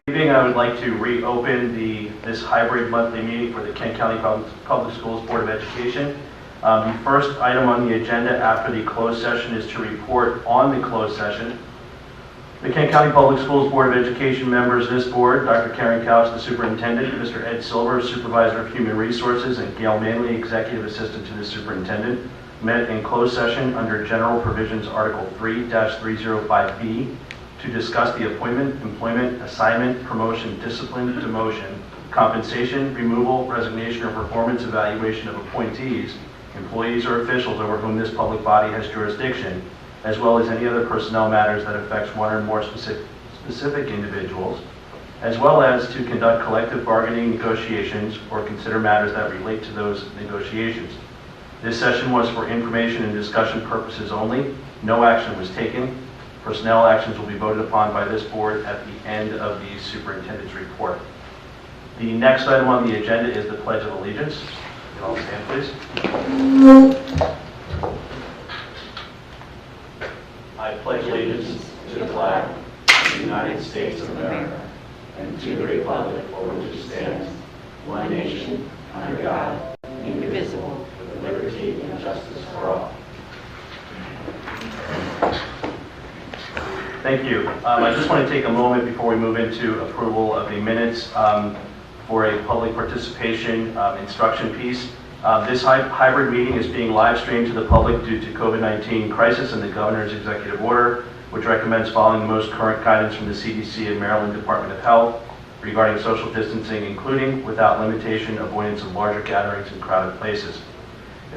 Evening, I would like to reopen this hybrid monthly meeting for the Kent County Public Schools Board of Education. The first item on the agenda after the closed session is to report on the closed session. The Kent County Public Schools Board of Education members of this board, Dr. Karen Couch, the superintendent, Mr. Ed Silver, supervisor of human resources, and Gail Manley, executive assistant to the superintendent, met in closed session under General Provisions Article 3-305B to discuss the appointment, employment, assignment, promotion, discipline, demotion, compensation, removal, resignation, or performance evaluation of appointees, employees, or officials over whom this public body has jurisdiction, as well as any other personnel matters that affects one or more specific individuals, as well as to conduct collective bargaining negotiations or consider matters that relate to those negotiations. This session was for information and discussion purposes only. No action was taken. Personnel actions will be voted upon by this board at the end of the superintendent's report. The next item on the agenda is the Pledge of Allegiance. You all stand, please. I pledge allegiance to the flag of the United States of America and to the republic for which it stands, one nation, under God, indivisible, with liberty and justice for all. Thank you. I just want to take a moment before we move into approval of the minutes for a public participation instruction piece. This hybrid meeting is being live streamed to the public due to COVID-19 crisis and the governor's executive order, which recommends following the most current guidance from the CDC and Maryland Department of Health regarding social distancing, including, without limitation, avoidance of larger gatherings in crowded places.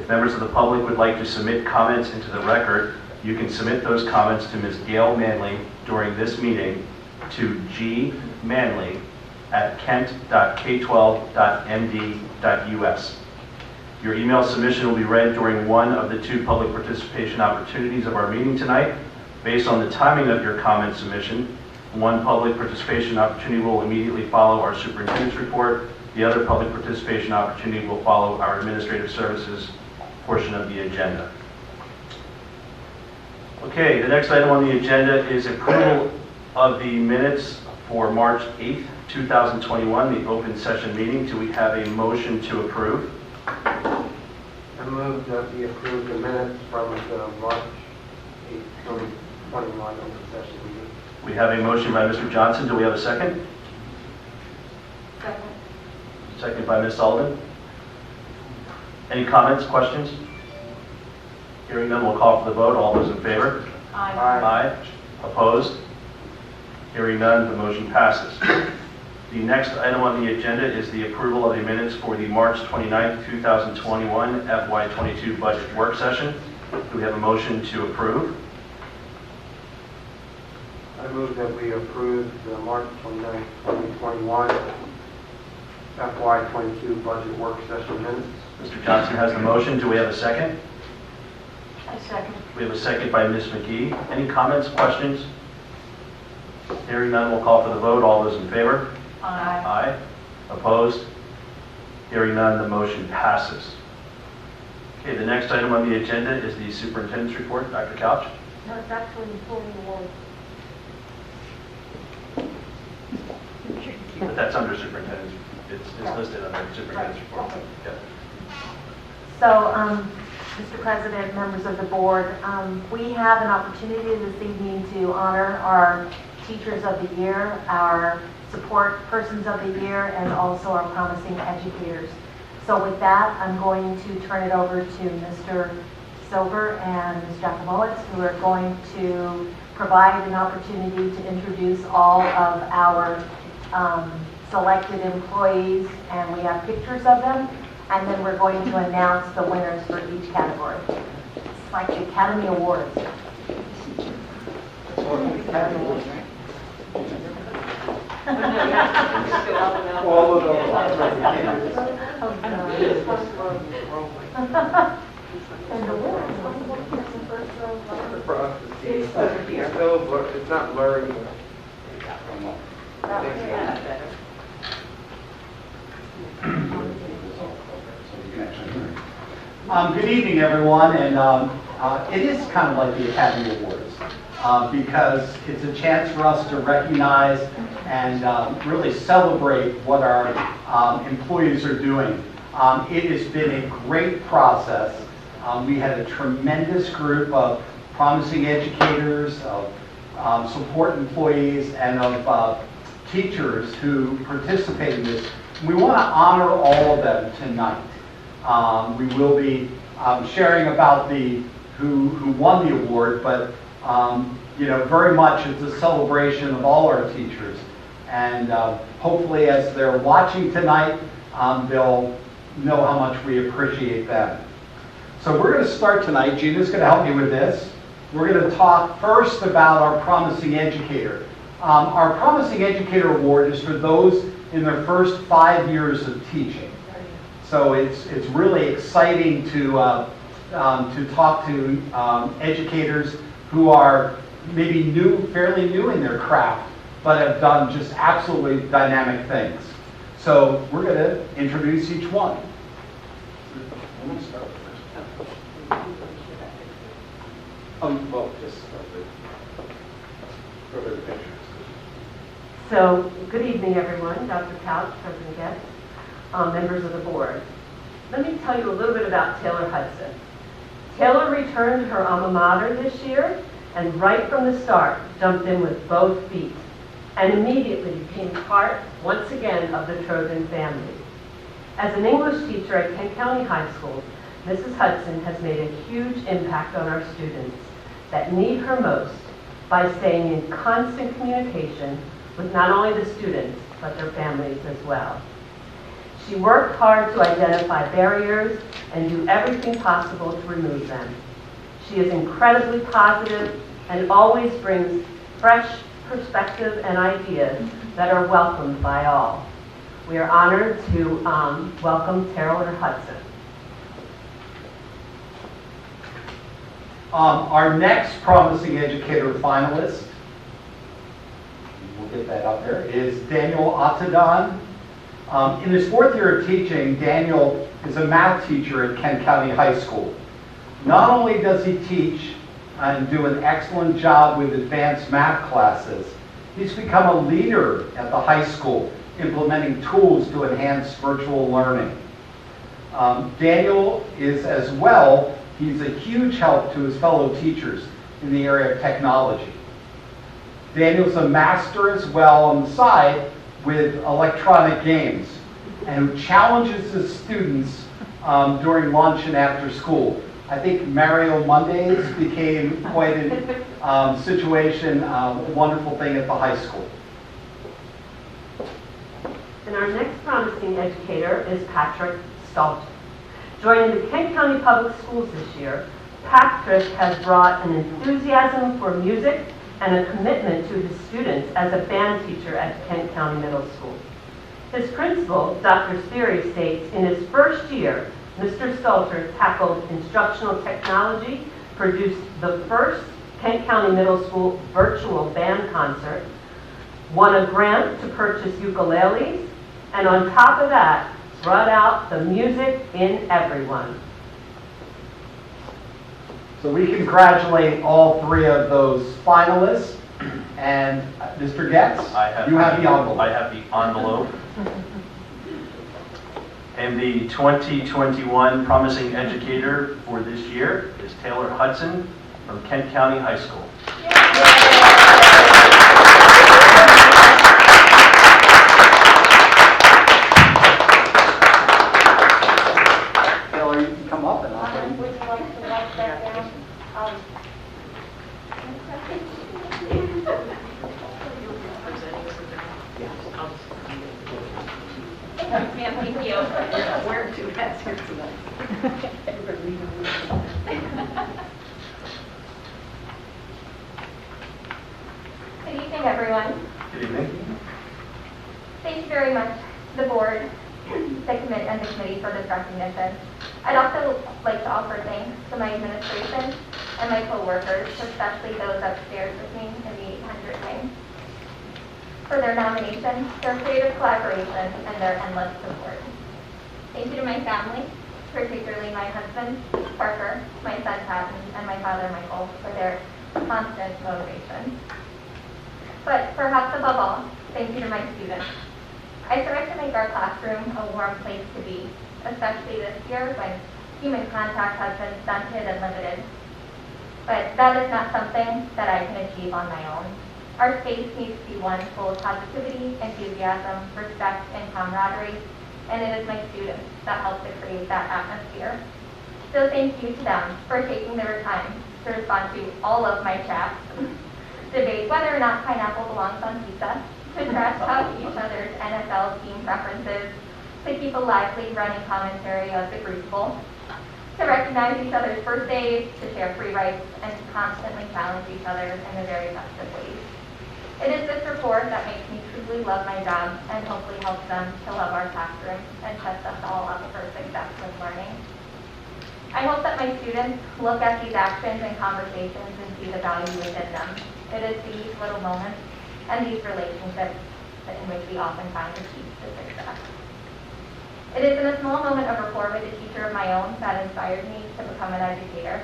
If members of the public would like to submit comments into the record, you can submit those comments to Ms. Gail Manley during this meeting to gmanley@kent.k12.md.us. Your email submission will be read during one of the two public participation opportunities of our meeting tonight. Based on the timing of your comment submission, one public participation opportunity will immediately follow our superintendent's report. The other public participation opportunity will follow our administrative services portion of the agenda. Okay, the next item on the agenda is approval of the minutes for March 8th, 2021, the open session meeting. Do we have a motion to approve? I move that we approve the minutes from the March 8th, 2021 open session meeting. We have a motion by Mr. Johnson. Do we have a second? Second. Second by Ms. Sullivan. Any comments, questions? Hearing none, we'll call for the vote. All those in favor? Aye. Aye. Opposed? Hearing none, the motion passes. The next item on the agenda is the approval of the minutes for the March 29th, 2021 FY22 budget work session. Do we have a motion to approve? I move that we approve the March 29th, 2021 FY22 budget work session minutes. Mr. Johnson has the motion. Do we have a second? I second. We have a second by Ms. McGee. Any comments, questions? Hearing none, we'll call for the vote. All those in favor? Aye. Aye. Opposed? Hearing none, the motion passes. Okay, the next item on the agenda is the superintendent's report. Dr. Couch? No, it's actually employee awards. But that's under superintendent's. It's listed under superintendent's report. Yeah. So, Mr. President, members of the board, we have an opportunity this evening to honor our Teachers of the Year, our Support Persons of the Year, and also our Promising Educators. So with that, I'm going to turn it over to Mr. Silver and Ms. Jacobowitz, who are going to provide an opportunity to introduce all of our selected employees, and we have pictures of them. And then we're going to announce the winners for each category. It's like the Academy Awards. All of them. And the winners. It's not blurry. Good evening, everyone, and it is kind of like the Academy Awards because it's a chance for us to recognize and really celebrate what our employees are doing. It has been a great process. We had a tremendous group of promising educators, of support employees, and of teachers who participate in this. We want to honor all of them tonight. We will be sharing about who won the award, but very much it's a celebration of all our teachers. And hopefully as they're watching tonight, they'll know how much we appreciate them. So we're going to start tonight. Gina's going to help me with this. We're going to talk first about our Promising Educator. Our Promising Educator Award is for those in their first 5 years of teaching. So it's really exciting to talk to educators who are maybe fairly new in their craft, but have done just absolutely dynamic things. So we're going to introduce each one. I'm going to start first. Go over the pictures. So, good evening, everyone. Dr. Couch, President Getz, members of the board. Let me tell you a little bit about Taylor Hudson. Taylor returned her alma mater this year and right from the start jumped in with both feet and immediately became part, once again, of the Trojan family. As an English teacher at Kent County High School, Mrs. Hudson has made a huge impact on our students that need her most by staying in constant communication with not only the students, but their families as well. She worked hard to identify barriers and do everything possible to remove them. She is incredibly positive and always brings fresh perspective and ideas that are welcomed by all. We are honored to welcome Taylor Hudson. Our next Promising Educator finalist, we'll get that up there, is Daniel Ottadon. In his 4th year of teaching, Daniel is a math teacher at Kent County High School. Not only does he teach and do an excellent job with advanced math classes, he's become a leader at the high school, implementing tools to enhance virtual learning. Daniel is as well, he's a huge help to his fellow teachers in the area of technology. Daniel's a master as well on the side with electronic games and who challenges his students during lunch and after school. I think Mario Mondays became quite a situation, a wonderful thing at the high school. And our next promising educator is Patrick Stalter. Joining the Kent County Public Schools this year, Patrick has brought an enthusiasm for music and a commitment to his students as a band teacher at Kent County Middle School. His principal, Dr. Sperry, states in his first year, Mr. Stalter tackled instructional technology, produced the first Kent County Middle School virtual band concert, won a grant to purchase ukuleles, and on top of that, brought out the music in everyone. So we congratulate all 3 of those finalists. And Mr. Getz, you have the envelope. I have the envelope. And the 2021 Promising Educator for this year is Taylor Hudson from Kent County High School. Taylor, you can come up and I'll Would you like to write that down? Ma'am, thank you. Wearing 2 hats here tonight. Good evening, everyone. Good evening. Thank you very much, the board, the committee for this recognition. I'd also like to offer thanks to my administration and my co-workers, especially those upstairs with me in the 800 wing, for their nomination, their creative collaboration, and their endless support. Thank you to my family, particularly my husband, Parker, my son, Patton, and my father, Michael, for their constant motivation. But perhaps above all, thank you to my students. I strive to make our classroom a warm place to be, especially this year when human contact has been stunted and limited. But that is not something that I can achieve on my own. Our space needs to be one full of positivity, enthusiasm, respect, and camaraderie, and it is my students that help to create that atmosphere. So thank you to them for taking their time to respond to all of my chats, debate whether or not pineapple belongs on pizza, to trash talk each other's NFL team preferences, to keep a lively running commentary of the Crucible, to recognize each other's birthdays, to share free rights, and to constantly challenge each other in the very best of ways. It is this rapport that makes me truly love my job and hopefully helps them to love our classroom and sets us all up for success with learning. I hope that my students look at these actions and conversations and see the value within them. It is these little moments and these relationships in which we often find the keys to success. It is in a small moment of rapport with a teacher of my own that inspired me to become an educator.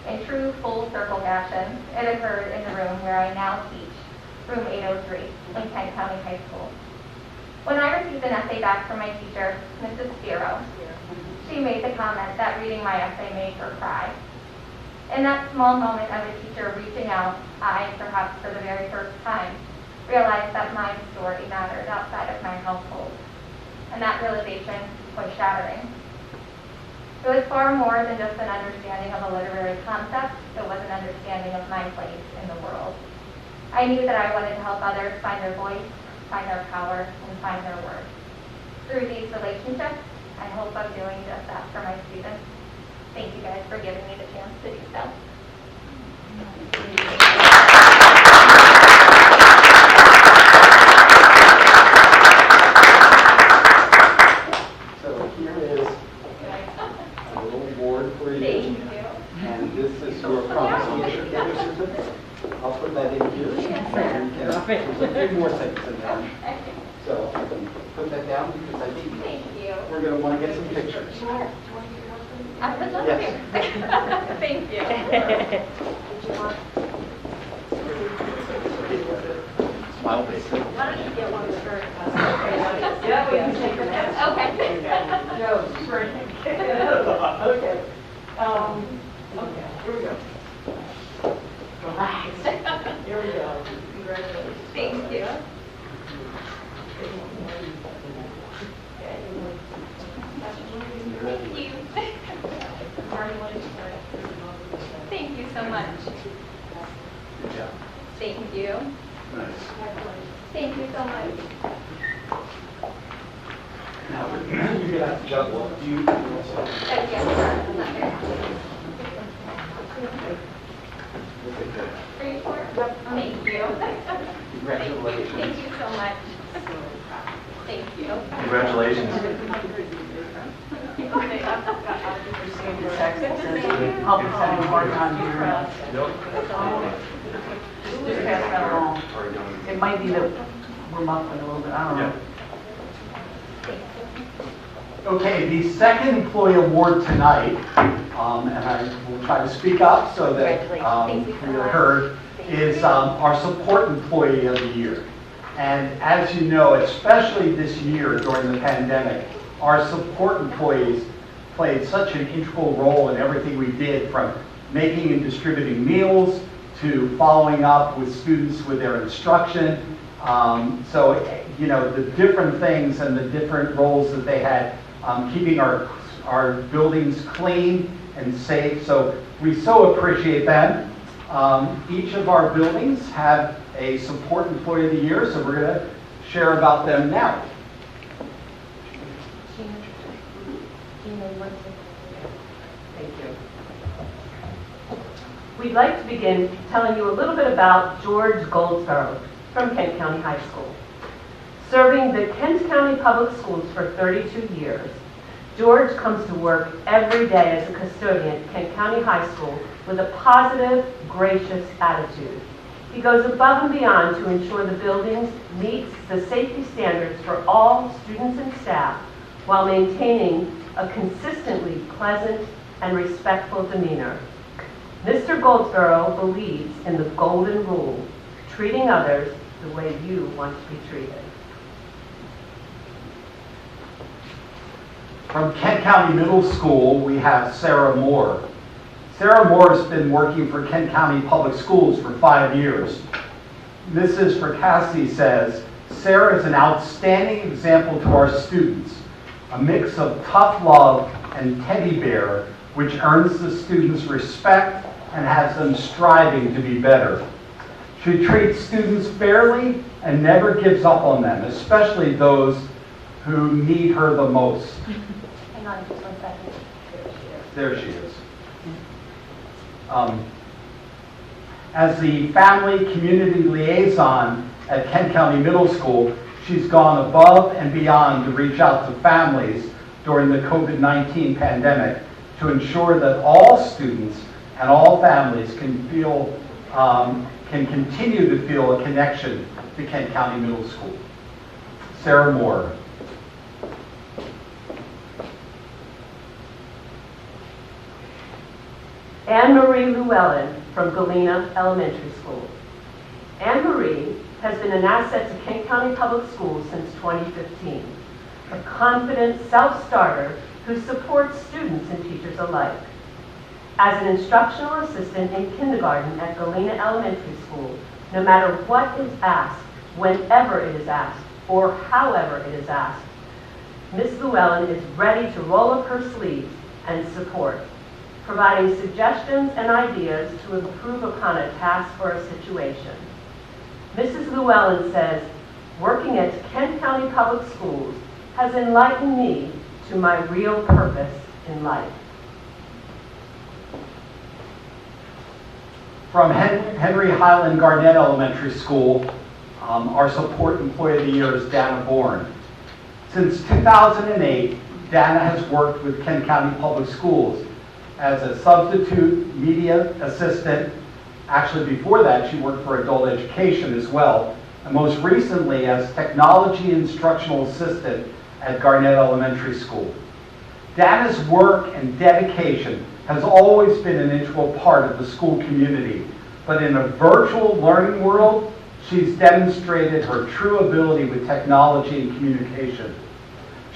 In true full circle fashion, it occurred in the room where I now teach, room 803 in Kent County High School. When I received an essay back from my teacher, Mrs. Spiro, she made the comment that reading my essay made her cry. In that small moment of a teacher reaching out, I, perhaps for the very first time, realized that my story mattered outside of my household. And that realization was shattering. It was far more than just an understanding of a literary concept. It was an understanding of my place in the world. I knew that I wanted to help others find their voice, find their power, and find their worth. Through these relationships, I hope I'm doing just that for my students. Thank you guys for giving me the chance to do so. So here is a little award for you. Thank you. And this is your promissory certificate. I'll put that in here. There's a few more things in there. So I can put that down because I think Thank you. we're going to want to get some pictures. I would love Yes. to. Thank you. Smile big. Why don't you get one for yeah, we can take that. Okay. No, spring. Okay. Okay, here we go. Relax. Here we go. Congratulations. Thank you. Thank you. Thank you so much. Good job. Thank you. Nice. Thank you so much. Now, you're going to have to juggle. Do you also? Yes, another. Okay, good. Are you sure? Yep. Thank you. Congratulations. Thank you so much. Thank you. Congratulations. I'll be sending more on here. Just pass that along. It might be that we're muffling a little bit, I don't know. Okay, the second employee award tonight, and I will try to speak up so that you're heard, is our support employee of the year. And as you know, especially this year during the pandemic, our support employees played such an integral role in everything we did, from making and distributing meals to following up with students with their instruction. So, you know, the different things and the different roles that they had, keeping our buildings clean and safe. So we so appreciate them. Each of our buildings have a support employee of the year, so we're going to share about them now. Thank you. We'd like to begin telling you a little bit about George Goldberg from Kent County High School. Serving the Kent County Public Schools for 32 years, George comes to work every day as a custodian at Kent County High School with a positive, gracious attitude. He goes above and beyond to ensure the buildings meets the safety standards for all students and staff while maintaining a consistently pleasant and respectful demeanor. Mr. Goldsboro believes in the golden rule, treating others the way you want to be treated. From Kent County Middle School, we have Sarah Moore. Sarah Moore has been working for Kent County Public Schools for 5 years. Mrs. Fracassi says, Sarah is an outstanding example to our students, a mix of tough love and teddy bear, which earns the students respect and has them striving to be better. She treats students fairly and never gives up on them, especially those who need her the most. Hang on just 1 second. There she is. As the family community liaison at Kent County Middle School, she's gone above and beyond to reach out to families during the COVID-19 pandemic to ensure that all students and all families can continue to feel a connection to Kent County Middle School. Sarah Moore. AnnMarie Llewellyn from Galena Elementary School. AnnMarie has been an asset to Kent County Public Schools since 2015, a confident self-starter who supports students and teachers alike. As an instructional assistant in kindergarten at Galena Elementary School, no matter what is asked, whenever it is asked, or however it is asked, Ms. Llewellyn is ready to roll up her sleeves and support, providing suggestions and ideas to improve upon a task or a situation. Mrs. Llewellyn says, working at Kent County Public Schools has enlightened me to my real purpose in life. From Henry Highland Garnett Elementary School, our support employee of the year is Danabourne. Since 2008, Dana has worked with Kent County Public Schools as a substitute media assistant. Actually, before that, she worked for adult education as well, and most recently as technology instructional assistant at Garnett Elementary School. Dana's work and dedication has always been an integral part of the school community, but in a virtual learning world, she's demonstrated her true ability with technology and communication.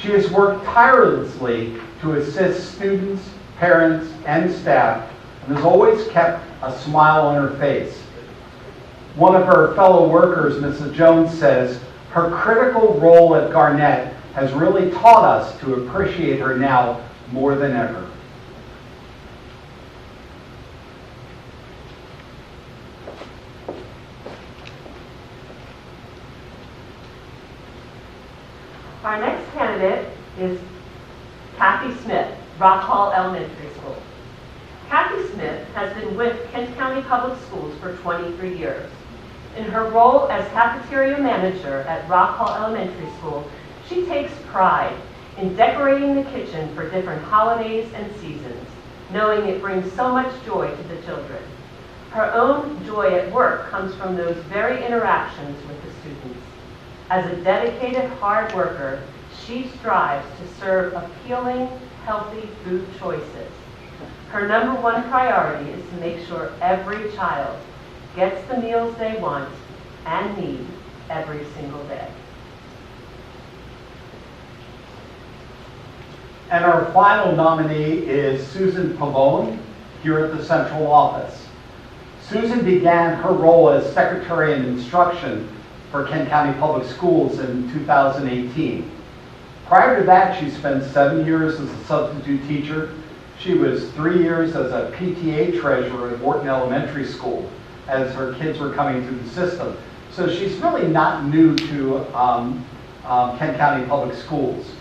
She has worked tirelessly to assist students, parents, and staff, and has always kept a smile on her face. One of her fellow workers, Mrs. Jones, says, her critical role at Garnett has really taught us to appreciate her now more than ever. Our next candidate is Kathy Smith, Rock Hall Elementary School. Kathy Smith has been with Kent County Public Schools for 23 years. In her role as cafeteria manager at Rock Hall Elementary School, she takes pride in decorating the kitchen for different holidays and seasons, knowing it brings so much joy to the children. Her own joy at work comes from those very interactions with the students. As a dedicated hard worker, she strives to serve appealing, healthy food choices. Her number one priority is to make sure every child gets the meals they want and need every single day. And our final nominee is Susan Pavone here at the central office. Susan began her role as Secretary in Instruction for Kent County Public Schools in 2018. Prior to that, she spent 7 years as a substitute teacher. She was 3 years as a PTA treasurer at Wharton Elementary School as her kids were coming through the system. So she's really not new to Kent County Public Schools.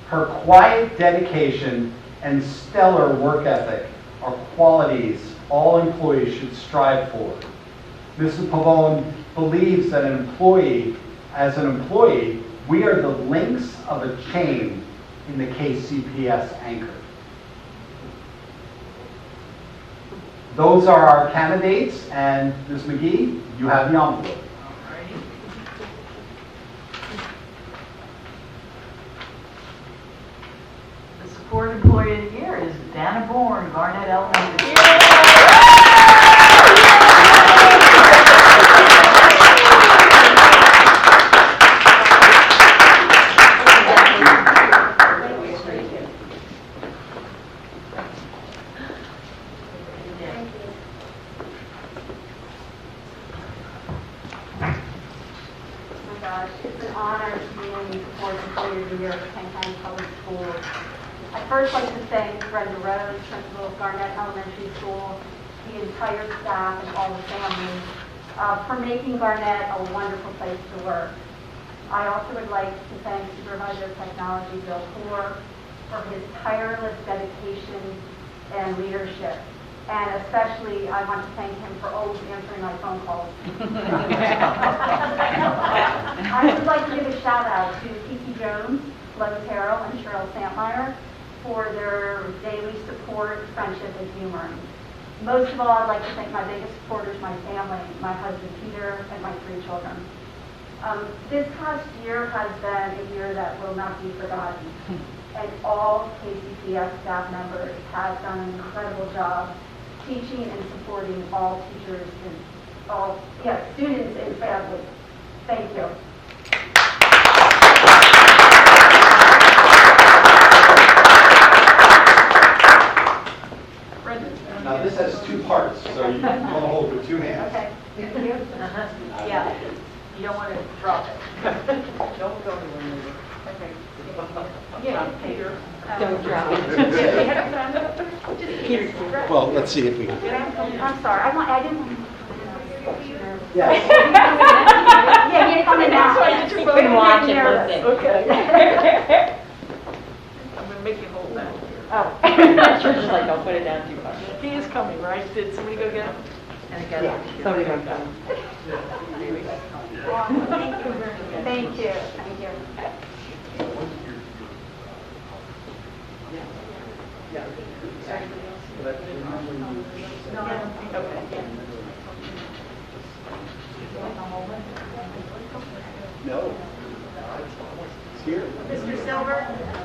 Her quiet dedication and stellar work ethic are qualities all employees should strive for. Mrs. Pavone believes that as an employee, we are the links of a chain in the KCPS anchor. Those are our candidates, and Ms. McGee, you have the envelope. The Danabourne, Garnett Elementary. Oh my gosh, it's an honor to be named the fourth employee of the year at Kent County Public Schools. I'd first like to thank Brenda Rose, principal of Garnett Elementary School, the entire staff and all the families for making Garnett a wonderful place to work. I also would like to thank Supervisor of Technology Bill Poor for his tireless dedication and leadership. And especially, I want to thank him for always answering my phone calls. I would like to give a shout out to Kiki Jones, Lois Harrell, and Cheryl Santmeyer for their daily support, friendship, and humor. Most of all, I'd like to thank my biggest supporters, my family, my husband Peter, and my 3 children. This past year has been a year that will not be forgotten. And all KCPS staff members have done an incredible job teaching and supporting all teachers and all, students and families. Thank you. Now this has 2 parts, so you want to hold with 2 hands. Okay. Thank you. Yeah, you don't want to drop it. Don't go anywhere. Okay. Yeah, Peter. Don't drop it. Well, let's see if we can. I'm sorry. I didn't. Yes. Yeah, you come in now. You can watch it, listen. Okay. I'm going to make you hold that. Oh. You're just like, don't put it down too far. He is coming, right? Did somebody go get him? And again, Yeah, somebody got that. Thank you very much. Thank you. Thank you. No. It's here. Mr. Silver?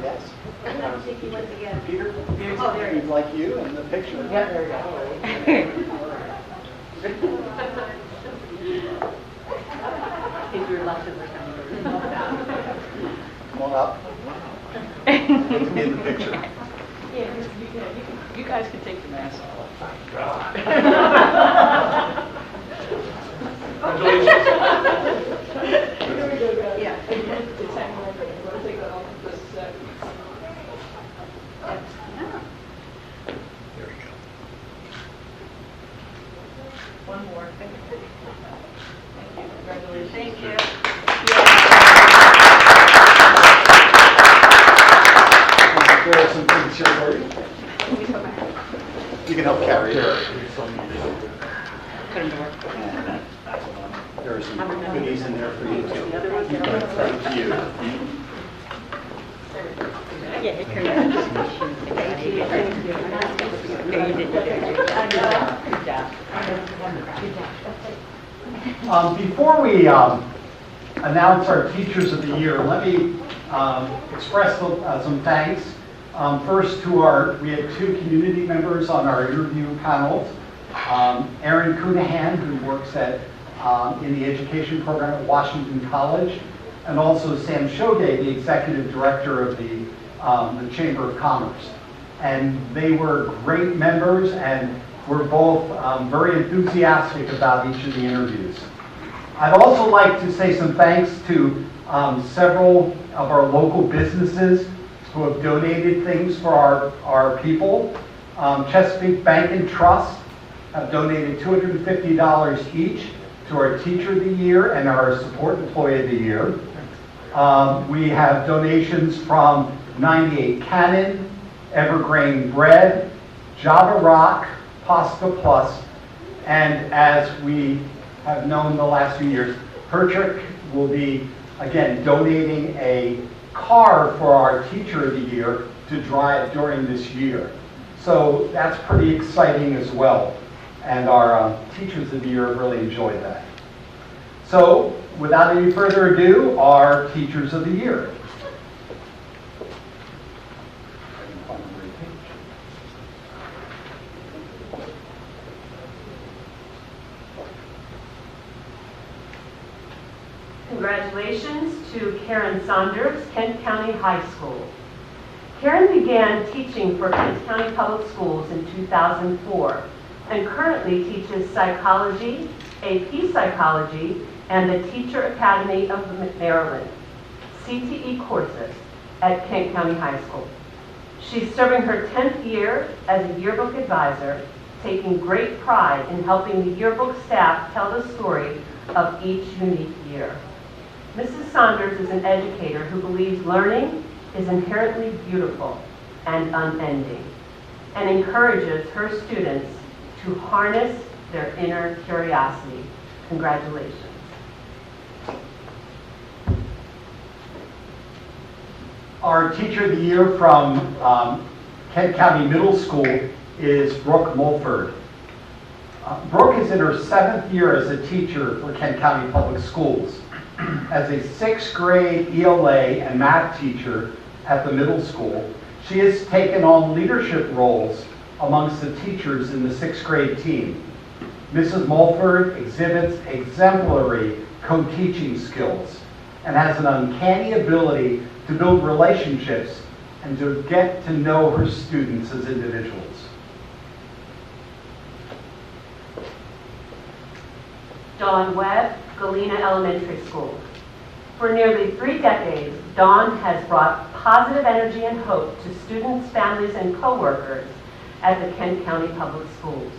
Yes. I don't think he went again. Peter? Oh, there he We'd like you in the picture. Yeah, there you go. If your lunches are coming. Come on up. Let's be in the picture. You guys can take the mask off. Here we go, guys. Yeah. It's hanging right there. We'll take that off in just a sec. There you go. One more. Thank you. Congratulations. Thank you. There are some things here for you. You can help carry it. There are some goodies in there for you too. Thank you. Before we announce our Teachers of the Year, let me express some thanks. First we had 2 community members on our interview panels. Erin Cunahan, who works in the education program at Washington College, and also Sam Shoday, the executive director of the Chamber of Commerce. And they were great members and were both very enthusiastic about each of the interviews. I'd also like to say some thanks to several of our local businesses who have donated things for our people. Chesapeake Bank and Trust have donated $250 each to our Teacher of the Year and our Support Employee of the Year. We have donations from 98 Cannon, Evergreen Bread, Java Rock, Pasta Plus, and as we have known the last few years, Hertrick will be, again, donating a car for our Teacher of the Year to drive during this year. So that's pretty exciting as well. And our Teachers of the Year have really enjoyed that. So without any further ado, our Teachers of the Year. Congratulations to Karen Saunders, Kent County High School. Karen began teaching for Kent County Public Schools in 2004 and currently teaches psychology, AP Psychology, and the Teacher Academy of Maryland, CTE courses at Kent County High School. She's serving her 10th year as a yearbook advisor, taking great pride in helping the yearbook staff tell the story of each unique year. Mrs. Saunders is an educator who believes learning is inherently beautiful and unending, and encourages her students to harness their inner curiosity. Congratulations. Our Teacher of the Year from Kent County Middle School is Brooke Mulford. Brooke is in her 7th year as a teacher for Kent County Public Schools. As a 6th grade ELA and math teacher at the middle school, she has taken on leadership roles amongst the teachers in the 6th grade team. Mrs. Mulford exhibits exemplary co-teaching skills and has an uncanny ability to build relationships and to get to know her students as individuals. Dawn Webb, Galena Elementary School. For nearly 3 decades, Dawn has brought positive energy and hope to students, families, and coworkers at the Kent County Public Schools.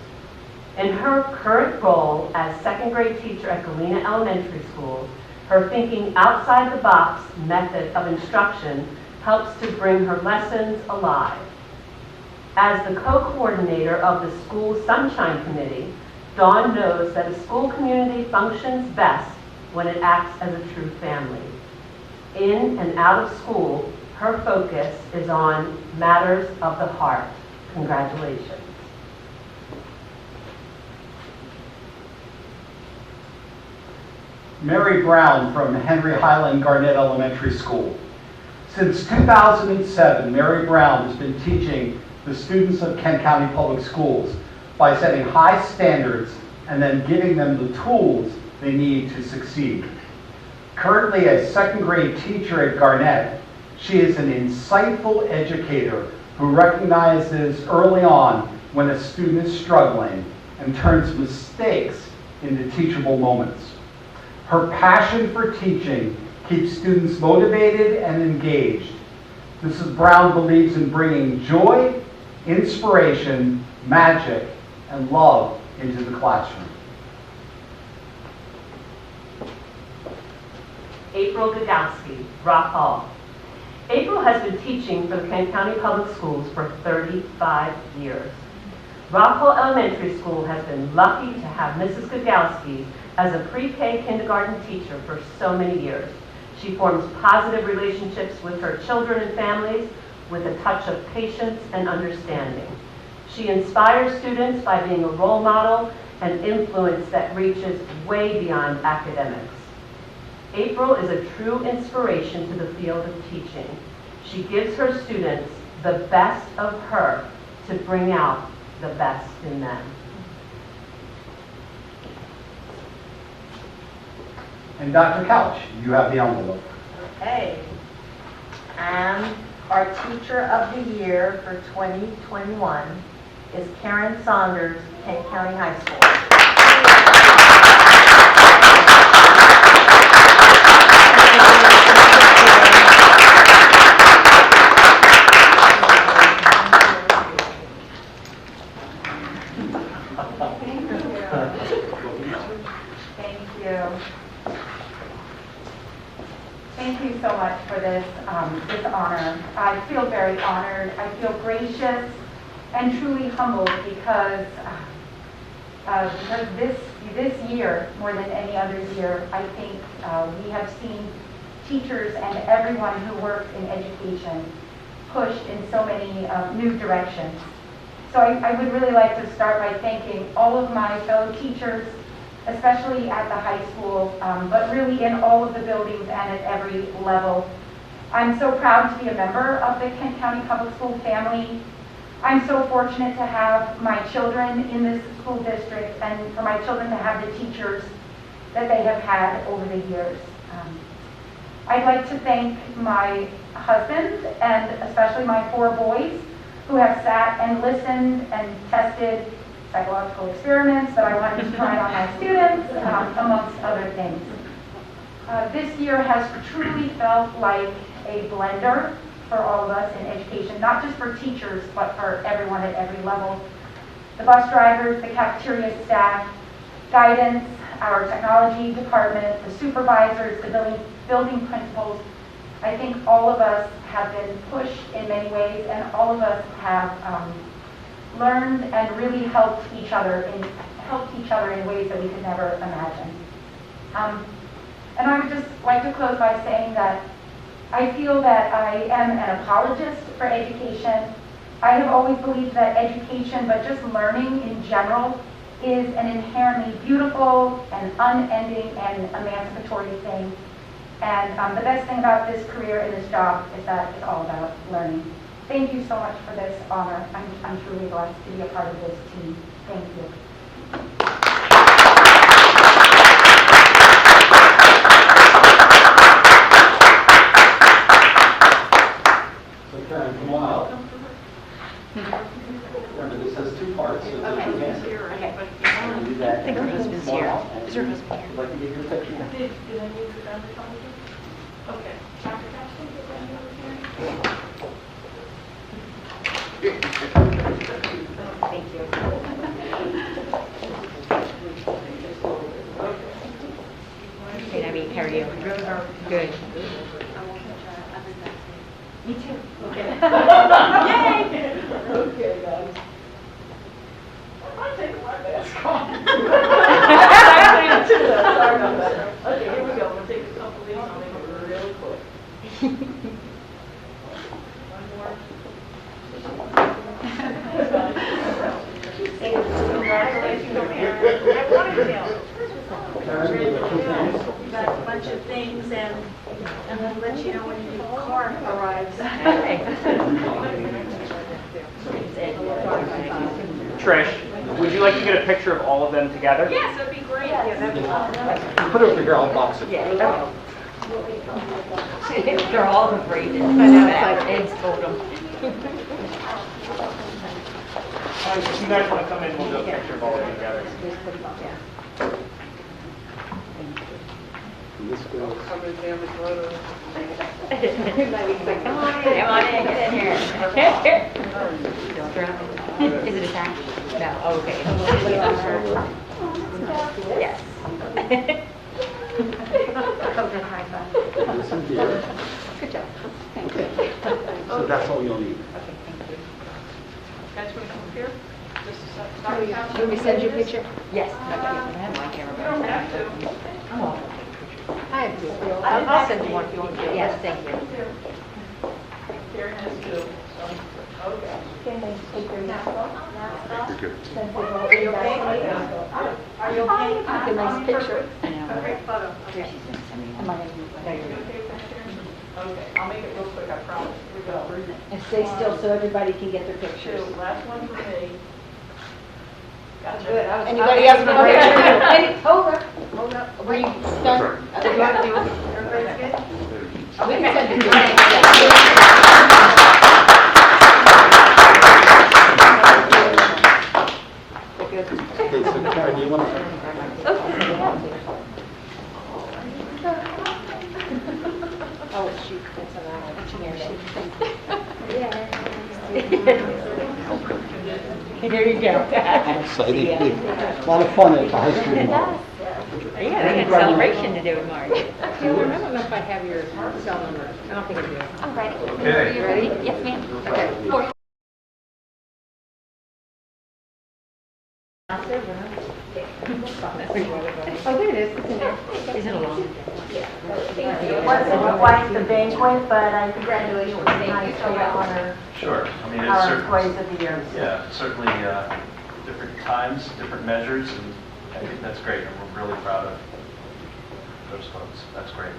In her current role as 2nd grade teacher at Galena Elementary School, her thinking outside the box method of instruction helps to bring her lessons alive. As the co-coordinator of the School Sunshine Committee, Dawn knows that a school community functions best when it acts as a true family. In and out of school, her focus is on matters of the heart. Congratulations. Mary Brown from Henry Highland Garnett Elementary School. Since 2007, Mary Brown has been teaching the students of Kent County Public Schools by setting high standards and then giving them the tools they need to succeed. Currently a 2nd grade teacher at Garnett, she is an insightful educator who recognizes early on when a student is struggling and turns mistakes into teachable moments. Her passion for teaching keeps students motivated and engaged. Mrs. Brown believes in bringing joy, inspiration, magic, and love into the classroom. April Gagowsky, Rock Hall. April has been teaching for the Kent County Public Schools for 35 years. Rock Hall Elementary School has been lucky to have Mrs. Gagowsky as a pre-K kindergarten teacher for so many years. She forms positive relationships with her children and families with a touch of patience and understanding. She inspires students by being a role model and influence that reaches way beyond academics. April is a true inspiration to the field of teaching. She gives her students the best of her to bring out the best in them. And Dr. Couch, you have the envelope. Okay. And our Teacher of the Year for 2021 is Karen Saunders, Kent County High School. Thank you so much for this honor. I feel very honored. I feel gracious and truly humbled because this year, more than any other year, I think we have seen teachers and everyone who works in education pushed in so many new directions. So I would really like to start by thanking all of my fellow teachers, especially at the high school, but really in all of the buildings and at every level. I'm so proud to be a member of the Kent County Public School family. I'm so fortunate to have my children in this school district and for my children to have the teachers that they have had over the years. I'd like to thank my husband and especially my 4 boys who have sat and listened and tested psychological experiments that I wanted to try on my students, amongst other things. This year has truly felt like a blender for all of us in education, not just for teachers, but for everyone at every level. The bus drivers, the cafeteria staff, guidance, our technology department, the supervisors, the building principals. I think all of us have been pushed in many ways, and all of us have learned and really helped each other in ways that we could never imagine. And I would just like to close by saying that I feel that I am an apologist for education. I have always believed that education, but just learning in general, is an inherently beautiful and unending and emancipatory thing. And the best thing about this career and this job is that it's all about learning. Thank you so much for this honor. I'm truly blessed to be a part of this team. Thank you. So Karen, come on up. Remember, this has 2 parts. So Okay. do that. I think her husband's Come on here. out. Is her husband here? Would you like to give your picture? Did I need to grab the phone? Okay. Thank you. Hey, Debbie, how are you? Good. Me too. Okay. Yay! Okay, guys. I'm taking my mask off. Actually, I'm too. Sorry about that. Okay, here we go. We'll take a couple of these. I'll make it real quick. One more. Congratulations, Karen. I wanted to. We've got a bunch of things, and we'll let you know when your car arrives. Trish, would you like to get a picture of all of them together? Yes, that'd be great. Put it over here, I'll box it. Yeah. They're all afraid. I know, it's like eggs told them. If you guys want to come in, we'll do a picture of all of them together. This goes. Come on in, get in here. Don't throw it. Is it attached? No, oh, okay. Yes. This in here. Good job. Okay. So that's all you'll need. Okay, thank you. Guys, want to come up here? Just a second. Will we send you a picture? Yes. I have my camera. You don't have to. I have to. I'll send you one if you want to. Yes, thank you. Karen has two. Okay. Can they take their mask off? Are you okay? Are you okay? Take a nice picture. Perfect photo. Okay. Am I gonna You okay with that, Karen? Okay, I'll make it real quick, I promise. Here we go. And stay still so everybody can get their pictures. Two, last one for me. Gotcha. Good. Anybody else want a picture? Hey, hold up, hold up. Were you done? Everybody's good? We can send it to Okay, so Karen, do you want to? Oh, shoot, that's an hour. There you go. Exciting. A lot of fun at the high school. Yeah, they had a celebration to do in March. I don't know if I have your cell number. I don't think I do. I'm ready. Okay. You ready? Yes, ma'am. Okay. Oh, there it is. It's in there. Is it along? It wasn't quite the banquet, but I think it was nice to honor Sure. I mean, it's our certainly, employees of the year. yeah, certainly different times, different measures, and I think that's great, and we're really proud of those folks. That's great.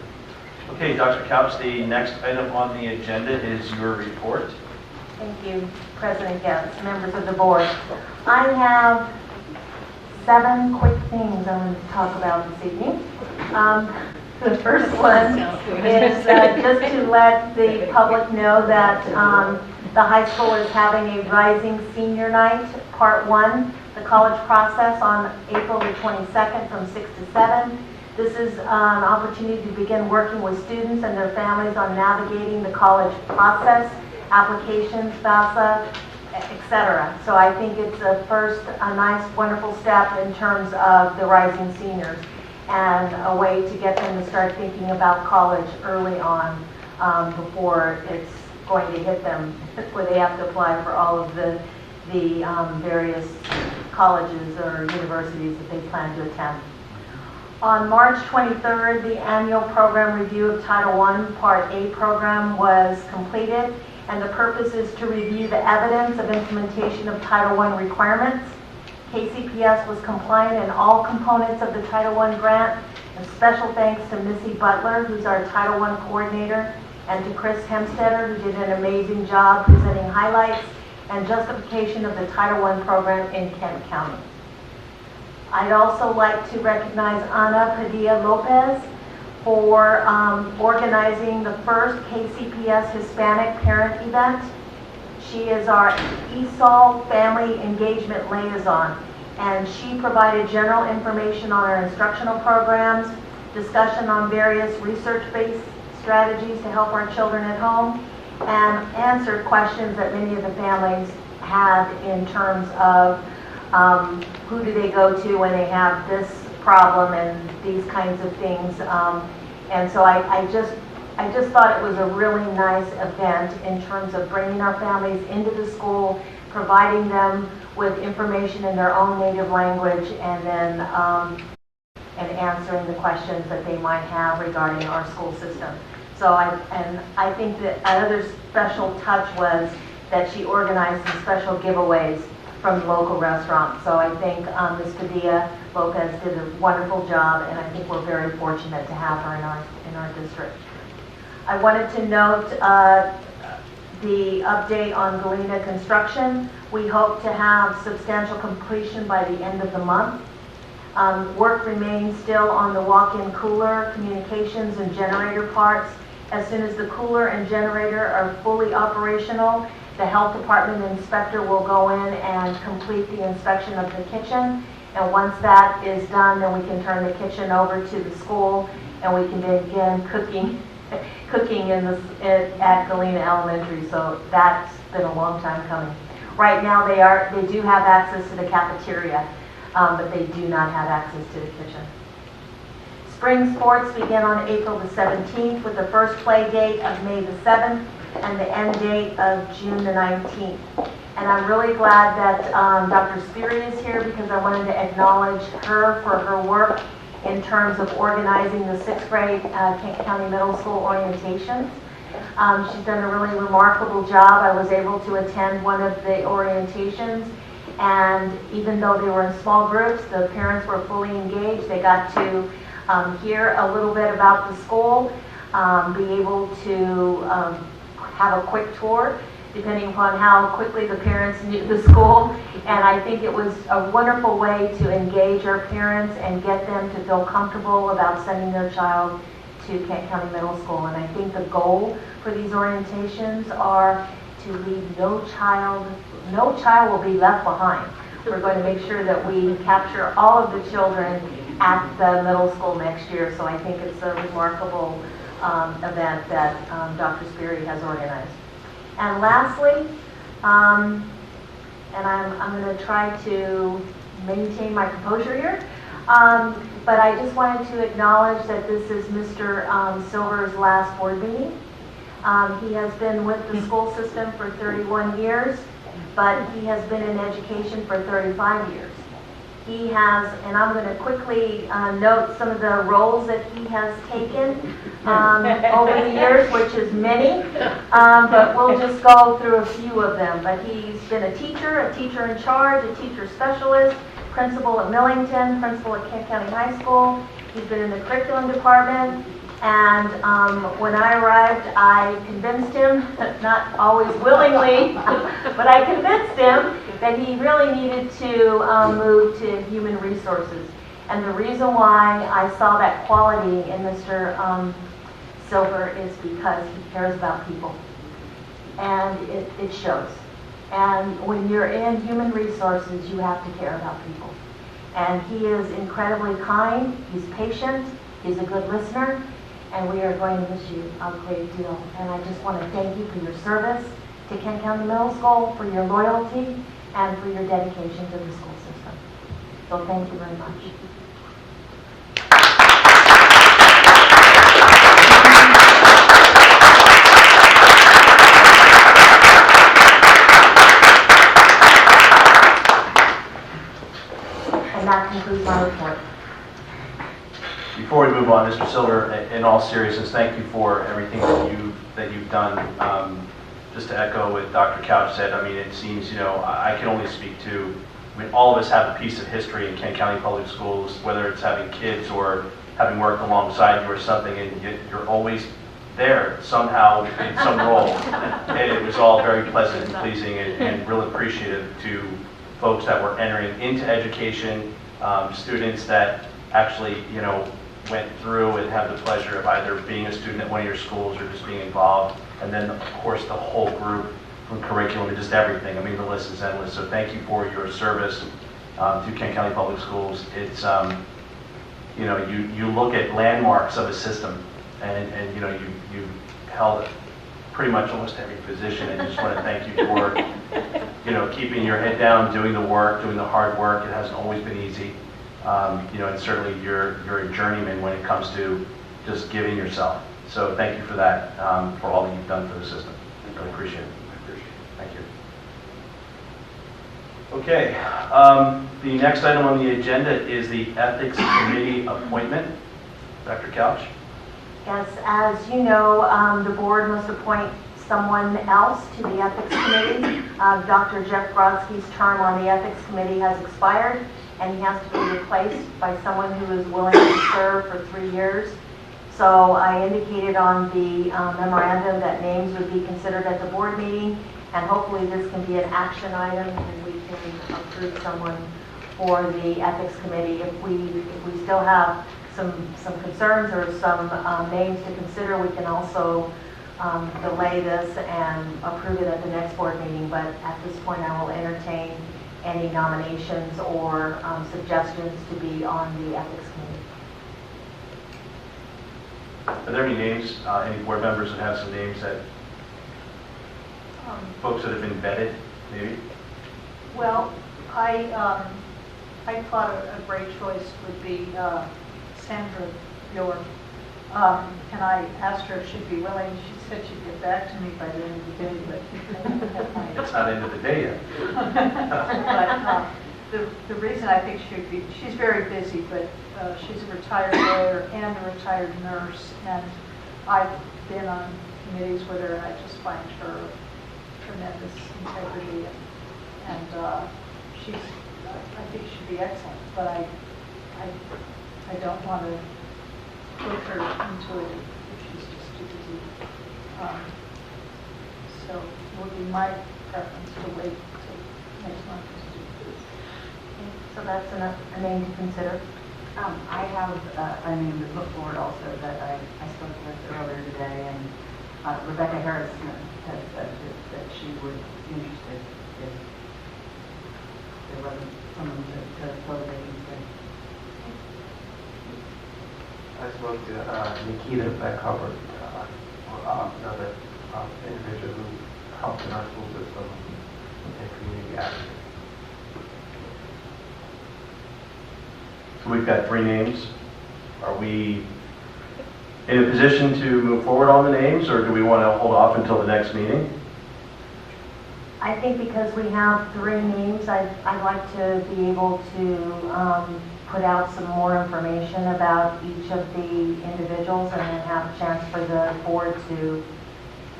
Okay, Dr. Couch, the next item on the agenda is your report. Thank you, President Getz, members of the board. I have 7 quick things I want to talk about this evening. The first one is just to let the public know that the high school is having a Rising Senior Night, Part 1, the college process on April the 22nd from 6 to 7. This is an opportunity to begin working with students and their families on navigating the college process, applications, FAFSA, etc. So I think it's a nice, wonderful step in terms of the rising seniors and a way to get them to start thinking about college early on before it's going to hit them, where they have to apply for all of the various colleges or universities that they plan to attend. On March 23rd, the annual program review of Title I Part A program was completed, and the purpose is to review the evidence of implementation of Title I requirements. KCPS was compliant in all components of the Title I grant, and special thanks to Missy Butler, who's our Title I coordinator, and to Chris Hemstetter, who did an amazing job presenting highlights and justification of the Title I program in Kent County. I'd also like to recognize Ana Padilla-Lopez for organizing the first KCPS Hispanic Parent Event. She is our ESOL Family Engagement Liaison, and she provided general information on our instructional programs, discussion on various research-based strategies to help our children at home, and answered questions that many of the families had in terms of who do they go to when they have this problem and these kinds of things. And so I just thought it was a really nice event in terms of bringing our families into the school, providing them with information in their own native language, and then and answering the questions that they might have regarding our school system. So I think that another special touch was that she organized some special giveaways from local restaurants. So I think Ms. Padilla-Lopez did a wonderful job, and I think we're very fortunate to have her in our district. I wanted to note the update on Galena construction. We hope to have substantial completion by the end of the month. Work remains still on the walk-in cooler, communications, and generator parts. As soon as the cooler and generator are fully operational, the health department inspector will go in and complete the inspection of the kitchen. And once that is done, then we can turn the kitchen over to the school, and we can begin cooking at Galena Elementary. So that's been a long time coming. Right now they do have access to the cafeteria, but they do not have access to the kitchen. Spring sports begin on April the 17th with the first play date of May the 7th and the end date of June the 19th. And I'm really glad that Dr. Speary is here, because I wanted to acknowledge her for her work in terms of organizing the 6th grade Kent County Middle School orientations. She's done a really remarkable job. I was able to attend one of the orientations, and even though they were in small groups, the parents were fully engaged. They got to hear a little bit about the school, be able to have a quick tour, depending upon how quickly the parents knew the school. And I think it was a wonderful way to engage our parents and get them to feel comfortable about sending their child to Kent County Middle School. And I think the goal for these orientations are to leave no child will be left behind. We're going to make sure that we capture all of the children at the middle school next year. So I think it's a remarkable event that Dr. Speary has organized. And lastly, and I'm going to try to maintain my composure here, but I just wanted to acknowledge that this is Mr. Silver's last board meeting. He has been with the school system for 31 years, but he has been in education for 35 years. He has, and I'm going to quickly note some of the roles that he has taken over the years, which is many, but we'll just go through a few of them. But he's been a teacher in charge, a teacher specialist, principal at Millington, principal at Kent County High School. He's been in the curriculum department, and when I arrived, I convinced him, not always willingly, but I convinced him that he really needed to move to human resources. And the reason why I saw that quality in Mr. Silver is because he cares about people. And it shows. And when you're in human resources, you have to care about people. And he is incredibly kind, he's patient, he's a good listener, and we are going to miss you a great deal. And I just want to thank you for your service to Kent County Middle School, for your loyalty, and for your dedication to the school system. So thank you very much. And that concludes my report. Before we move on, Mr. Silver, in all seriousness, thank you for everything that you've done. Just to echo what Dr. Couch said, I mean, it seems, I can only speak to, all of us have a piece of history in Kent County Public Schools, whether it's having kids or having worked alongside you or something, and you're always there somehow in some role. And it was all very pleasant and pleasing and real appreciative to folks that were entering into education, students that actually, went through and had the pleasure of either being a student at one of your schools or just being involved. And then, of course, the whole group from curriculum and just everything. I mean, the list is endless. So thank you for your service to Kent County Public Schools. It's, you look at landmarks of a system, and you held pretty much almost every position. And I just want to thank you for, keeping your head down, doing the work, doing the hard work. It hasn't always been easy. And certainly you're a journeyman when it comes to just giving yourself. So thank you for that, for all that you've done for the system. I really appreciate it. Thank you. Okay, the next item on the agenda is the Ethics Committee appointment. Dr. Couch? Yes, as you know, the board must appoint someone else to the Ethics Committee. Dr. Jeff Brodsky's term on the Ethics Committee has expired, and he has to be replaced by someone who is willing to serve for 3 years. So I indicated on the memorandum that names would be considered at the board meeting, and hopefully this can be an action item and we can approve someone for the Ethics Committee. If we still have some concerns or some names to consider, we can also delay this and approve it at the next board meeting. But at this point, I will entertain any nominations or suggestions to be on the Ethics Committee. Are there any names, any board members that have some names that, folks that have been vetted, maybe? Well, I thought a great choice would be Sandra Bjork. And I asked her if she'd be willing. She said she'd get back to me by the end of the day, but It's not the end of the day yet. But the reason I think she's very busy, but she's a retired lawyer and a retired nurse, and I've been on committees with her, and I just find her tremendous integrity, and I think she'd be excellent, but I don't want to put her into it if she's just too busy. So it would be my preference to wait till next month. So that's a name to consider. I have a name to put forward also that I spoke with earlier today, and Rebecca Harris has said that she would be interested if there wasn't someone to fill the vacancy. I spoke to Nikita Beck-Hubbard, another individual who helped in our school system and community advocate. So we've got 3 names. Are we in a position to move forward on the names, or do we want to hold off until the next meeting? I think because we have 3 names, I'd like to be able to put out some more information about each of the individuals and then have a chance for the board to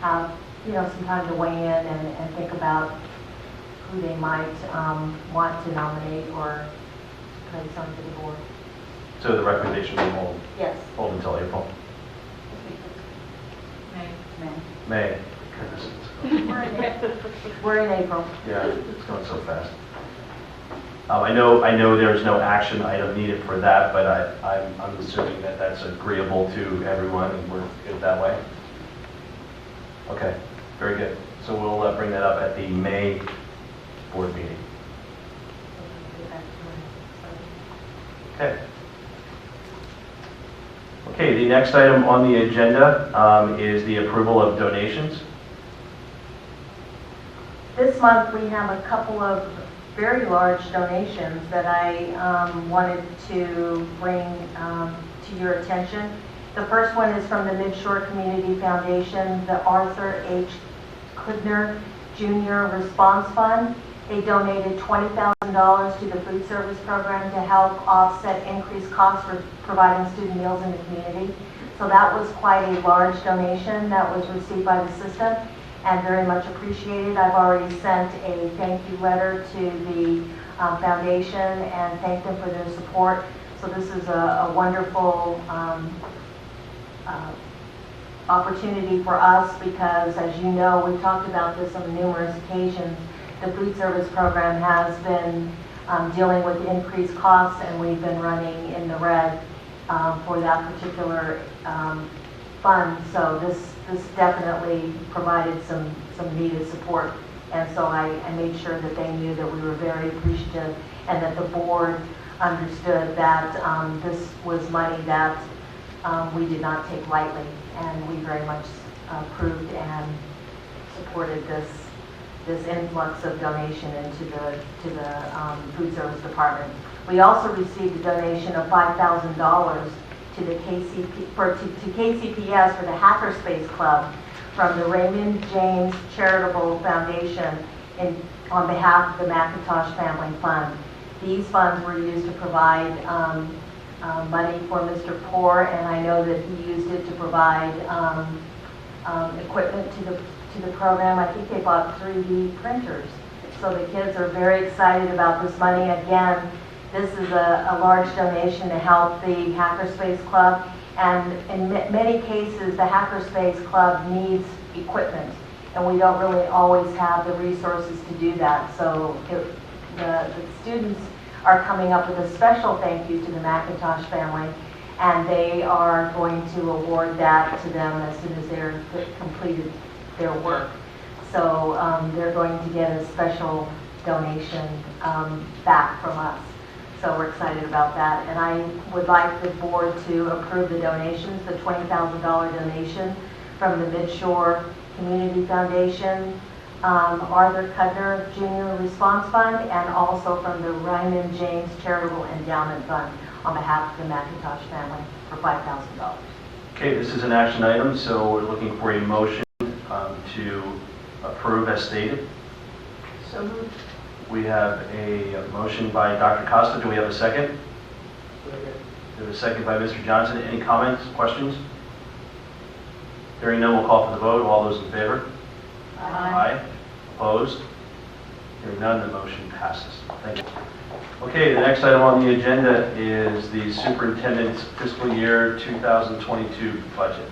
have, some time to weigh in and think about who they might want to nominate or place onto the board. So the recommendation will Yes. hold until April? May. Goodness. We're in April. Yeah, it's going so fast. I know there's no action item needed for that, but I'm assuming that that's agreeable to everyone, and we're good that way? Okay, very good. So we'll bring that up at the May board meeting. Okay. Okay, the next item on the agenda is the approval of donations. This month, we have a couple of very large donations that I wanted to bring to your attention. The first one is from the Midshore Community Foundation, the Arthur H. Kudner Jr. Response Fund. They donated $20,000 to the food service program to help offset increased costs for providing student meals in the community. So that was quite a large donation that was received by the system and very much appreciated. I've already sent a thank you letter to the foundation and thanked them for their support. So this is a wonderful opportunity for us because, as you know, we've talked about this on numerous occasions. The food service program has been dealing with increased costs, and we've been running in the red for that particular fund. So this definitely provided some needed support, and so I made sure that they knew that we were very appreciative and that the board understood that this was money that we did not take lightly, and we very much approved and supported this influx of donation into the food service department. We also received a donation of $5,000 to the KCPS for the Hackerspace Club from the Raymond James Charitable Foundation on behalf of the McIntosh Family Fund. These funds were used to provide money for Mr. Poor, and I know that he used it to provide equipment to the program. I think they bought 3D printers. So the kids are very excited about this money. Again, this is a large donation to help the Hackerspace Club, and in many cases the Hackerspace Club needs equipment, and we don't really always have the resources to do that. So the students are coming up with a special thank you to the McIntosh family, and they are going to award that to them as soon as they're completed their work. So they're going to get a special donation back from us. So we're excited about that. And I would like the board to approve the donations, the $20,000 donation from the Midshore Community Foundation, Arthur Kudner Jr. Response Fund, and also from the Raymond James Charitable Endowment Fund on behalf of the McIntosh family for $5,000. Okay, this is an action item, so we're looking for a motion to approve as stated. So moved. We have a motion by Dr. Costa. Do we have a second? We have a second by Mr. Johnson. Any comments, questions? Hearing none, we'll call for the vote. All those in favor? Aye. Opposed? Hearing none, the motion passes. Thank you. Okay, the next item on the agenda is the superintendent's fiscal year 2022 budget.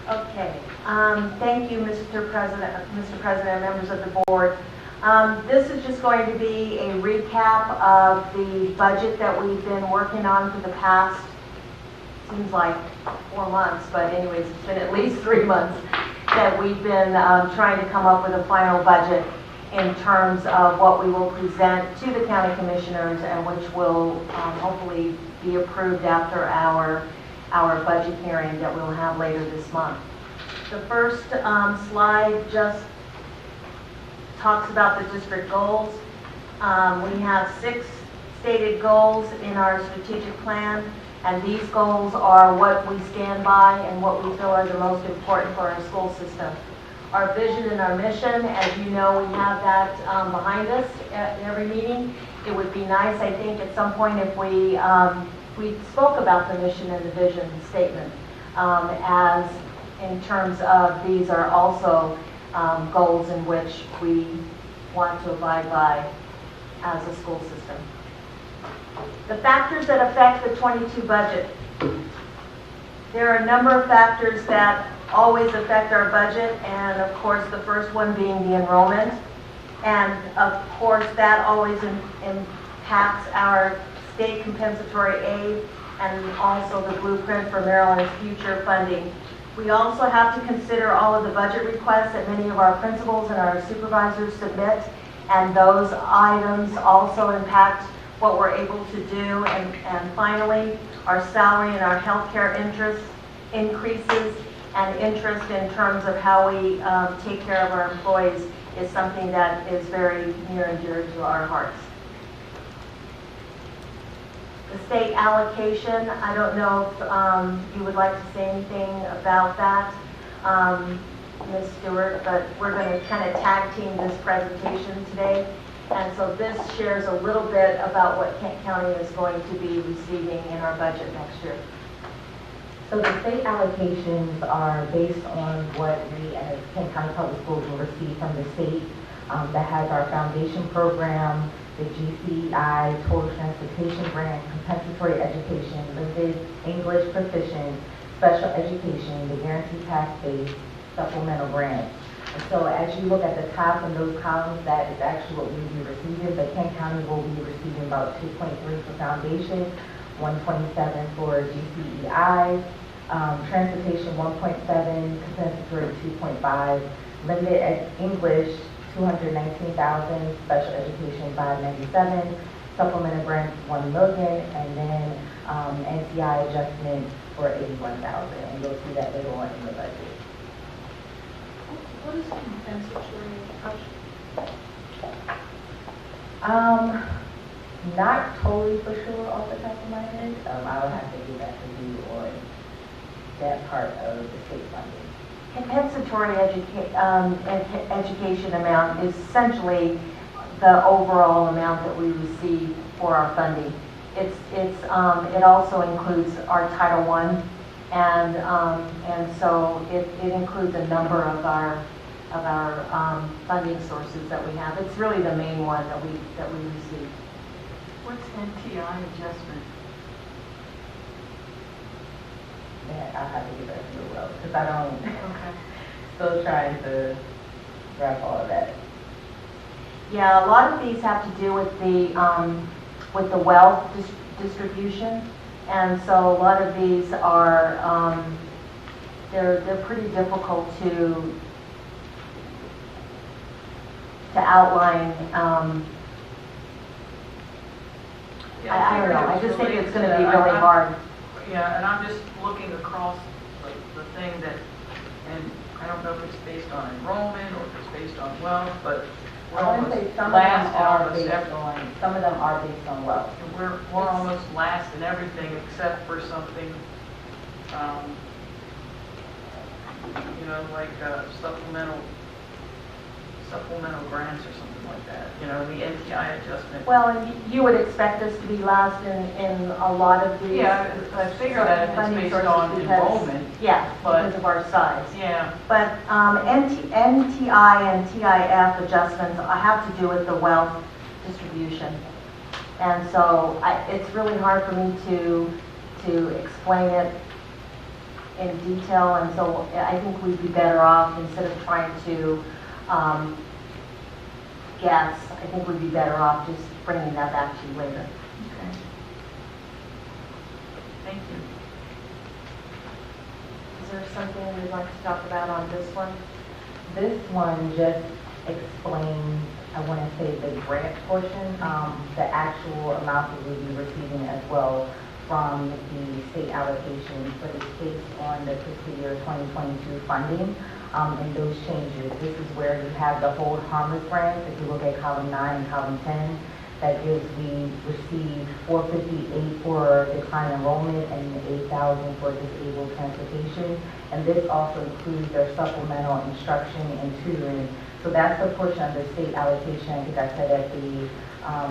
Okay. Thank you, Mr. President, members of the board. This is just going to be a recap of the budget that we've been working on for the past, seems like 4 months, but anyways, it's been at least 3 months that we've been trying to come up with a final budget in terms of what we will present to the county commissioners and which will hopefully be approved after our budget hearing that we'll have later this month. The first slide just talks about the district goals. We have 6 stated goals in our strategic plan, and these goals are what we stand by and what we feel are the most important for our school system. Our vision and our mission, as you know, we have that behind us at every meeting. It would be nice, I think, at some point if we spoke about the mission and the vision statement as in terms of these are also goals in which we want to abide by as a school system. The factors that affect the 22 budget. There are a number of factors that always affect our budget, and of course the first one being the enrollment. And of course that always impacts our state compensatory aid and also the blueprint for Maryland's future funding. We also have to consider all of the budget requests that many of our principals and our supervisors submit, and those items also impact what we're able to do. And finally, our salary and our healthcare interest increases, and interest in terms of how we take care of our employees is something that is very near and dear to our hearts. The state allocation, I don't know if you would like to say anything about that, Ms. Stewart, but we're going to kind of tag team this presentation today. And so this shares a little bit about what Kent County is going to be receiving in our budget next year. So the state allocations are based on what we as Kent County Public Schools will receive from the state. That has our foundation program, the GCEI, Total Transportation Grant, Compensatory Education, Limited English Proficient, Special Education, the Guaranteed Tax-Based Supplemental Grants. And so as you look at the top in those columns, that is actually what we'll be receiving. But Kent County will be receiving about 2.3 for foundation, 127 for GCEI, transportation 1.7, compensatory 2.5, limited English 219,000, special education 597, supplemental grants 1 million, and then NCI adjustment for 81,000, and you'll see that later on in the budget. What is compensatory? Not totally for sure off the top of my head. I would have to get back to you on that part of the state funding. Compensatory education amount is essentially the overall amount that we receive for our funding. It also includes our Title I, and so it includes a number of our funding sources that we have. It's really the main one that we receive. What's NTI adjustment? That I'll have to get back to you, because I don't, still trying to grab all of that. Yeah, a lot of these have to do with the wealth distribution, and so a lot of these are they're pretty difficult to outline. I don't know. I just think it's going to be really hard. Yeah, and I'm just looking across the thing that, and I don't know if it's based on enrollment or if it's based on wealth, but we're almost last in almost everything. Some of them are based on wealth. And we're almost last in everything except for something, you know, like supplemental grants or something like that. You know, the NTI adjustment. Well, and you would expect us to be last in a lot of these. Yeah, I figure that if it's based on enrollment. Yeah, because of our size. Yeah. But NTI and TIF adjustments have to do with the wealth distribution. And so it's really hard for me to explain it in detail, and so I think we'd be better off, instead of trying to guess, I think we'd be better off just bringing that back to you later. Okay. Thank you. Is there something you'd like to talk about on this one? This one just explains, I want to say, the grant portion, the actual amount that we'll be receiving as well from the state allocation, but it's based on the fiscal year 2022 funding. And those changes. This is where you have the hold harmless grants. If you look at column 9 and column 10, that gives we received $458 for decline enrollment and $8,000 for disabled transportation. And this also includes their supplemental instruction and tutoring. So that's the portion of the state allocation. I think I said at the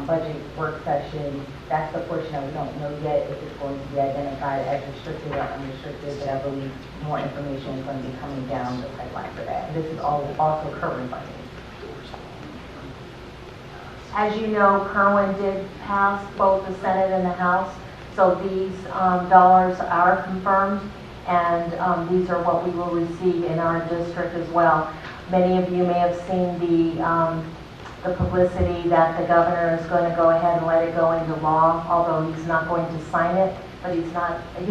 budget work session, that's the portion that we don't know yet if it's going to be identified as restricted or unrestricted, but I believe more information is going to be coming down the pipeline for that. And this is also current funding. As you know, Kerwin did pass both the Senate and the House, so these dollars are confirmed, and these are what we will receive in our district as well. Many of you may have seen the publicity that the governor is going to go ahead and let it go into law, although he's not going to sign it, but he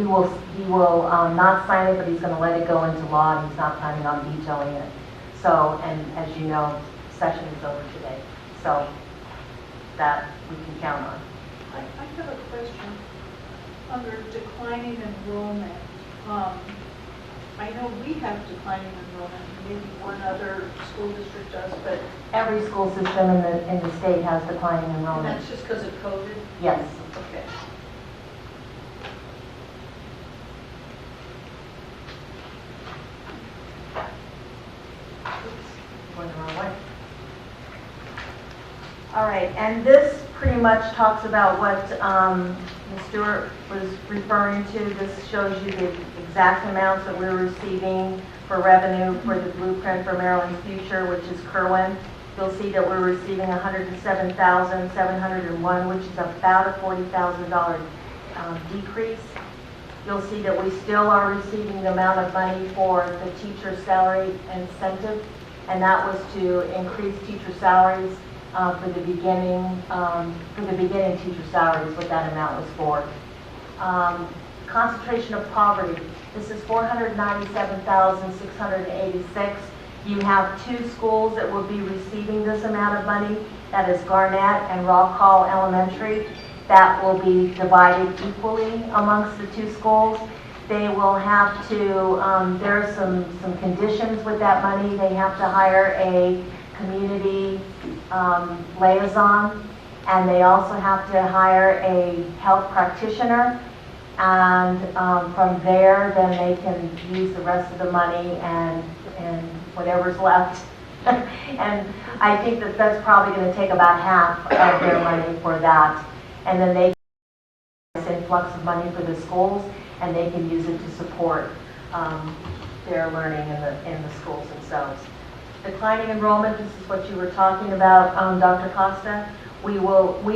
will not sign it, but he's going to let it go into law, and he's not planning on vetoing it. So, and as you know, session is over today, so that we can count on. I have a question. Under declining enrollment, I know we have declining enrollment, maybe one other school district does, but Every school system in the state has declining and enrollment. that's just because of COVID? Yes. Okay. Going the wrong way. All right, and this pretty much talks about what Ms. Stewart was referring to. This shows you the exact amounts that we're receiving for revenue for the Blueprint for Maryland's Future, which is Kerwin. You'll see that we're receiving $107,701, which is about a $40,000 decrease. You'll see that we still are receiving the amount of money for the teacher salary incentive, and that was to increase teacher salaries for the beginning teacher salaries, what that amount was for. Concentration of poverty. This is $497,686. You have 2 schools that will be receiving this amount of money. That is Garnett and Raw Call Elementary. That will be divided equally amongst the 2 schools. They will have to, there are some conditions with that money. They have to hire a community liaison, and they also have to hire a health practitioner. And from there, then they can use the rest of the money and whatever's left. And I think that that's probably going to take about half of their money for that. And then they can influx of money for the schools, and they can use it to support their learning in the schools themselves. Declining enrollment, this is what you were talking about, Dr. Costa. We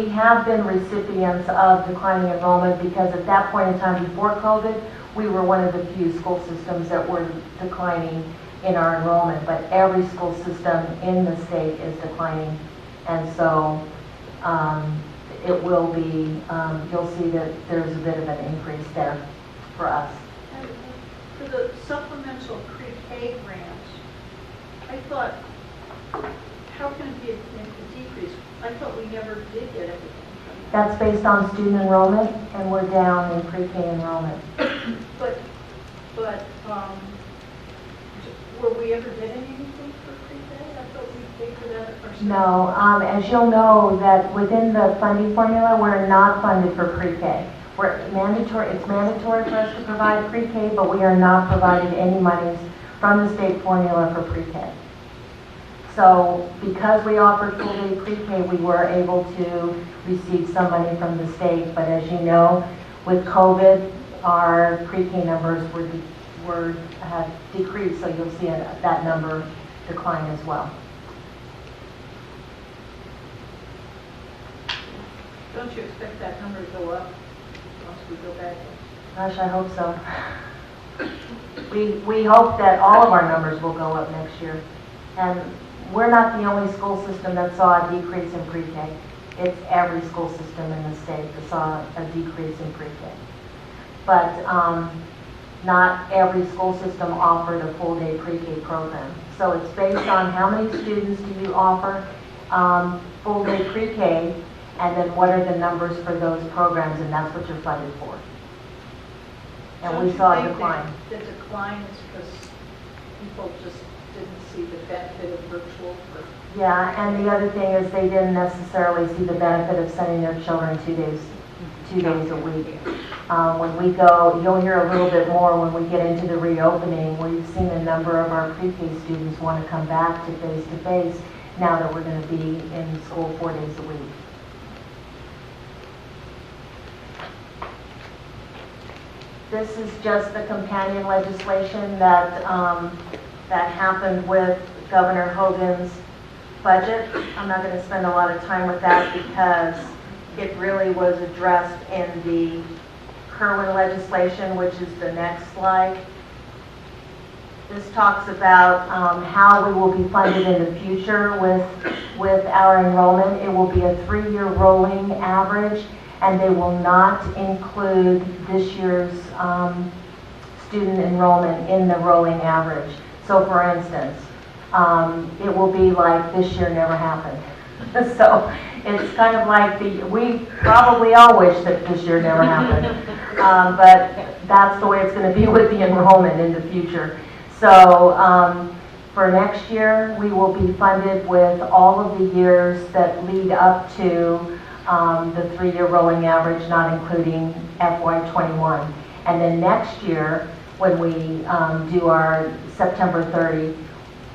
have been recipients of declining enrollment because at that point in time before COVID, we were one of the few school systems that were declining in our enrollment, but every school system in the state is declining. And so it will be, you'll see that there's a bit of an increase there for us. And for the supplemental pre-K grant, I thought, how can it be a decrease? I thought we never did get anything from that. That's based on student enrollment, and we're down in pre-K enrollment. But were we ever getting anything for pre-K? I thought we paid for that ourselves. No, as you'll know, that within the funding formula, we're not funded for pre-K. It's mandatory for us to provide pre-K, but we are not provided any monies from the state formula for pre-K. So because we offered full-day pre-K, we were able to receive some money from the state. But as you know, with COVID, our pre-K numbers have decreased, so you'll see that number decline as well. Don't you expect that number to go up once we go back? Gosh, I hope so. We hope that all of our numbers will go up next year. And we're not the only school system that saw a decrease in pre-K. It's every school system in the state that saw a decrease in pre-K. But not every school system offered a full-day pre-K program. So it's based on how many students do you offer full-day pre-K, and then what are the numbers for those programs, and that's what you're funded for. And we saw a decline. The decline is because people just didn't see the benefit of virtual. Yeah, and the other thing is they didn't necessarily see the benefit of sending their children 2 days a week. When we go, you'll hear a little bit more when we get into the reopening. We've seen a number of our pre-K students want to come back to face-to-face now that we're going to be in school 4 days a week. This is just the companion legislation that happened with Governor Hogan's budget. I'm not going to spend a lot of time with that because it really was addressed in the Kerwin legislation, which is the next slide. This talks about how we will be funded in the future with our enrollment. It will be a 3-year rolling average, and they will not include this year's student enrollment in the rolling average. So for instance, it will be like this year never happened. So it's kind of like we probably all wish that this year never happened, but that's the way it's going to be with the enrollment in the future. So for next year, we will be funded with all of the years that lead up to the 3-year rolling average, not including FY21. And then next year, when we do our September 30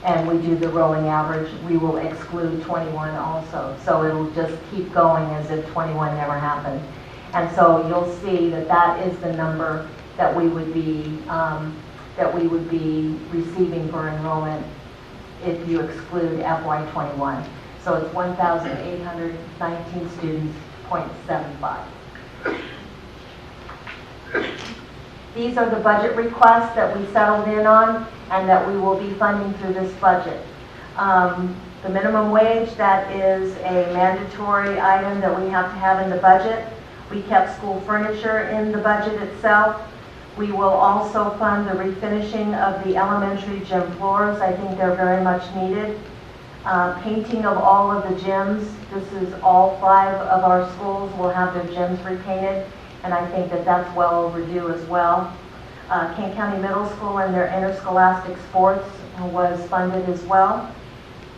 and we do the rolling average, we will exclude 21 also. So it'll just keep going as if 21 never happened. And so you'll see that that is the number that we would be receiving for enrollment if you exclude FY21. So it's 1,819 students, 0.75. These are the budget requests that we settled in on and that we will be funding through this budget. The minimum wage, that is a mandatory item that we have to have in the budget. We kept school furniture in the budget itself. We will also fund the refinishing of the elementary gym floors. I think they're very much needed. Painting of all of the gyms. This is all 5 of our schools will have their gyms repainted, and I think that that's well overdue as well. Kent County Middle School and their interscholastic sports was funded as well.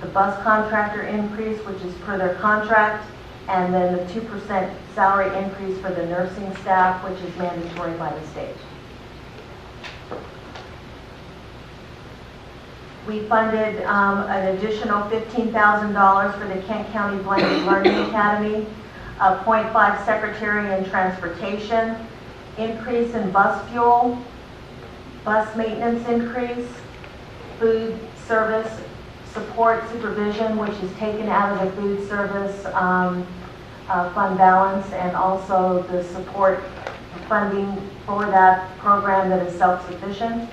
The bus contractor increase, which is per their contract, and then the 2% salary increase for the nursing staff, which is mandatory by the state. We funded an additional $15,000 for the Kent County Blended Learning Academy, a 0.5 secretary and transportation, increase in bus fuel, bus maintenance increase, food service support supervision, which is taken out of the food service fund balance, and also the support funding for that program that is self-sufficient.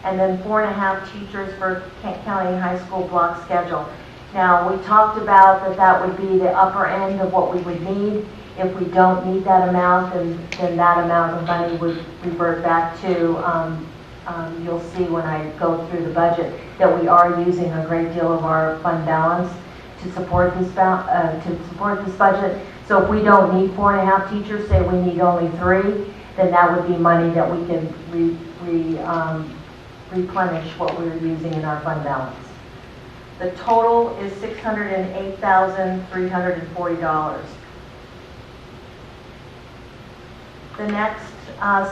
And then 4.5 teachers for Kent County High School block schedule. Now, we talked about that would be the upper end of what we would need. If we don't need that amount, then that amount of money would revert back to, you'll see when I go through the budget, that we are using a great deal of our fund balance to support this budget. So if we don't need 4.5 teachers, say we need only 3, then that would be money that we can replenish what we're using in our fund balance. The total is $608,340. The next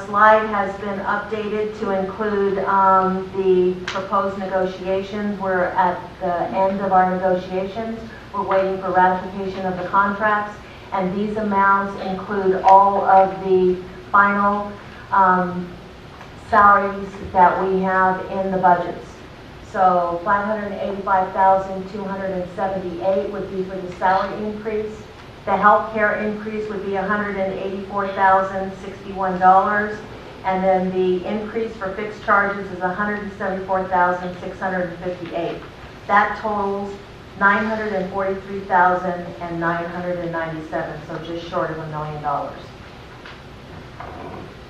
slide has been updated to include the proposed negotiations. We're at the end of our negotiations. We're waiting for ratification of the contracts, and these amounts include all of the final salaries that we have in the budgets. So $585,278 would be for the salary increase. The health care increase would be $184,061, and then the increase for fixed charges is $174,658. That totals $943,997, so just short of $1 million.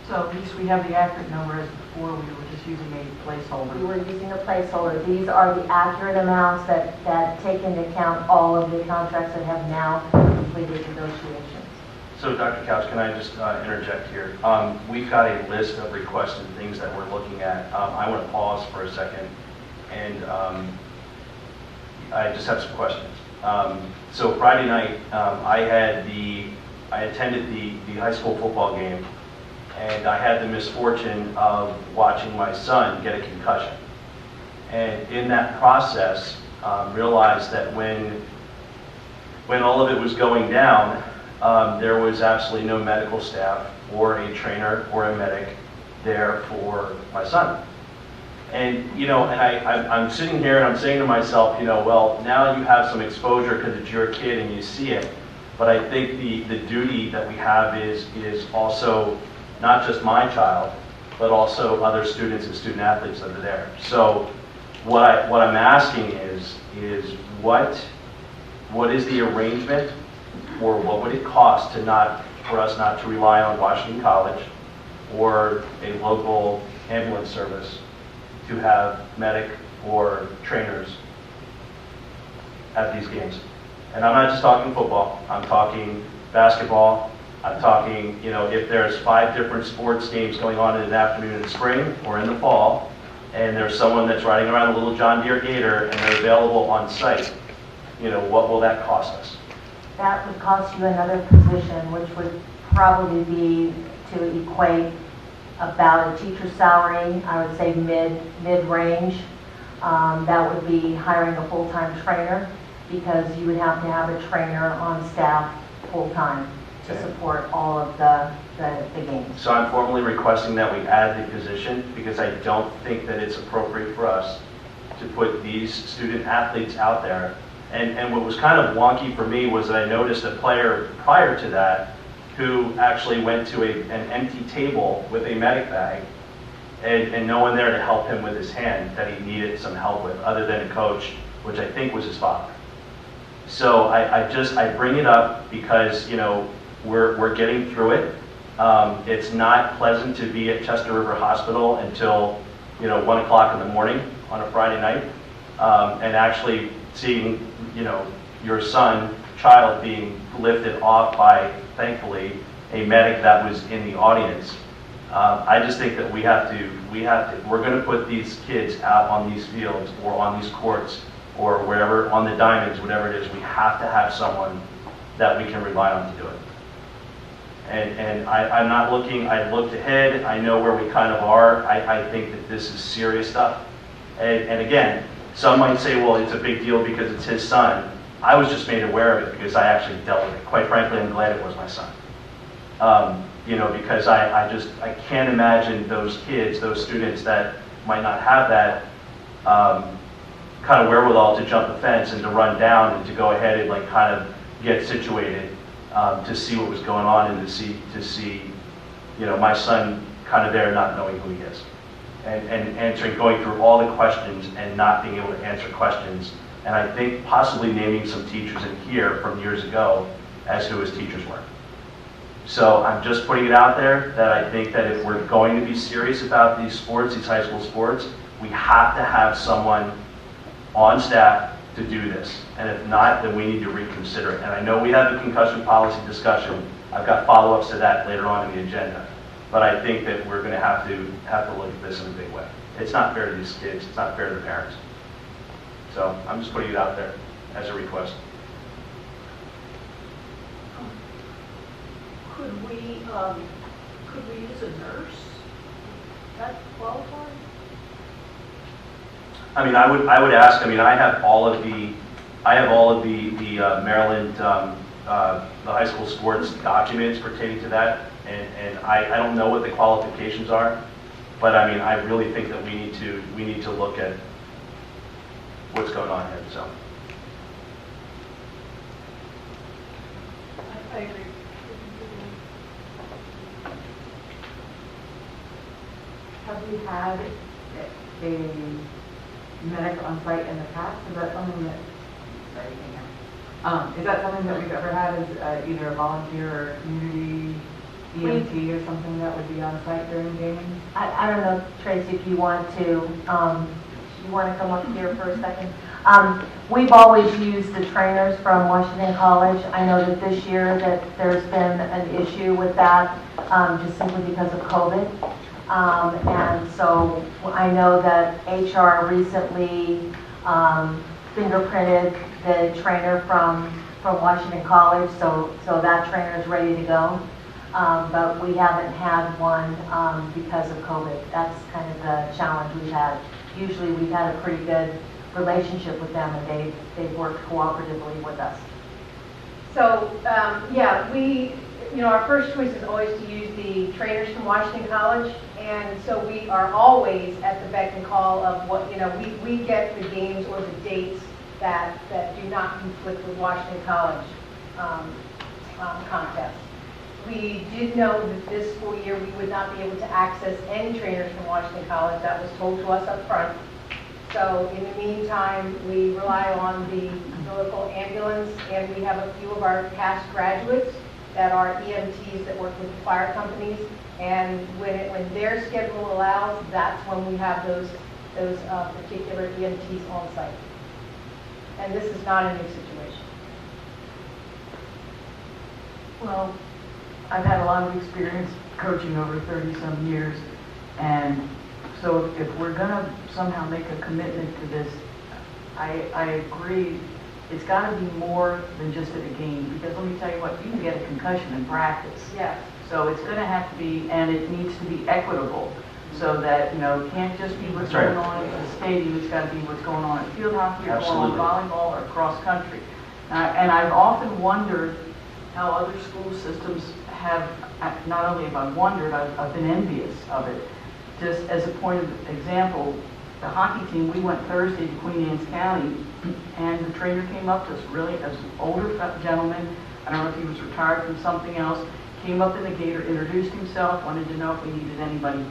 So at least we have the accurate number, as before we were just using a placeholder. We were using a placeholder. These are the accurate amounts that take into account all of the contracts that have now completed negotiations. So Dr. Couch, can I just interject here? We've got a list of requests and things that we're looking at. I want to pause for a second, and I just have some questions. So Friday night, I attended the high school football game, and I had the misfortune of watching my son get a concussion. And in that process, realized that when all of it was going down, there was absolutely no medical staff or a trainer or a medic there for my son. And, you know, and I'm sitting here and I'm saying to myself, you know, well, now you have some exposure because it's your kid and you see it. But I think the duty that we have is also not just my child, but also other students and student athletes that are there. So what I'm asking is what is the arrangement, or what would it cost for us not to rely on Washington College or a local ambulance service to have medic or trainers at these games? And I'm not just talking football, I'm talking basketball, I'm talking, you know, if there's 5 different sports games going on in the afternoon in the spring or in the fall, and there's someone that's riding around a little John Deere Gator and they're available on site, you know, what will that cost us? That would cost you another position, which would probably be to equate about a teacher's salary, I would say mid-range. That would be hiring a full-time trainer, because you would have to have a trainer on staff full-time to support all of the games. So I'm formally requesting that we add the position, because I don't think that it's appropriate for us to put these student athletes out there. And what was kind of wonky for me was that I noticed a player prior to that who actually went to an empty table with a medic bag and no one there to help him with his hand that he needed some help with, other than a coach, which I think was his father. So I bring it up because, you know, we're getting through it. It's not pleasant to be at Chester River Hospital until, you know, 1 o'clock in the morning on a Friday night, and actually seeing, you know, your child being lifted off by, thankfully, a medic that was in the audience. I just think that we're going to put these kids out on these fields or on these courts or wherever, on the diamonds, whatever it is. We have to have someone that we can rely on to do it. And I'm not looking, I looked ahead, I know where we kind of are. I think that this is serious stuff. And again, some might say, well, it's a big deal because it's his son. I was just made aware of it because I actually dealt with it. Quite frankly, I'm glad it was my son. You know, because I can't imagine those kids, those students that might not have that kind of wherewithal to jump the fence and to run down and to go ahead and like kind of get situated to see what was going on and to see, you know, my son kind of there not knowing who he is. And going through all the questions and not being able to answer questions. And I think possibly naming some teachers in here from years ago as who his teachers were. So I'm just putting it out there that I think that if we're going to be serious about these sports, these high school sports, we have to have someone on staff to do this. And if not, then we need to reconsider it. And I know we have a concussion policy discussion. I've got follow-ups to that later on in the agenda. But I think that we're going to have to look at this in a big way. It's not fair to these kids. It's not fair to the parents. So I'm just putting it out there as a request. Could we use a nurse? That qualify? I mean, I would ask. I mean, I have all of the Maryland the high school sports documents pertaining to that, and I don't know what the qualifications are, but I mean, I really think that we need to look at what's going on here. So I agree. Have we had a medic on site in the past? Is that something that, sorry, you can't hear. Is that something that we've ever had as either a volunteer or community EMT or something that would be on site during games? I don't know, Tracy, if you want to come up here for a second. We've always used the trainers from Washington College. I know that this year that there's been an issue with that just simply because of COVID. And so I know that HR recently fingerprinted the trainer from Washington College, so that trainer is ready to go. But we haven't had one because of COVID. That's kind of the challenge we've had. Usually we've had a pretty good relationship with them, and they've worked cooperatively with us. So, yeah, our first choice is always to use the trainers from Washington College, And so we are always at the beck and call of what, we get the games or the dates that do not conflict with Washington College contests. We did know that this school year we would not be able to access any trainers from Washington College. That was told to us up front. So in the meantime, we rely on the local ambulance, and we have a few of our past graduates that are EMTs that work with the fire companies. And when their schedule allows, that's when we have those particular EMTs on site. And this is not a new situation. Well, I've had a lot of experience coaching over 30-some years, and so if we're going to somehow make a commitment to this, I agree, it's got to be more than just at a game, because let me tell you what, you can get a concussion in practice. Yes. So it's going to have to be, and it needs to be equitable, so that, it can't just be what's going on at the stadium, it's got to be what's going on at field hockey, or going on volleyball, or cross country. And I've often wondered how other school systems have, not only have I wondered, I've been envious of it. Just as a point of example, the hockey team, we went Thursday to Queen Anne's County, and the trainer came up to us, really, as an older gentleman, I don't know if he was retired from something else, came up in the gate, introduced himself, wanted to know if we needed anybody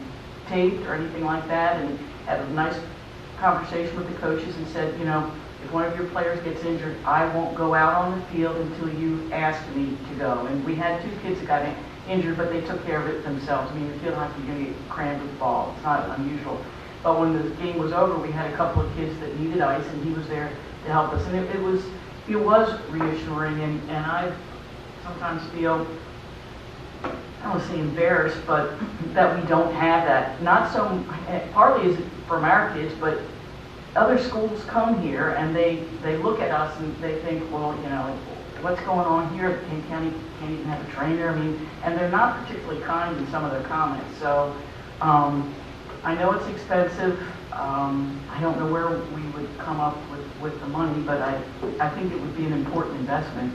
taped or anything like that, and had a nice conversation with the coaches and said, if one of your players gets injured, I won't go out on the field until you ask me to go. And we had 2 kids that got injured, but they took care of it themselves. I mean, the field hockey, you're going to get crammed with balls. It's not unusual. But when the game was over, we had a couple of kids that needed ice, and he was there to help us. And it was reassuring, and I sometimes feel, I don't want to say embarrassed, but that we don't have that. Not so, partly is from our kids, but other schools come here and they look at us and they think, well, what's going on here? King County can't even have a trainer. I mean, and they're not particularly kind in some of their comments. So I know it's expensive. I don't know where we would come up with the money, but I think it would be an important investment.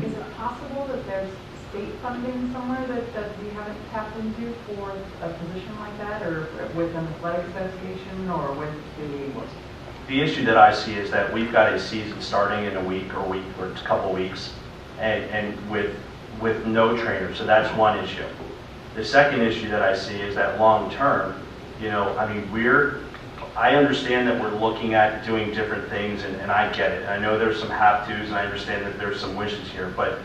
Is it possible that there's state funding somewhere that we haven't tapped into for a position like that, or with an athletics association, or with the issue that I see is that we've got a season starting in a week or a couple weeks, and with no trainer. So that's one issue. The second issue that I see is that long term, I understand that we're looking at doing different things, and I get it. I know there's some have-tos, and I understand that there's some wishes here, but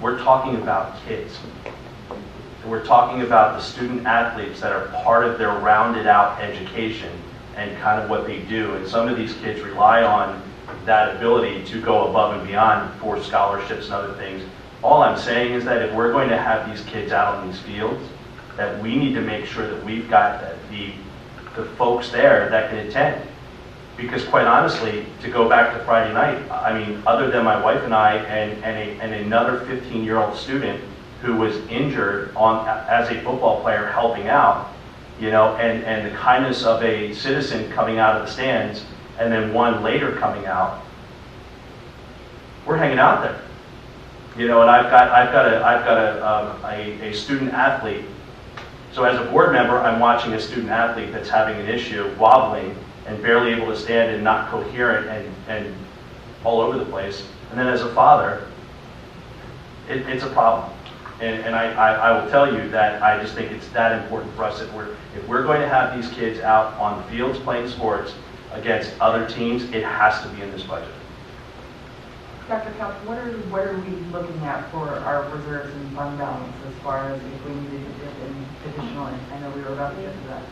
we're talking about kids. And we're talking about the student athletes that are part of their rounded out education and kind of what they do. And some of these kids rely on that ability to go above and beyond for scholarships and other things. All I'm saying is that if we're going to have these kids out on these fields, that we need to make sure that we've got the folks there that can attend. Because quite honestly, to go back to Friday night, other than my wife and I and another 15-year-old student who was injured as a football player helping out, and the kindness of a citizen coming out of the stands, and then one later coming out, we're hanging out there. And I've got a student athlete. So as a board member, I'm watching a student athlete that's having an issue, wobbling, and barely able to stand and not coherent and all over the place. And then as a father, it's a problem. And I will tell you that I just think it's that important for us if we're going to have these kids out on the fields playing sports against other teams, it has to be in this budget. Dr. Couch, what are we looking at for our reserves and fund balance as far as if we needed to dip in additional? I know we were about to get to that.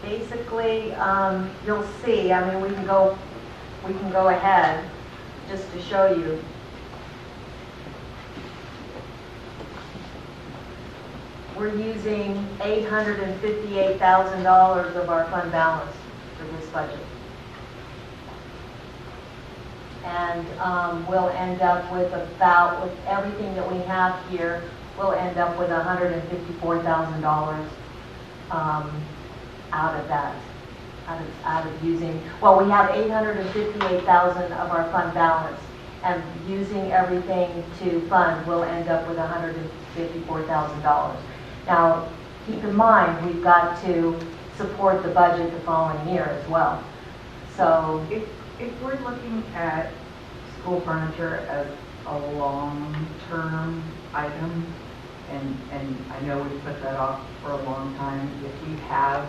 Basically, you'll see, we can go ahead just to show you. We're using $858,000 of our fund balance for this budget. And we'll end up with with everything that we have here, we'll end up with $154,000 out of that, out of using, we have $858,000 of our fund balance, and using everything to fund, we'll end up with $154,000. Now, keep in mind, we've got to support the budget the following year as well. So, If we're looking at school furniture as a long-term item, and I know we've put that off for a long time, if we have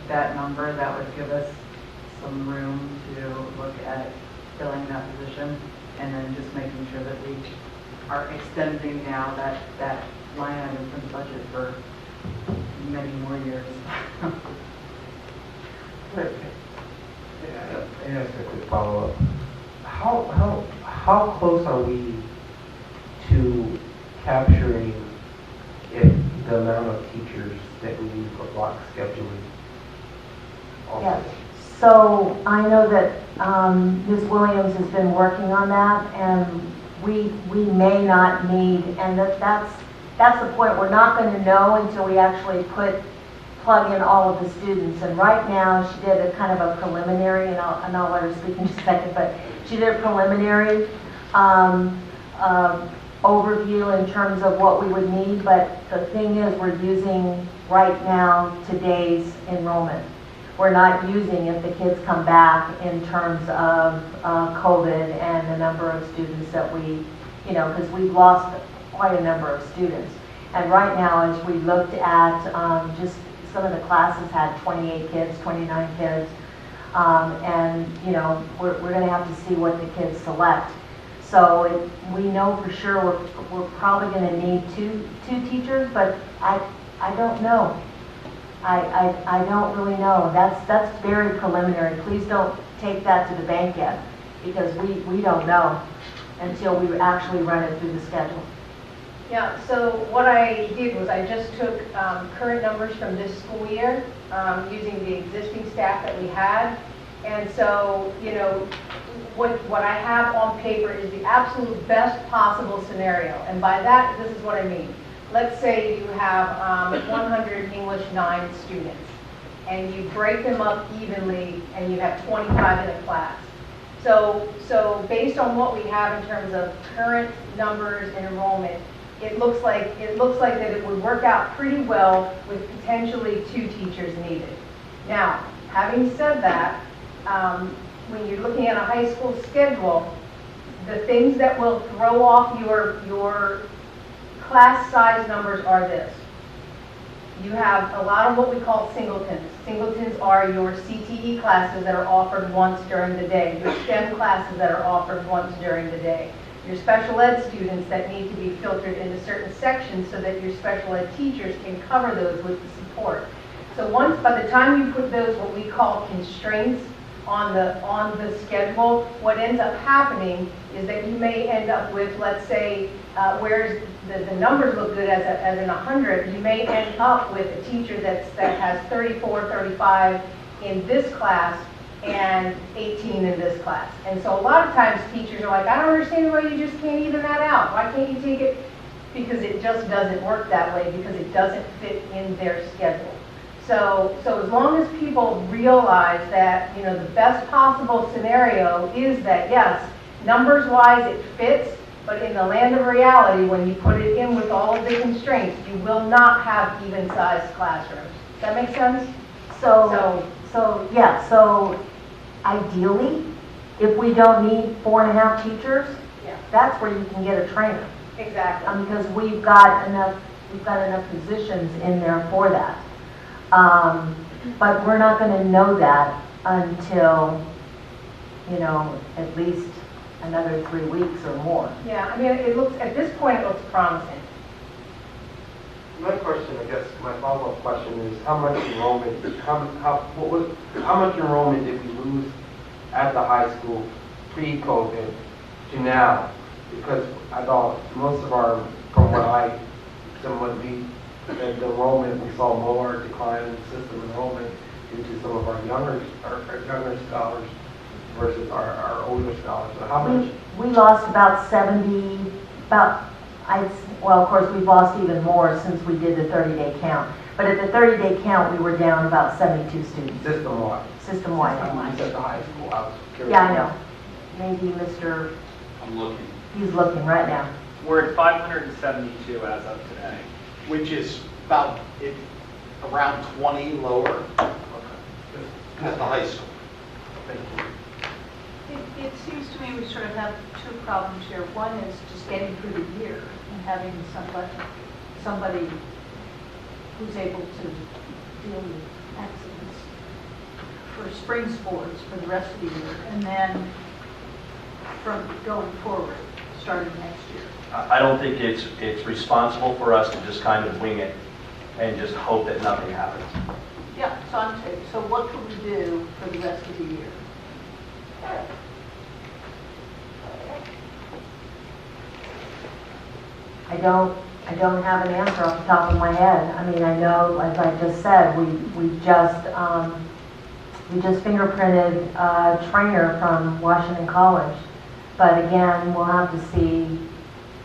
that number, that would give us some room to look at filling that position, and then just making sure that we are extending now that line item from the budget for many more years. And that's a quick follow-up. How close are we to capturing the amount of teachers that we need for block scheduling? Also? yes. So I know that Ms. Williams has been working on that, and we may not need, and that's the point. We're not going to know until we actually plug in all of the students. And right now, she did a kind of a preliminary, and I'll let her speak in just a second, but she did a preliminary overview in terms of what we would need. But the thing is, we're using right now today's enrollment. We're not using if the kids come back in terms of COVID and the number of students that we, because we've lost quite a number of students. And right now, as we looked at just some of the classes had 28 kids, 29 kids, and we're going to have to see what the kids select. So we know for sure we're probably going to need two teachers, but I don't know. I don't really know. That's very preliminary. Please don't take that to the bank yet, because we don't know until we actually run it through the schedule. Yeah, so what I did was I just took current numbers from this school year using the existing staff that we had. And so, what I have on paper is the absolute best possible scenario. And by that, this is what I mean. Let's say you have 100 English 9 students, and you break them up evenly, and you have 25 in a class. So based on what we have in terms of current numbers and enrollment, it looks like that it would work out pretty well with potentially 2 teachers needed. Now, having said that, when you're looking at a high school schedule, the things that will throw off your class size numbers are this. You have a lot of what we call singletons. Singletons are your CTE classes that are offered once during the day, your STEM classes that are offered once during the day, your special ed students that need to be filtered into certain sections so that your special ed teachers can cover those with the support. So by the time you put those what we call constraints on the schedule, what ends up happening is that you may end up with, let's say, whereas the numbers look good as in 100, you may end up with a teacher that has 34, 35 in this class and 18 in this class. And so a lot of times teachers are like, I don't understand why you just can't even that out. Why can't you take it? Because it just doesn't work that way, because it doesn't fit in their schedule. So as long as people realize that, the best possible scenario is that, yes, numbers-wise it fits, but in the land of reality, when you put it in with all of the constraints, you will not have even-sized classrooms. Does that make sense? So ideally, if we don't need 4.5 teachers, that's where you can get a trainer. Exactly. Because we've got enough positions in there for that. But we're not going to know that until, at least another 3 weeks or more. Yeah, I mean, at this point, it looks promising. My question, I guess, my follow-up question is how much enrollment did we lose at the high school pre-COVID to now? Because I thought most of our, the enrollment, we saw more decline in system enrollment due to some of our younger scholars versus our older scholars. So how much? We lost about 70, of course, we've lost even more since we did the 30-day count. But at the 30-day count, we were down about 72 students. System-wide? System-wide. You said the high school. I was curious. Yeah, I know. Maybe Mr. I'm looking. He's looking right now. We're at 572 as of today, which is about around 20 lower at the high school. Thank you. It seems to me we sort of have two problems here. One is just getting through the year and having somebody who's able to deal with accidents for spring sports for the rest of the year, and then from going forward, starting next year. I don't think it's responsible for us to just kind of wing it and just hope that nothing happens. Yeah, so I'm saying, so what can we do for the rest of the year? I don't have an answer off the top of my head. I mean, I know, as I just said, we just fingerprinted a trainer from Washington College. But again, we'll have to see,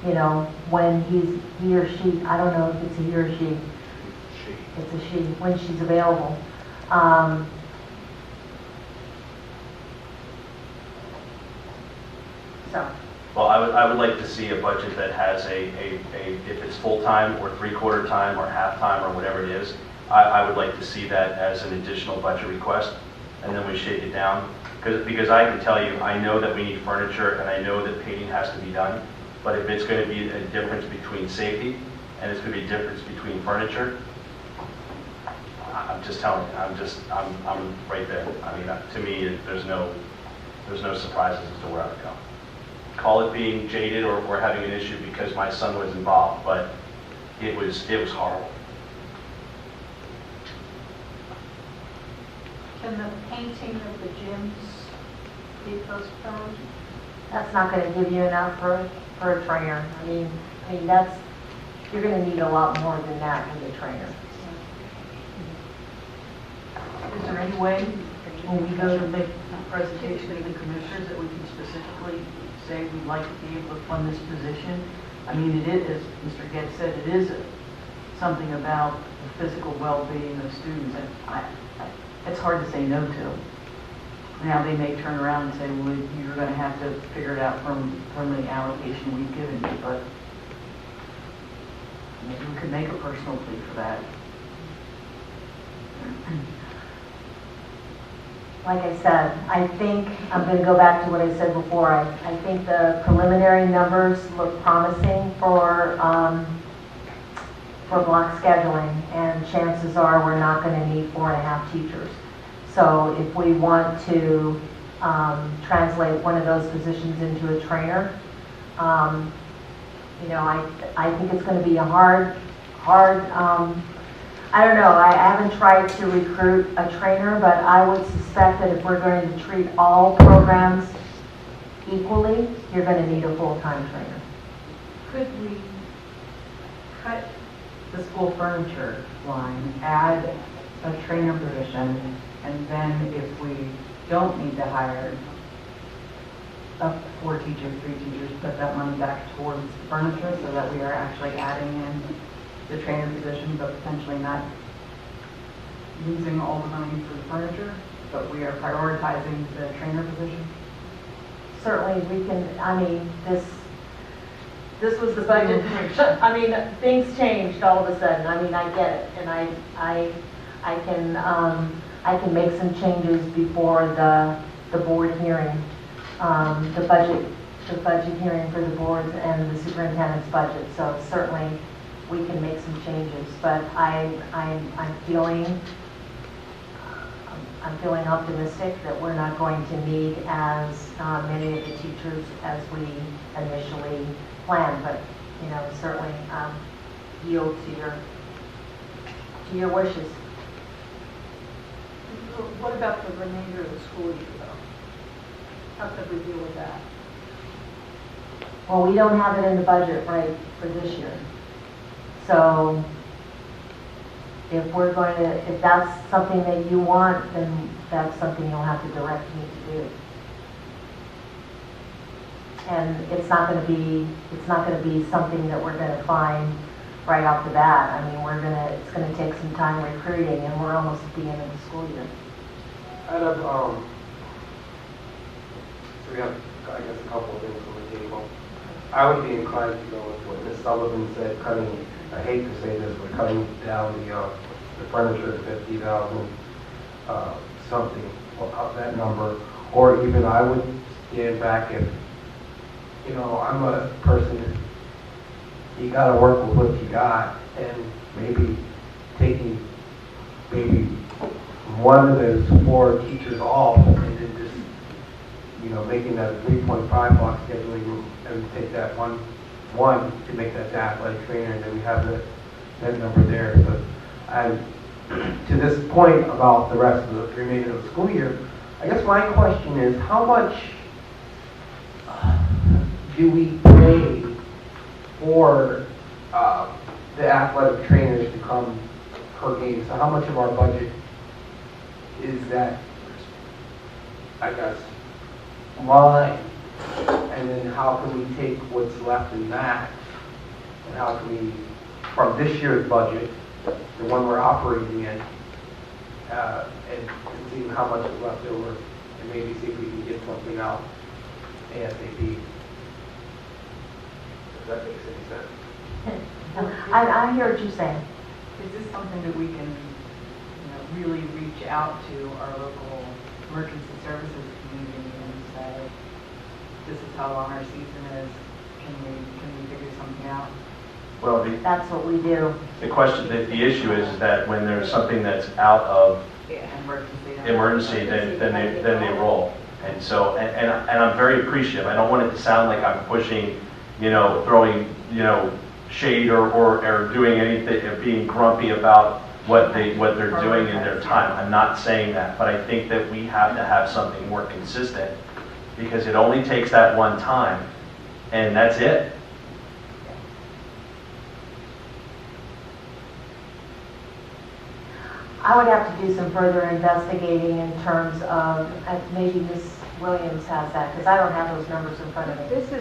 you know, when he or she, I don't know if it's a he or she. It's a she, when she's available. So. Well, I would like to see a budget that has if it's full-time or three-quarter time or half-time or whatever it is, I would like to see that as an additional budget request, and then we shake it down. Because I can tell you, I know that we need furniture, and I know that painting has to be done, but if it's going to be a difference between safety, and it's going to be a difference between furniture, I'm just telling you, I'm right there. I mean, to me, there's no surprises as to where I would go. Call it being jaded or having an issue because my son was involved, but it was horrible. Can the painting of the gyms be postponed? That's not going to give you enough for a trainer. I mean that's, you're going to need a lot more than that with a trainer. Is there any way, when we go to make a presentation to the commissioners, that we can specifically say we'd like to be able to fund this position? I mean, it is, as Mr. Getz said, it is something about the physical well-being of students, and it's hard to say no to. Now, they may turn around and say, well, you're going to have to figure it out from the allocation we've given you, but maybe we could make a personal plea for that. Like I said, I think, I'm going to go back to what I said before, I think the preliminary numbers look promising for block scheduling, and chances are we're not going to need 4.5 teachers. So if we want to translate one of those positions into a trainer, you know, I think it's going to be a hard, I don't know, I haven't tried to recruit a trainer, but I would suspect that if we're going to treat all programs equally, you're going to need a full-time trainer. Could we cut the school furniture line, add a trainer position, and then if we don't need to hire 4 teachers, 3 teachers, put that money back towards the furniture so that we are actually adding in the trainer position, but potentially not losing all the money for the furniture, but we are prioritizing the trainer position? Certainly we can, I mean, this was the budget. I mean, things changed all of a sudden. I mean, I get it, and I can make some changes before the board hearing, the budget hearing for the boards and the superintendent's budget. So certainly we can make some changes, but I'm feeling optimistic that we're not going to need as many of the teachers as we initially planned, but you know, certainly yield to your wishes. What about the remainder of the school year, though? How could we deal with that? Well, we don't have it in the budget right for this year. So if that's something that you want, then that's something you'll have to direct me to do. And it's not going to be something that we're going to find right off the bat. I mean, it's going to take some time recruiting, and we're almost at the end of the school year. Out of, so we have, I guess, a couple of things on the table. I would be inclined to go with what Ms. Sullivan said, cutting I hate to say this, we're cutting down the furniture to 50,000, something of that number, or even I would stand back if, I'm a person, you gotta work with what you got, and maybe taking one of those 4 teachers off, and then just, making that 3.5 block scheduling, and take that one to make that the athletic trainer, and then we have that number there. So, to this point about the rest of the remainder of the school year, I guess my question is, how much do we pay for the athletic trainers to come per game? So how much of our budget is that, I guess, line? And then how can we take what's left in that, and how can we, from this year's budget, the one we're operating in, and see how much is left over, and maybe see if we can get something out ASAP. If that makes any sense. I hear what you're saying. Is this something that we can, really reach out to our local emergency services community and say, this is how long our season is, can we figure something out? Well, That's what we do. the question, the issue is that when there's something that's out of emergency, then they roll. And so, and I'm very appreciative. I don't want it to sound like I'm pushing, throwing, shade or doing anything, or being grumpy about what they're doing in their time. I'm not saying that, but I think that we have to have something more consistent, because it only takes that one time, and that's it. I would have to do some further investigating in terms of, maybe Ms. Williams has that, because I don't have those numbers in front of me. This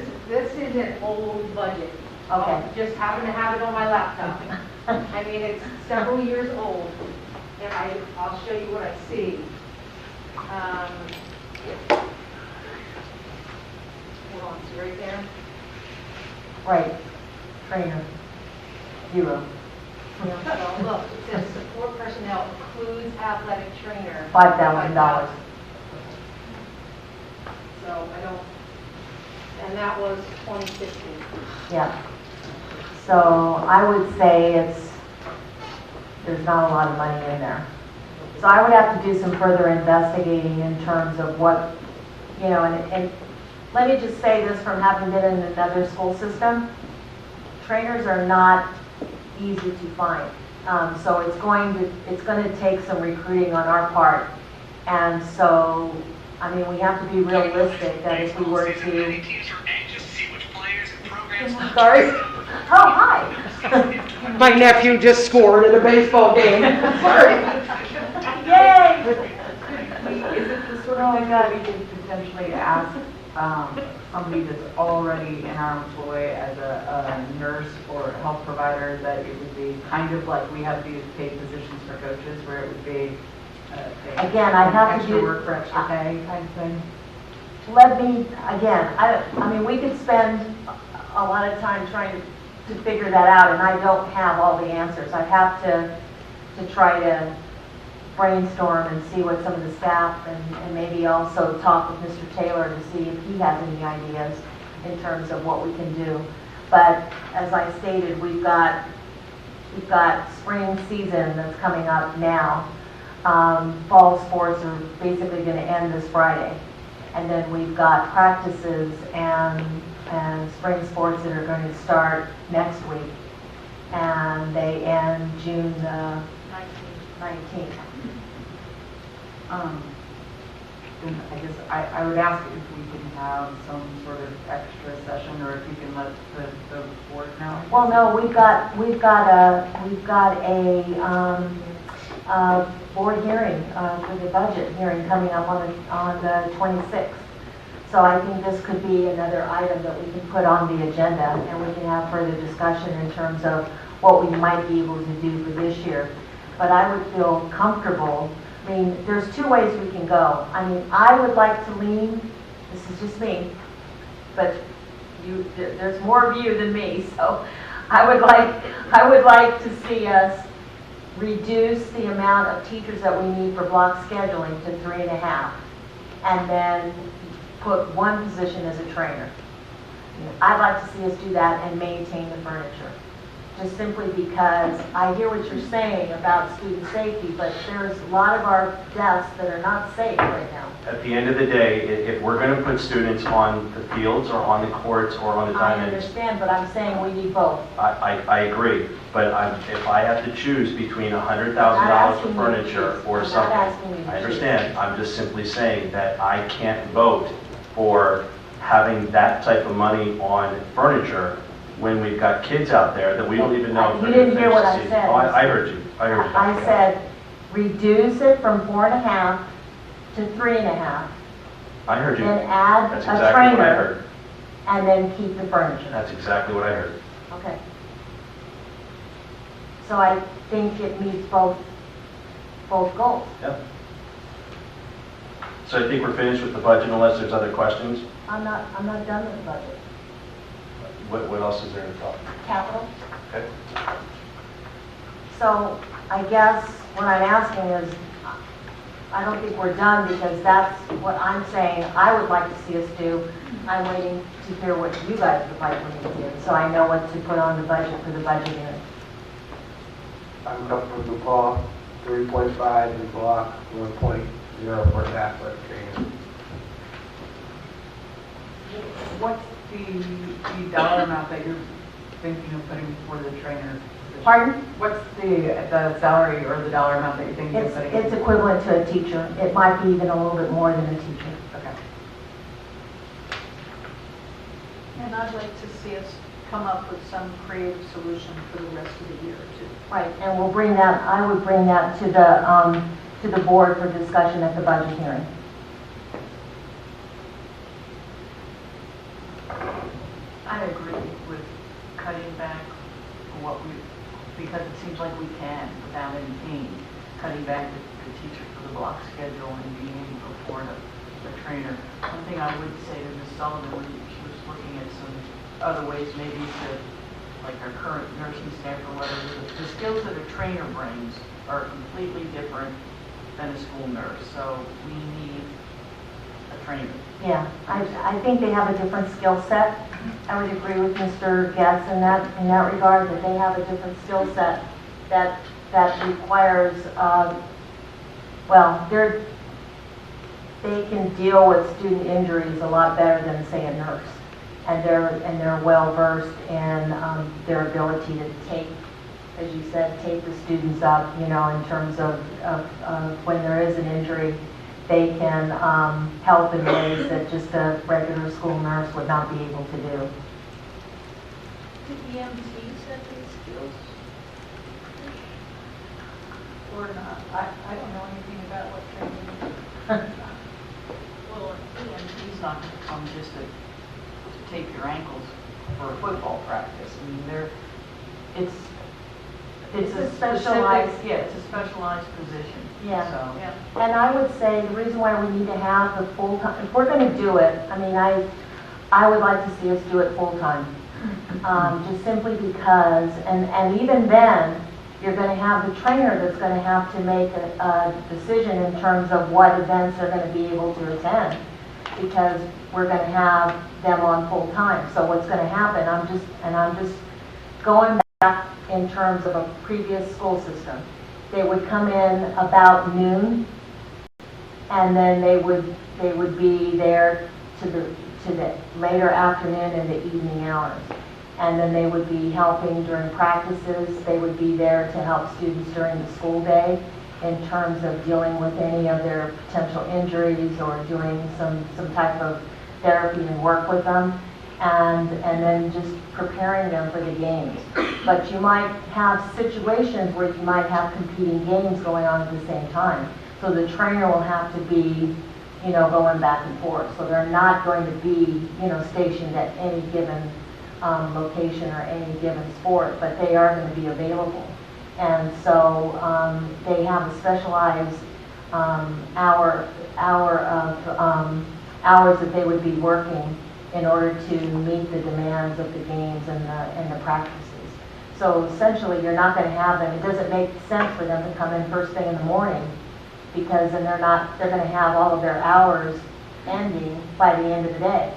is an old budget. Okay. I just happen to have it on my laptop. I mean, it's several years old, and I'll show you what I see. Hold on, see right there? Right. Trainer. 0. So look, it says support personnel includes athletic trainer. $5,000. So I don't, and that was 2016. Yeah. So I would say there's not a lot of money in there. So I would have to do some further investigating in terms of what, and let me just say this from having been in another school system, trainers are not easy to find. So it's going to take some recruiting on our part. And so, I mean, we have to be realistic that if we were to... Sorry? Oh, hi. My nephew just scored in a baseball game. Sorry. Yay! Is it the sort of thing that we could potentially ask somebody that's already in our employ as a nurse or health provider, that it would be kind of like we have these paid positions for coaches, where it would be again, I have to extra do work for extra pay kind of thing? Let me, again, I mean, we could spend a lot of time trying to figure that out, and I don't have all the answers. I have to try to brainstorm and see what some of the staff, and maybe also talk with Mr. Taylor to see if he has any ideas in terms of what we can do. But as I stated, we've got spring season that's coming up now. Fall sports are basically going to end this Friday. And then we've got practices and spring sports that are going to start next week. And they end June the 19th. Then I guess I would ask if we can have some sort of extra session, or if you can let the board know. Well, no, we've got a board hearing for the budget hearing coming up on the 26th. So I think this could be another item that we can put on the agenda, and we can have further discussion in terms of what we might be able to do for this year. But I would feel comfortable. I mean, there's two ways we can go. I mean, I would like to lean, this is just me, but there's more of you than me, so I would like to see us reduce the amount of teachers that we need for block scheduling to 3.5, and then put one position as a trainer. I'd like to see us do that and maintain the furniture. Just simply because I hear what you're saying about student safety, but there's a lot of our desks that are not safe right now. At the end of the day, if we're going to put students on the fields or on the courts or on the I diamonds, understand, but I'm saying we need both. I agree. But if I have to choose between $100,000 for furniture or something, I understand. I'm just simply saying that I can't vote for having that type of money on furniture when we've got kids out there that we don't even know if You they're didn't hear what I said. I heard you. I heard you. I said, reduce it from 4.5 to 3.5, I heard you. then add That's a exactly what I trainer, heard. and then keep the furniture. That's exactly what I heard. Okay. So I think it meets both goals. Yep. So I think we're finished with the budget unless there's other questions. I'm not done with the budget. What else is there to talk? Capital? Okay. So I guess what I'm asking is, I don't think we're done because that's what I'm saying I would like to see us do. I'm waiting to hear what you guys would like me to do, so I know what to put on the budget for the budget unit. I'm comfortable with block 3.5 and block 1.0 for the athletic trainer. What's the dollar amount that you're thinking of putting for the trainer position? Pardon? What's the salary or the dollar amount that you're thinking of putting? It's equivalent to a teacher. It might be even a little bit more than a teacher. Okay. And I'd like to see us come up with some creative solution for the rest of the year too. Right, and we'll bring that, I would bring that to the board for discussion at the budget hearing. I agree with cutting back because it seems like we can, without any pain, cutting back the teacher for the block schedule and being able to afford a trainer. One thing I would say to Ms. Sullivan when she was looking at some other ways maybe to, like our current nursing staff or whatever, the skills that a trainer brings are completely different than a school nurse. So we need a trainer. Yeah, I think they have a different skill set. I would agree with Mr. Getz in that regard, that they have a different skill set that requires, well, they can deal with student injuries a lot better than, say, a nurse. And they're well versed in their ability to take, as you said, take the students up, you know, in terms of when there is an injury. They can help in ways that just a regular school nurse would not be able to do. Do EMTs have these skills? Or not? I don't know anything about what training. Well, EMT's not going to come just to tape your ankles for a football practice. I mean, it's a specialized, it's a specialized position. Yeah. So, Yeah. And I would say the reason why we need to have the full-time, if we're going to do it, I mean, I would like to see us do it full-time. Just simply because, and even then, you're going to have the trainer that's going to have to make a decision in terms of what events they're going to be able to attend, because we're going to have them on full-time. So what's going to happen, I'm just going back in terms of a previous school system. They would come in about noon, and then they would be there to the later afternoon and the evening hours. And then they would be helping during practices. They would be there to help students during the school day in terms of dealing with any of their potential injuries or doing some type of therapy and work with them. And then just preparing them for the games. But you might have situations where you might have competing games going on at the same time. So the trainer will have to be, you know, going back and forth. So they're not going to be, you know, stationed at any given location or any given sport, but they are going to be available. And so they have a specialized hours that they would be working in order to meet the demands of the games and the practices. So essentially, you're not going to have them, it doesn't make sense for them to come in first thing in the morning, because then they're going to have all of their hours ending by the end of the day.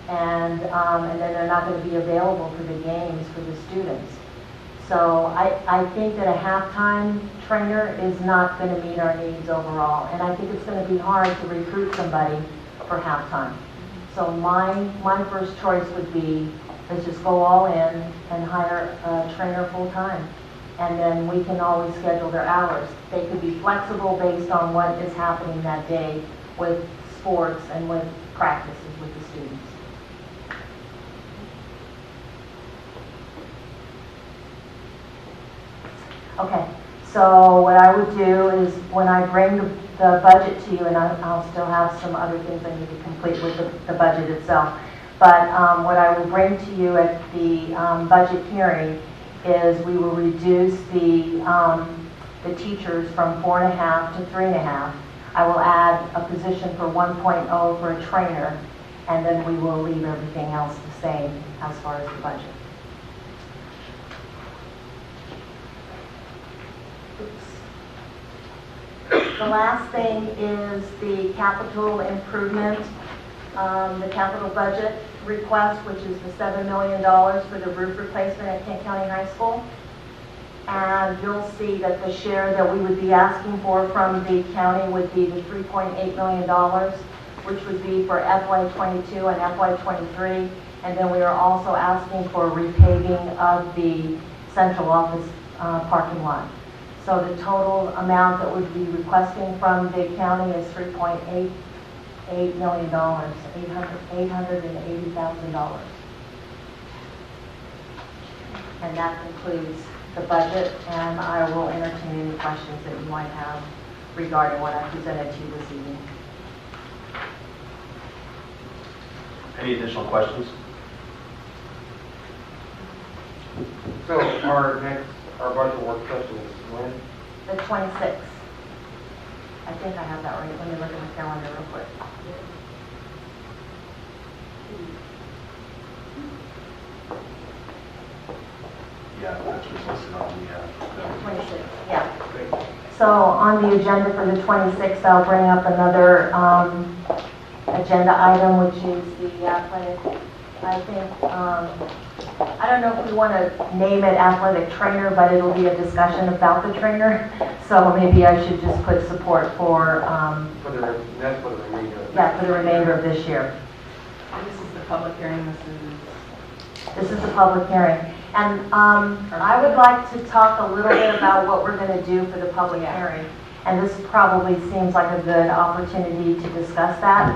And then they're not going to be available for the games for the students. So I think that a halftime trainer is not going to meet our needs overall. And I think it's going to be hard to recruit somebody for halftime. So my first choice would be, let's just go all in and hire a trainer full-time. And then we can always schedule their hours. They could be flexible based on what is happening that day with sports and with practices with the students. Okay, so what I would do is when I bring the budget to you, and I'll still have some other things I need to complete with the budget itself, but what I will bring to you at the budget hearing is we will reduce the teachers from 4.5 to 3.5. I will add a position for 1.0 for a trainer, and then we will leave everything else the same as far as the budget. The last thing is the capital improvement, the capital budget request, which is the $7 million for the roof replacement at Kent County High School. And you'll see that the share that we would be asking for from the county would be the $3.8 million, which would be for FY22 and FY23. And then we are also asking for repaving of the central office parking lot. So the total amount that we'd be requesting from the county is $3.88 million, $880,000. And that concludes the budget, and I will entertain any questions that you might have regarding what I presented to you this evening. Any additional questions? So our budget work session is when? The 26th. I think I have that right. Let me look at my calendar real quick. Yeah, that's what's listed on the... 26th, yeah. So on the agenda for the 26th, I'll bring up another agenda item, which is the athletic, I think, I don't know if we want to name it athletic trainer, but it'll be a discussion about the trainer. So maybe I should just put support for That's for the remainder. Yeah, for the remainder of this year. And this is the public hearing, This is the public hearing. And I would like to talk a little bit about what we're going to do for the public hearing. And this probably seems like a good opportunity to discuss that.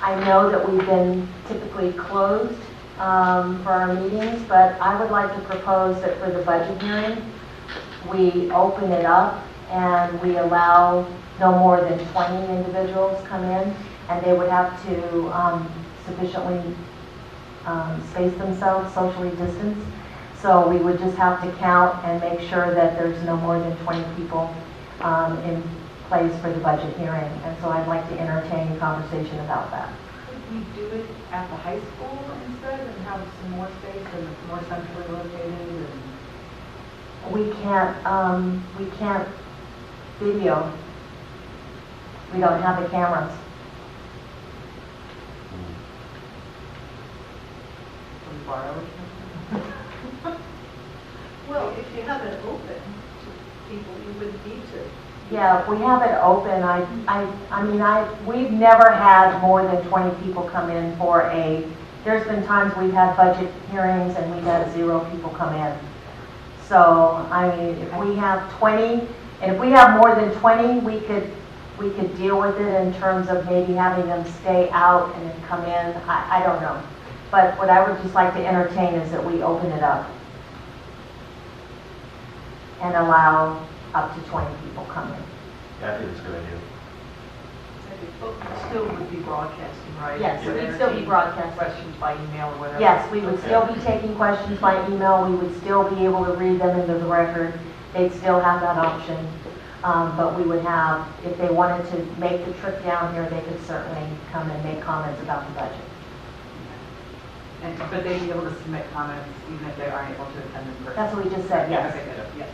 I know that we've been typically closed for our meetings, but I would like to propose that for the budget hearing, we open it up and we allow no more than 20 individuals come in, and they would have to sufficiently space themselves, socially distance. So we would just have to count and make sure that there's no more than 20 people in place for the budget hearing. And so I'd like to entertain a conversation about that. Could we do it at the high school instead and have some more space and it's more centrally located? And We can't video. We don't have the cameras. Can we borrow it? Well, if you have it open to people, you wouldn't need to. Yeah, if we have it open, we've never had more than 20 people come in for there's been times we've had budget hearings and we've had 0 people come in. So, I mean, if we have 20, and if we have more than 20, we could deal with it in terms of maybe having them stay out and then come in. I don't know. But what I would just like to entertain is that we open it up and allow up to 20 people come in. Yeah, I think it's a good idea. Still would be broadcasting, right? Yes, So we'd still be broadcasting. Questions by email or whatever. Yes, we would still be taking questions by email. We would still be able to read them into the record. They'd still have that option. But we would have, if they wanted to make the trip down here, they could certainly come and make comments about the budget. But they'd be able to submit comments even if they aren't able to attend in person? That's what we just said, yes. Okay, good, yes.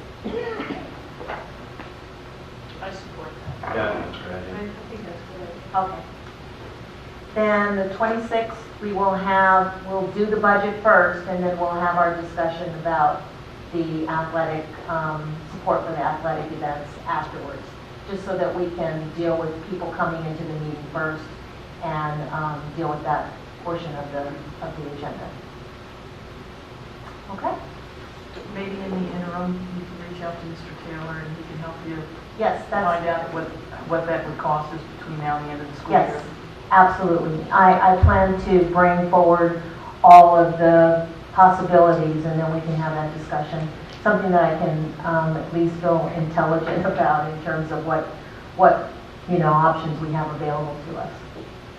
I support that. Yeah, that's a great I idea. think that's good. Okay. Then the 26th, we'll do the budget first, and then we'll have our discussion about the athletic, support for the athletic events afterwards, just so that we can deal with people coming into the meeting first and deal with that portion of the agenda. Okay? Maybe in the interim, you can reach out to Mr. Taylor and he can help you Yes, find that's, out what that would cost us between now and the end of the school yes, year. absolutely. I plan to bring forward all of the possibilities, and then we can have that discussion, something that I can at least feel intelligent about in terms of what options we have available to us,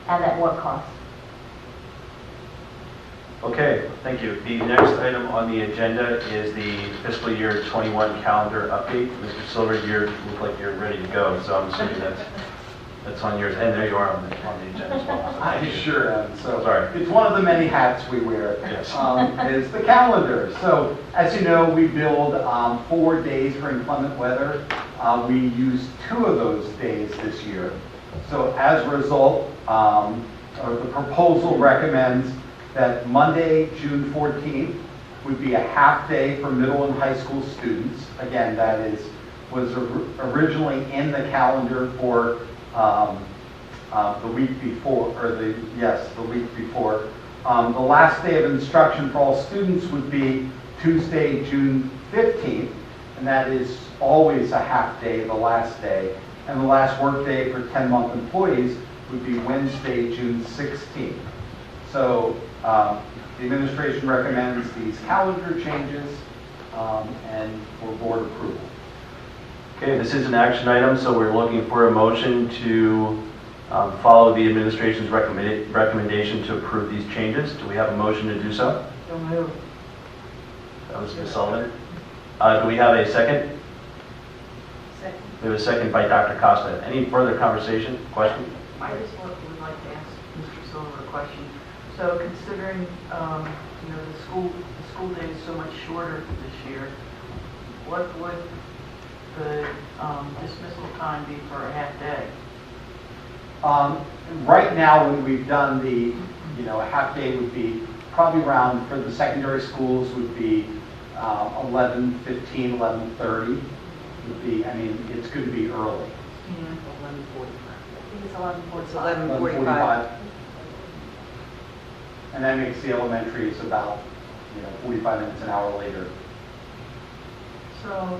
and at what cost. Okay, thank you. The next item on the agenda is the fiscal year 21 calendar update. Mr. Silver, you look like you're ready to go, so I'm assuming that's on yours. And there you are on the agenda as well. So I thank you. sure am. So Sorry. it's one of the many hats we wear. Yes. Is the calendar. So as you know, we build 4 days for inclement weather. We used 2 of those days this year. So as a result, the proposal recommends that Monday, June 14th, would be a half day for middle and high school students. Again, that was originally in the calendar for the week before, the week before. The last day of instruction for all students would be Tuesday, June 15th, and that is always a half day, the last day. And the last work day for 10-month employees would be Wednesday, June 16th. So the administration recommends these calendar changes and for board approval. Okay, this is an action item, so we're looking for a motion to follow the administration's recommendation to approve these changes. Do we have a motion to do so? So move. That was Ms. Sullivan. Do we have a second? Second. We have a second by Dr. Costa. Any further conversation, question? I just would like to ask Mr. Silver a question. So considering, the school day is so much shorter this year, what would the dismissal time be for a half day? Right now, when we've done a half day would be probably around, for the secondary schools, would be 11:15, 11:30. Would be, it's going to be early. 11:45. I think it's 11:45. It's 11:45. And that makes the elementaries about 45 minutes, an hour later. So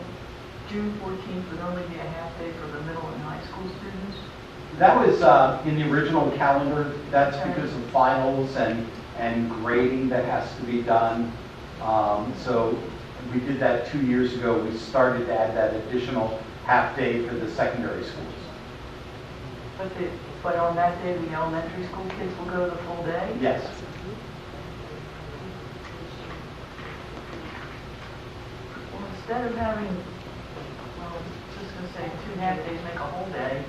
June 14th would only be a half day for the middle and high school students? That was in the original calendar. That's Okay. because of finals and grading that has to be done. So we did that 2 years ago. We started to add that additional half day for the secondary schools. But on that day, the elementary school kids will go the full day? Yes. Well, instead of having, I was just going to say 2 half days make a whole day.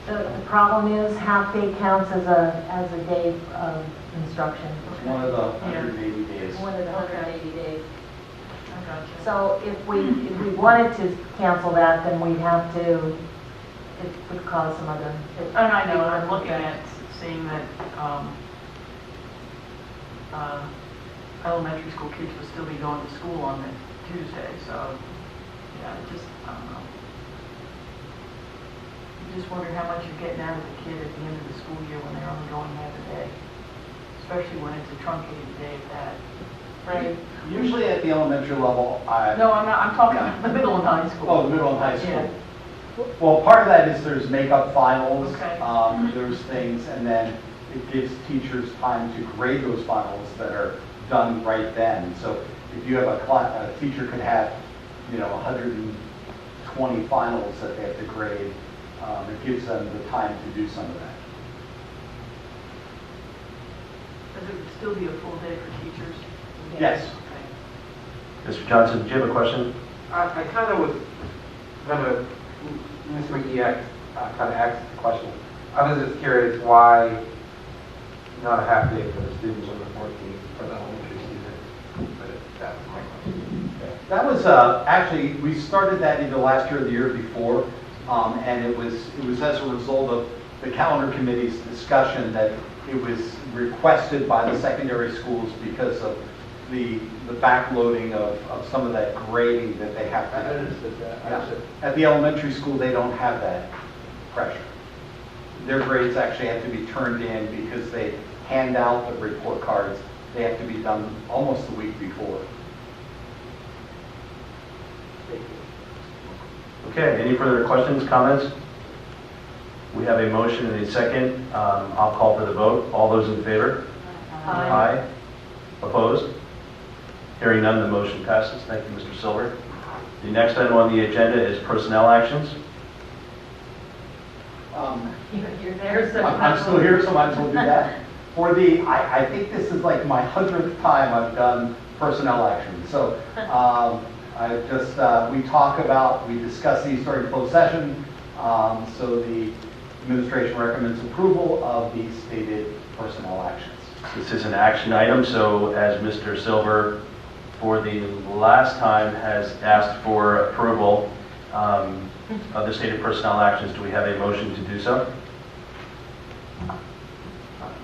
The problem is half day counts as a day of instruction. It's one of the 180 days. One of the 180 days. I got you. So if we wanted to cancel that, then we'd have to, it would cause some other. And I know, I'm looking at seeing that elementary school kids will still be going to school on the Tuesday, so, yeah, I don't know. You just wonder how much you're getting out of the kid at the end of the school year when they're only going half a day, especially when it's a truncated day at that. Right? Usually at the elementary level, No, I'm talking the middle and high school. Oh, the middle and high school. Yeah. Well, part of that is there's makeup finals, Okay. there's things, and then it gives teachers time to grade those finals that are done right then. So if you have a teacher could have, 120 finals that they have to grade, it gives them the time to do some of that. But it would still be a full day for teachers? Yes. Okay. Mr. Johnson, do you have a question? I kind of was going to, Ms. McGee kind of asked the question. I was just curious why not a half day for the students on the 14th for the elementary student. But that's my question. That was, actually, we started that either last year or the year before, and it was as a result of the calendar committee's discussion that it was requested by the secondary schools because of the backloading of some of that grading that they have to I do. understood that. Yeah. At the elementary school, they don't have that pressure. Their grades actually have to be turned in because they hand out the report cards. They have to be done almost the week before. Okay, any further questions, comments? We have a motion and a second. I'll call for the vote. All those in favor? Aye. Opposed? Hearing none, the motion passes. Thank you, Mr. Silver. The next item on the agenda is personnel actions. You're there, so. I'm still here, so might as well do that. I think this is like my 100th time I've done personnel actions. So we discuss these during closed session. So the administration recommends approval of the stated personnel actions. This is an action item, so as Mr. Silver, for the last time, has asked for approval of the stated personnel actions, do we have a motion to do so?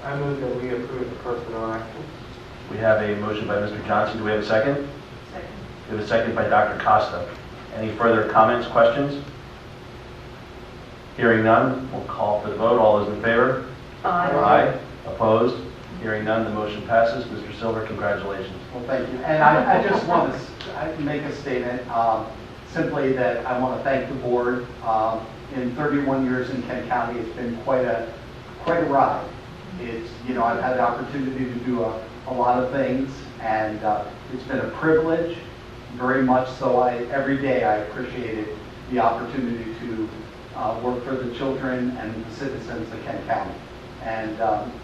I move that we approve the personnel action. We have a motion by Mr. Johnson. Do we have a second? Second. We have a second by Dr. Costa. Any further comments, questions? Hearing none, we'll call for the vote. All those in favor? Aye. Opposed? Hearing none, the motion passes. Mr. Silver, congratulations. Well, thank you. And I just want to make a statement, simply that I want to thank the board. In 31 years in Kent County, it's been quite a ride. I've had the opportunity to do a lot of things, and it's been a privilege, very much so. Every day I appreciated the opportunity to work for the children and the citizens of Kent County. And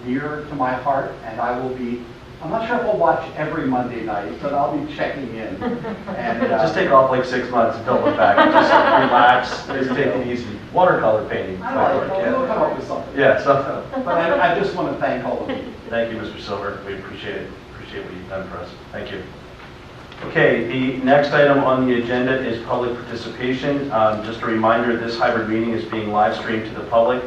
dear to my heart, and I'm not sure if I'll watch every Monday night, but I'll be checking in. And Just take off like 6 months and don't look back. Just relax, just take it easy. Watercolor painting. We'll come up with something. Yeah, something. But I just want to thank all of you. Thank you, Mr. Silver. We appreciate it. Appreciate what you've done for us. Thank you. Okay, the next item on the agenda is public participation. Just a reminder, this hybrid meeting is being live streamed to the public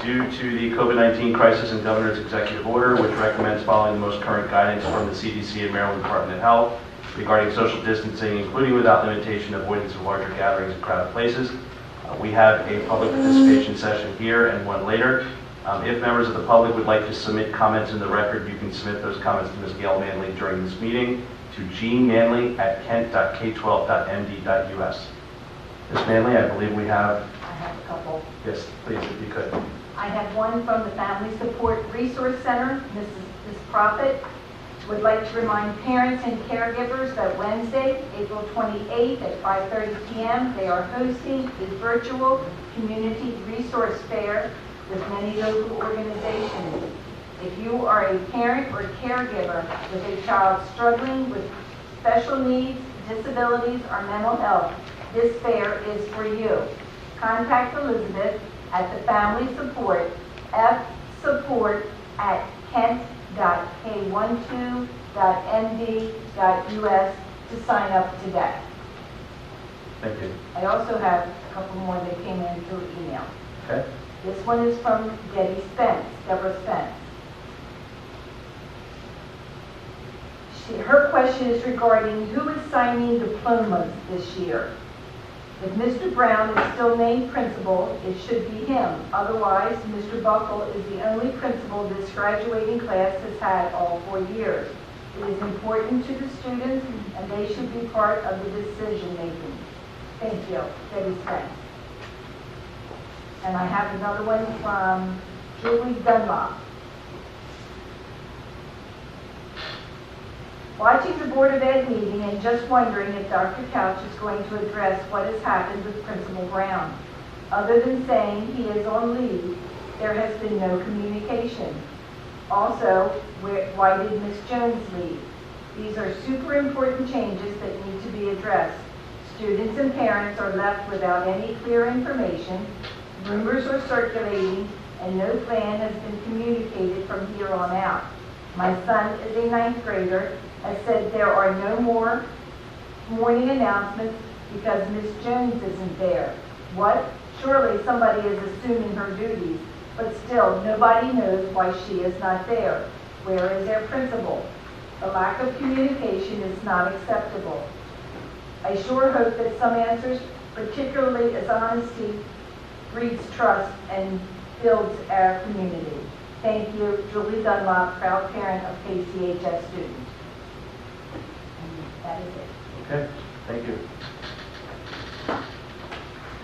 due to the COVID-19 crisis and Governor's executive order, which recommends following the most current guidance from the CDC and Maryland Department of Health regarding social distancing, including without limitation avoidance of larger gatherings in crowded places. We have a public participation session here and one later. If members of the public would like to submit comments in the record, you can submit those comments to Ms. Gail Manley during this meeting to gmanley@kent.k12.md.us. Ms. Manley, I believe we have... I have a couple. Yes, please, if you could. I have one from the Family Support Resource Center. Ms. Prophet would like to remind parents and caregivers that Wednesday, April 28th at 5:30 p.m., they are hosting a virtual community resource fair with many local organizations. If you are a parent or caregiver with a child struggling with special needs, disabilities, or mental health, this fair is for you. Contact Elizabeth at the Family Support, fsupport@kent.k12.md.us to sign up today. Thank you. I also have a couple more that came in through email. Okay. This one is from Deborah Spence. Her question is regarding who is signing diplomas this year. If Mr. Brown is still named principal, it should be him. Otherwise, Mr. Buckle is the only principal this graduating class has had all 4 years. It is important to the students, and they should be part of the decision making. Thank you, Debbie Spence. And I have another one from Julie Dunlop. Watching the Board of Ed meeting and just wondering if Dr. Couch is going to address what has happened with Principal Brown. Other than saying he is on leave, there has been no communication. Also, why did Ms. Jones leave? These are super important changes that need to be addressed. Students and parents are left without any clear information. Rumors are circulating and no plan has been communicated from here on out. My son is a 9th grader, has said there are no more morning announcements because Miss Jones isn't there. What? Surely somebody is assuming her duties, but still nobody knows why she is not there. Where is their principal? The lack of communication is not acceptable. I sure hope that some answers, particularly as honesty, breeds trust and builds our community. Thank you, Julie Dunlop, proud parent of KCHS students. And that is it. Okay, thank you.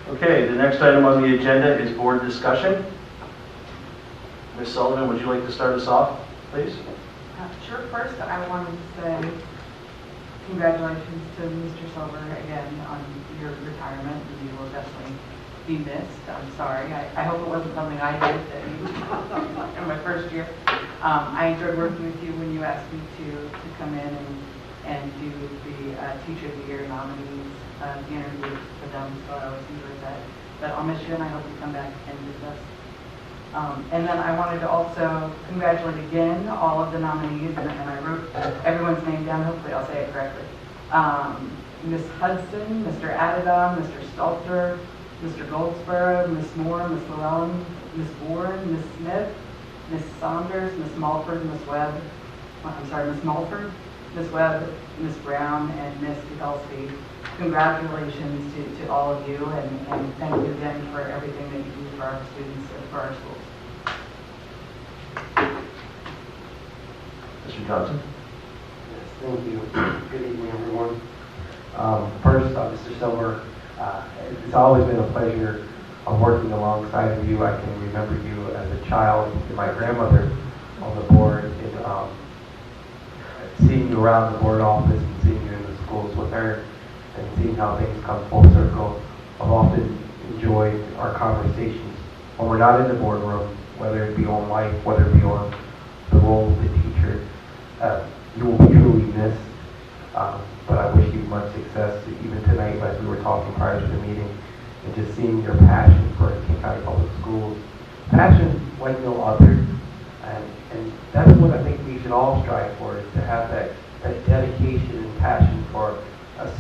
Okay, the next item on the agenda is board discussion. Ms. Sullivan, would you like to start us off, please? Sure. First, I wanted to say congratulations to Mr. Silver again on your retirement. You will definitely be missed. I'm sorry. I hope it wasn't something I did in my first year. I enjoyed working with you when you asked me to come in and do the Teacher of the Year nominees, the interview for them, so I always enjoyed that. But I'll miss you, and I hope you come back and visit us. And then I wanted to also congratulate again all of the nominees, and I wrote everyone's name down. Hopefully I'll say it correctly. Ms. Hudson, Mr. Adidon, Mr. Stalter, Mr. Goldberg, Ms. Moore, Ms. Llewellyn, Ms. Bourne, Ms. Smith, Ms. Saunders, Ms. Mulford, Ms. Webb, Ms. Mulford, Ms. Webb, Ms. Brown, and Ms. Gagowsky. Congratulations to all of you, and thank you again for everything that you do for our students and for our schools. Mr. Johnson? Yes, thank you. Good evening, everyone. First, Mr. Silver, it's always been a pleasure working alongside of you. I can remember you as a child and my grandmother on the board, and seeing you around the board office and seeing you in the schools with her and seeing how things come full circle. I've often enjoyed our conversations when we're not in the boardroom, whether it be on life, whether it be on the role of the teacher. You will be truly missed, but I wish you much success even tonight as we were talking prior to the meeting, and just seeing your passion for King County Public Schools. Passion like no other, and that's what I think we should all strive for, is to have that dedication and passion for us,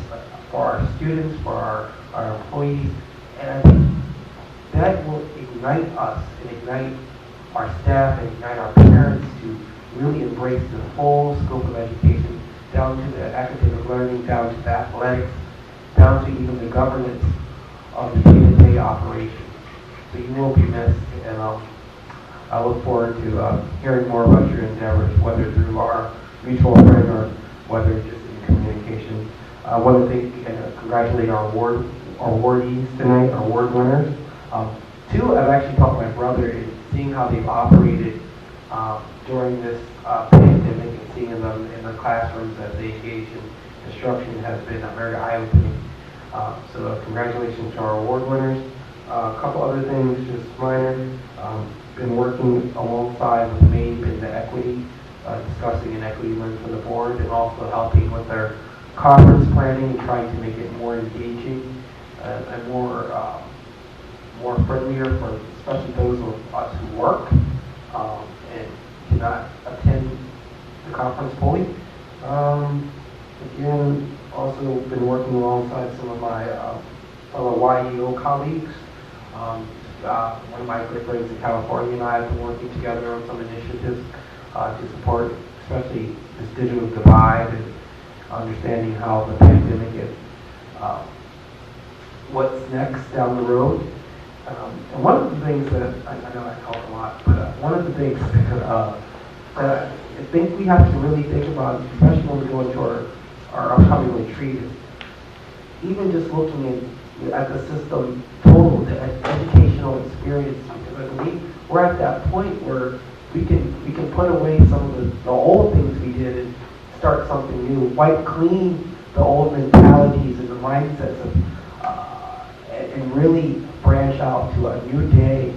for our students, for our employees, and I think that will ignite us and ignite our staff and ignite our parents to really embrace the whole scope of education, down to the academic learning, down to the athletics, down to even the governance of the day-to-day operations. So you will be missed, and I look forward to hearing more about your endeavors, whether through our mutual friend or whether just in communication. I want to thank and congratulate our awardees tonight, our award winners. Two, I've actually taught my brother, in seeing how they've operated during this pandemic and seeing them in the classrooms as they engage in instruction has been very eye-opening. So congratulations to our award winners. A couple other things, just minor. Been working alongside with MAPE in the equity, discussing an equity lens for the board, and also helping with their conference planning and trying to make it more engaging and more friendlier for especially those of us who work and cannot attend the conference fully. Again, also been working alongside some of my fellow YEO colleagues. One of my good friends in California and I have been working together on some initiatives to support especially this digital divide and understanding how the pandemic is, what's next down the road. And one of the things that, I know I talk a lot, but one of the things that I think we have to really think about, especially when we go into our upcoming retreat, is even just looking at the system total, the educational experience, because I believe we're at that point where we can put away some of the old things we did and start something new, wipe clean the old mentalities and the mindsets of, and really branch out to a new day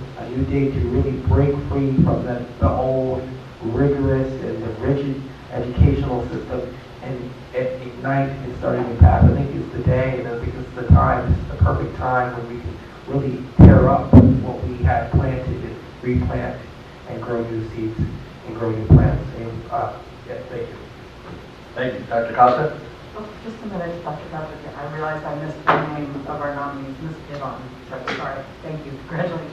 to really break free from the old rigorous and the rigid educational system and ignite and start a new path. I think it's the day, and I think it's the time, it's the perfect time when we can really tear up what we had planted and replant and grow new seeds and grow new plants. And, yeah, thank you. Thank you. Dr. Costa? Oh, just a minute, Dr. Goldberg. I realized I missed the name of our nominees, Ms. Pavone. So sorry. Thank you. Congratulations.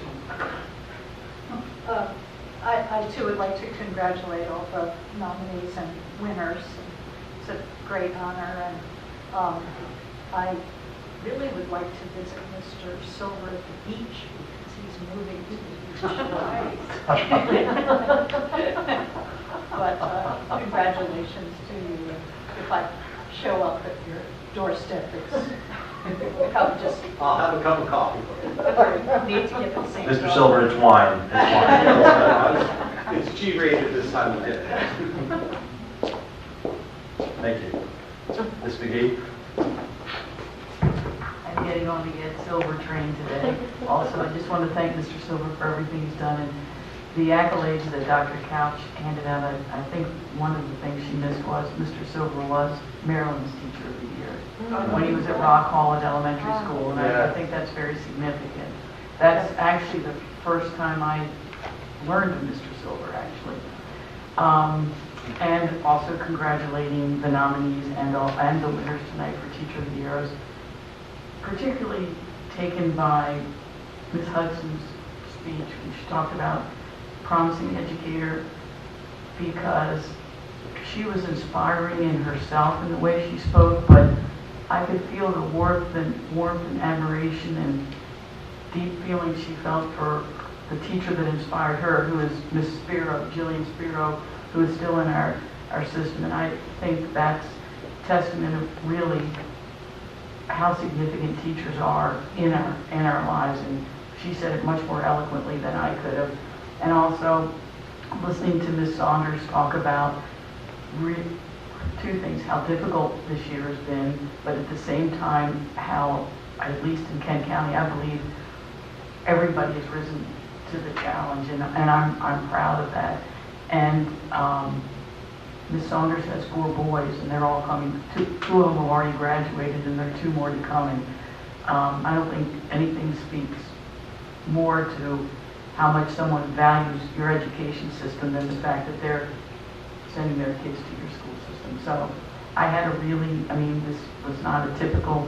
I too would like to congratulate all the nominees and winners. It's a great honor, and I really would like to visit Mr. Silver at the beach because he's moving to the beach. But congratulations to you. And if I show up at your doorstep, I'll have a cup of coffee. Need to get the same. Mr. Silver, it's wine. It's wine. It's G-rated this time of day. Thank you. Ms. McGee? I'm getting on the Ed Silver train today. Also, I just want to thank Mr. Silver for everything he's done, and the accolades that Dr. Couch handed out. I think one of the things she missed was Mr. Silver was Maryland's Teacher of the Year when he was at Rock Hall at elementary school, and I think that's very significant. That's actually the first time I learned of Mr. Silver, actually. And also congratulating the nominees and the winners tonight for Teacher of the Year. I was particularly taken by Ms. Hudson's speech when she talked about promising educator, because she was inspiring in herself in the way she spoke, but I could feel the warmth and admiration and deep feeling she felt for the teacher that inspired her, who is Miss Spiro, Jillian Spiro, who is still in our system. And I think that's testament of really how significant teachers are in our lives. And she said it much more eloquently than I could have. And also listening to Ms. Saunders talk about two things: how difficult this year has been, but at the same time how, at least in Kent County, I believe everybody has risen to the challenge, and I'm proud of that. And Ms. Saunders has 4 boys, and they're all coming. Two of them have already graduated, and there are 2 more to come. I don't think anything speaks more to how much someone values your education system than the fact that they're sending their kids to your school system. So I had this was not a typical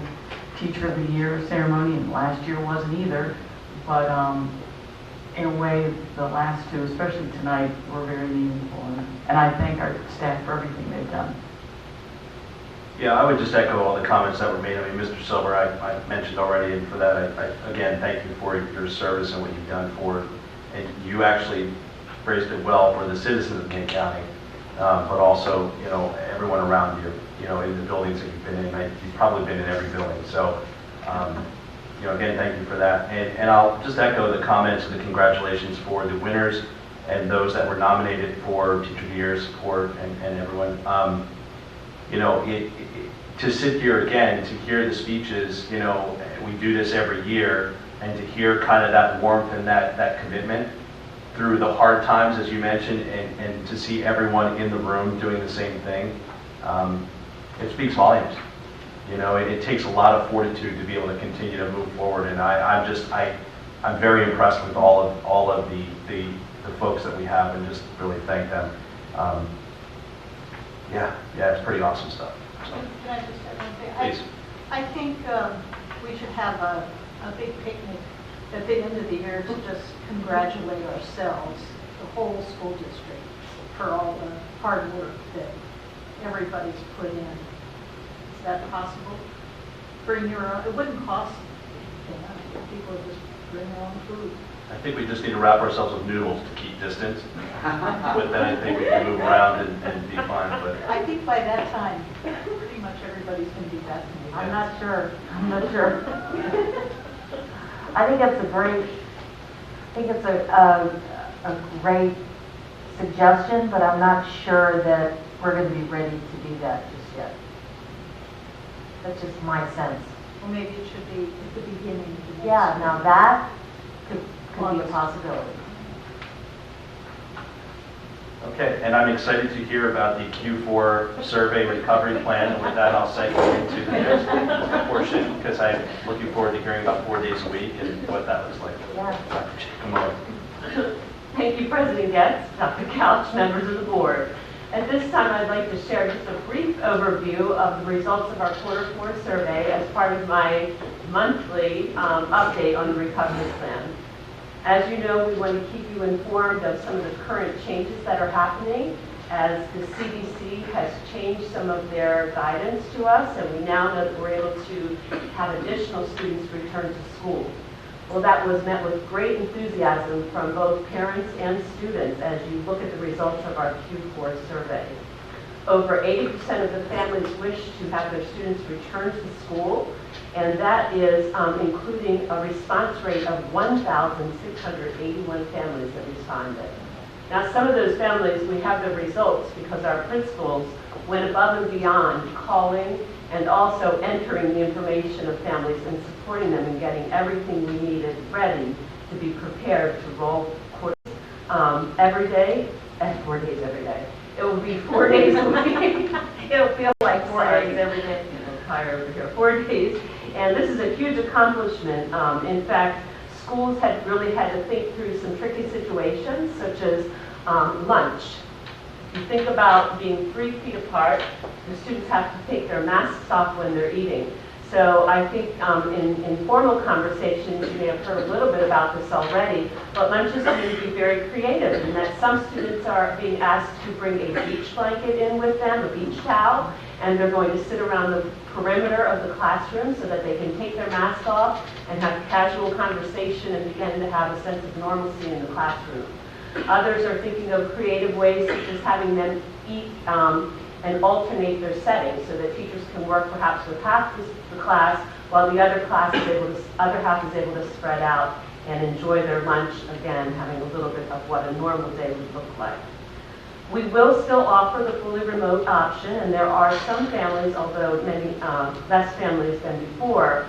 Teacher of the Year ceremony, and last year wasn't either, but in a way, the last 2, especially tonight, were very meaningful, and I thank our staff for everything they've done. Yeah, I would just echo all the comments that were made. I mean, Mr. Silver, I mentioned already, and for that, I again thank you for your service and what you've done for, and you actually phrased it well, for the citizens of Kent County, but also, everyone around you, in the buildings that you've been in. You've probably been in every building. So, again, thank you for that. And I'll just echo the comments and the congratulations for the winners and those that were nominated for Teacher of the Year support and everyone. To sit here again, to hear the speeches, we do this every year, and to hear kind of that warmth and that commitment through the hard times, as you mentioned, and to see everyone in the room doing the same thing, it speaks volumes. It takes a lot of fortitude to be able to continue to move forward, and I'm very impressed with all of the folks that we have, and just really thank them. Yeah, it's pretty awesome stuff. So, Can I just add one thing? please. I think we should have a big picnic at the end of the year to just congratulate ourselves, the whole school district, for all the hard work that everybody's put in. Is that possible? Bring your own, it wouldn't cost anything. I mean, people would just bring their own food. I think we just need to wrap ourselves with noodles to keep distance. But then I think we can move around and be fine. But I think by that time, pretty much everybody's going to be vaccinated. I'm not sure. I think it's a great suggestion, but I'm not sure that we're going to be ready to do that just yet. That's just my sense. Well, maybe it should be at the beginning of the next Yeah, year. now that could be a possibility. okay, and I'm excited to hear about the Q4 survey recovery plan, and with that, I'll segue into the next portion, because I'm looking forward to hearing about 4 days a week and what that looks like. Yeah. Dr. Jacomo. Thank you, President Getz, Dr. Couch, members of the board. At this time, I'd like to share just a brief overview of the results of our quarter 4 survey as part of my monthly update on the recovery plan. As you know, we want to keep you informed of some of the current changes that are happening as the CDC has changed some of their guidance to us, and we now know that we're able to have additional students return to school. Well, that was met with great enthusiasm from both parents and students as you look at the results of our Q4 survey. Over 80% of the families wish to have their students return to school, and that is including a response rate of 1,681 families that responded. Now, some of those families, we have the results because our principals went above and beyond calling and also entering the information of families and supporting them in getting everything we needed ready to be prepared to roll courses every day, 4 days every day. It will be 4 days a week. It'll feel like 4 days every day. Higher over here, 4 days. And this is a huge accomplishment. In fact, schools had really had to think through some tricky situations, such as lunch. If you think about being 3 feet apart, the students have to take their masks off when they're eating. So I think in informal conversations, you may have heard a little bit about this already, but lunch is going to be very creative in that some students are being asked to bring a beach blanket in with them, a beach towel, and they're going to sit around the perimeter of the classroom so that they can take their mask off and have casual conversation and begin to have a sense of normalcy in the classroom. Others are thinking of creative ways such as having them eat and alternate their settings so that teachers can work perhaps with half the class while the other half is able to spread out and enjoy their lunch, again, having a little bit of what a normal day would look like. We will still offer the fully remote option, and there are some families, although many less families than before,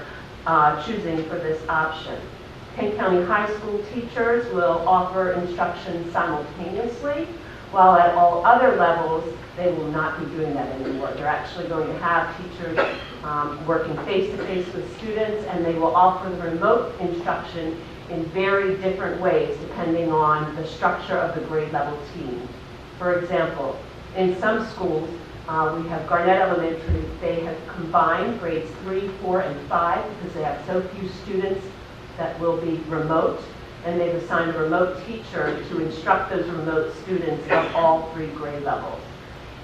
choosing for this option. Kent County High School teachers will offer instruction simultaneously, while at all other levels, they will not be doing that anymore. They're actually going to have teachers working face-to-face with students, and they will offer the remote instruction in very different ways depending on the structure of the grade level team. For example, in some schools, we have Garnett Elementary, they have combined grades 3, 4, and 5 because they have so few students that will be remote, and they've assigned a remote teacher to instruct those remote students of all 3 grade levels.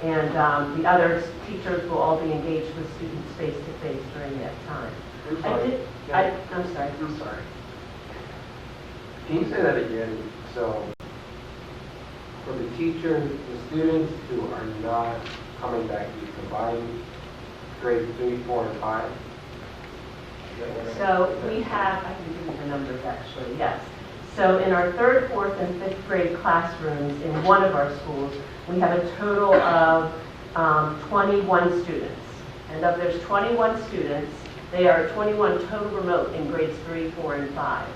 And the other teachers will all be engaged with students face-to-face during that time. I'm sorry. I'm sorry. I'm sorry. Can you say that again? So, for the teachers, the students who are not coming back to combined grades 3, 4, and 5? So we have, I can give you the numbers actually, yes. So in our 3rd, 4th, and 5th grade classrooms in one of our schools, we have a total of 21 students. And of those 21 students, they are 21 total remote in grades 3, 4, and 5.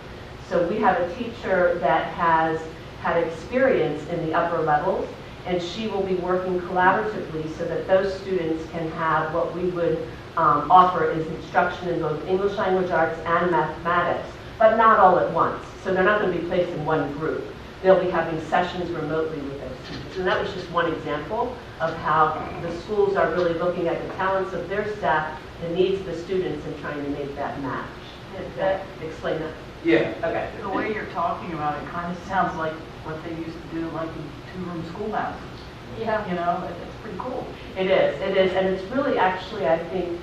So we have a teacher that has had experience in the upper levels, and she will be working collaboratively so that those students can have what we would offer is instruction in both English language arts and mathematics, but not all at once. So they're not going to be placed in one group. They'll be having sessions remotely with those teachers. And that was just one example of how the schools are really looking at the talents of their staff, the needs of the students, and trying to make that match. Did that explain that? Yeah. Okay. The way you're talking about it kind of sounds like what they used to do like in 2-room schoolhouses. Yeah. You know, it's pretty cool. It is, and it's really actually, I think,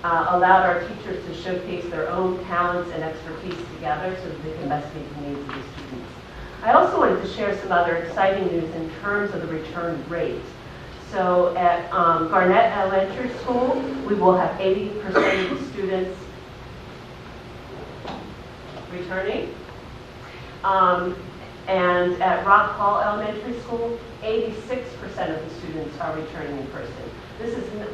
allowed our teachers to showcase their own talents and expertise together so that they can best meet the needs of the students. I also wanted to share some other exciting news in terms of the return rate. So at Garnett Elementary School, we will have 80% of the students returning. And at Rock Hall Elementary School, 86% of the students are returning in person.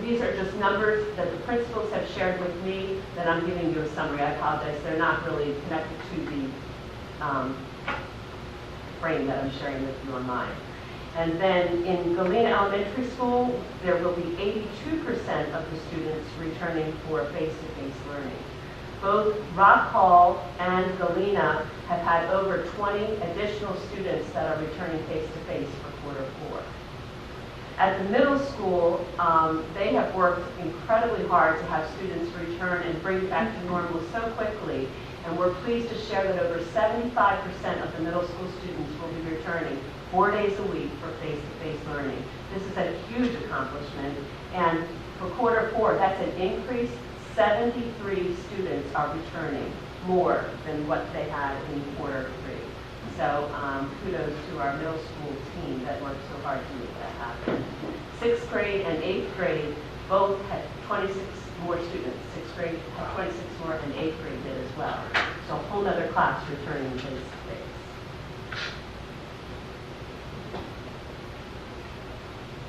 These are just numbers that the principals have shared with me that I'm giving you a summary. I apologize, they're not really connected to the frame that I'm sharing with you online. And then in Galena Elementary School, there will be 82% of the students returning for face-to-face learning. Both Rock Hall and Galena have had over 20 additional students that are returning face-to-face for quarter 4. At the middle school, they have worked incredibly hard to have students return and bring back to normal so quickly, and we're pleased to share that over 75% of the middle school students will be returning 4 days a week for face-to-face learning. This is a huge accomplishment, and for quarter 4, that's an increase. 73 students are returning, more than what they had in quarter 3. So kudos to our middle school team that worked so hard to make that happen. 6th grade and 8th grade both had 26 more students. 6th grade had 26 more, and 8th grade did as well. So a whole other class returning face-to-face.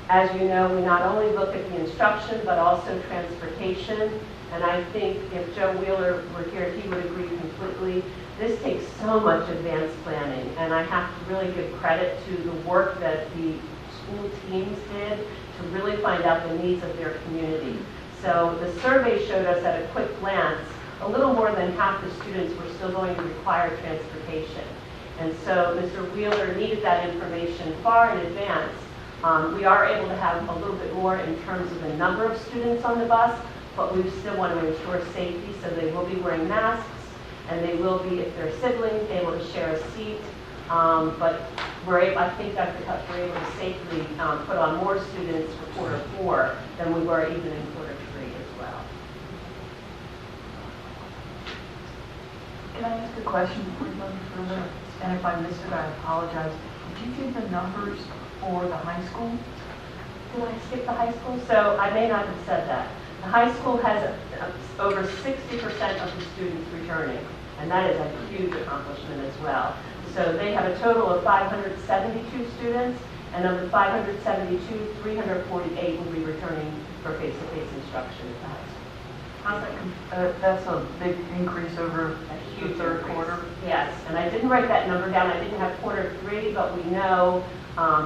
As you know, we not only look at the instruction, but also transportation. And I think if Joe Wheeler were here, he would agree completely. This takes so much advanced planning, and I have to really give credit to the work that the school teams did to really find out the needs of their community. So the survey showed us at a quick glance, a little more than half the students were still going to require transportation. And so Mr. Wheeler needed that information far in advance. We are able to have a little bit more in terms of the number of students on the bus, but we still want to ensure safety, so they will be wearing masks, and they will be, if they're siblings, able to share a seat. But I think, Dr. Cup, we're able to safely put on more students for quarter 4 than we were even in quarter 3 as well. Can I ask a question before you go any further? And if I missed it, I apologize. Did you give the numbers for the high school? Did I skip the high school? So I may not have said that. The high school has over 60% of the students returning, and that is a huge accomplishment as well. So they have a total of 572 students, and of the 572, 348 will be returning for face-to-face instruction at the high school. How's that that's a big increase over the third quarter? Yes, and I didn't write that number down. I didn't have quarter 3, but we know,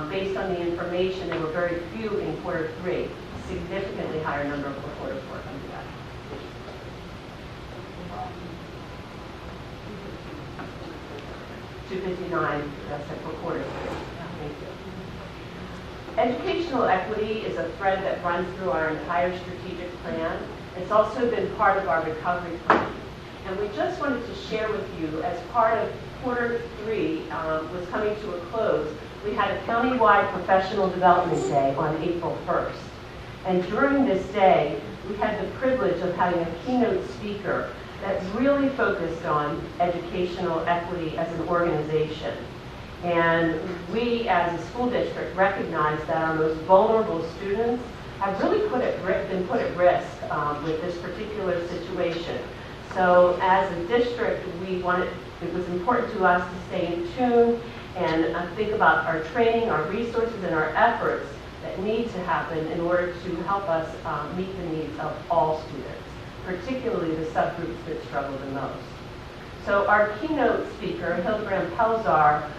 based on the information, there were very few in quarter 3. Significantly higher number for quarter 4 coming back. 259, that's it for quarter 3. Thank you. Educational equity is a thread that runs through our entire strategic plan. It's also been part of our recovery plan. And we just wanted to share with you, as part of quarter 3 was coming to a close, we had a countywide professional development day on April 1st. And during this day, we had the privilege of having a keynote speaker that really focused on educational equity as an organization. And we, as a school district, recognize that our most vulnerable students have really been put at risk with this particular situation. So as a district, it was important to us to stay in tune and think about our training, our resources, and our efforts that need to happen in order to help us meet the needs of all students, particularly the subgroups that struggle the most. So our keynote speaker, Hildebrand Pelzar,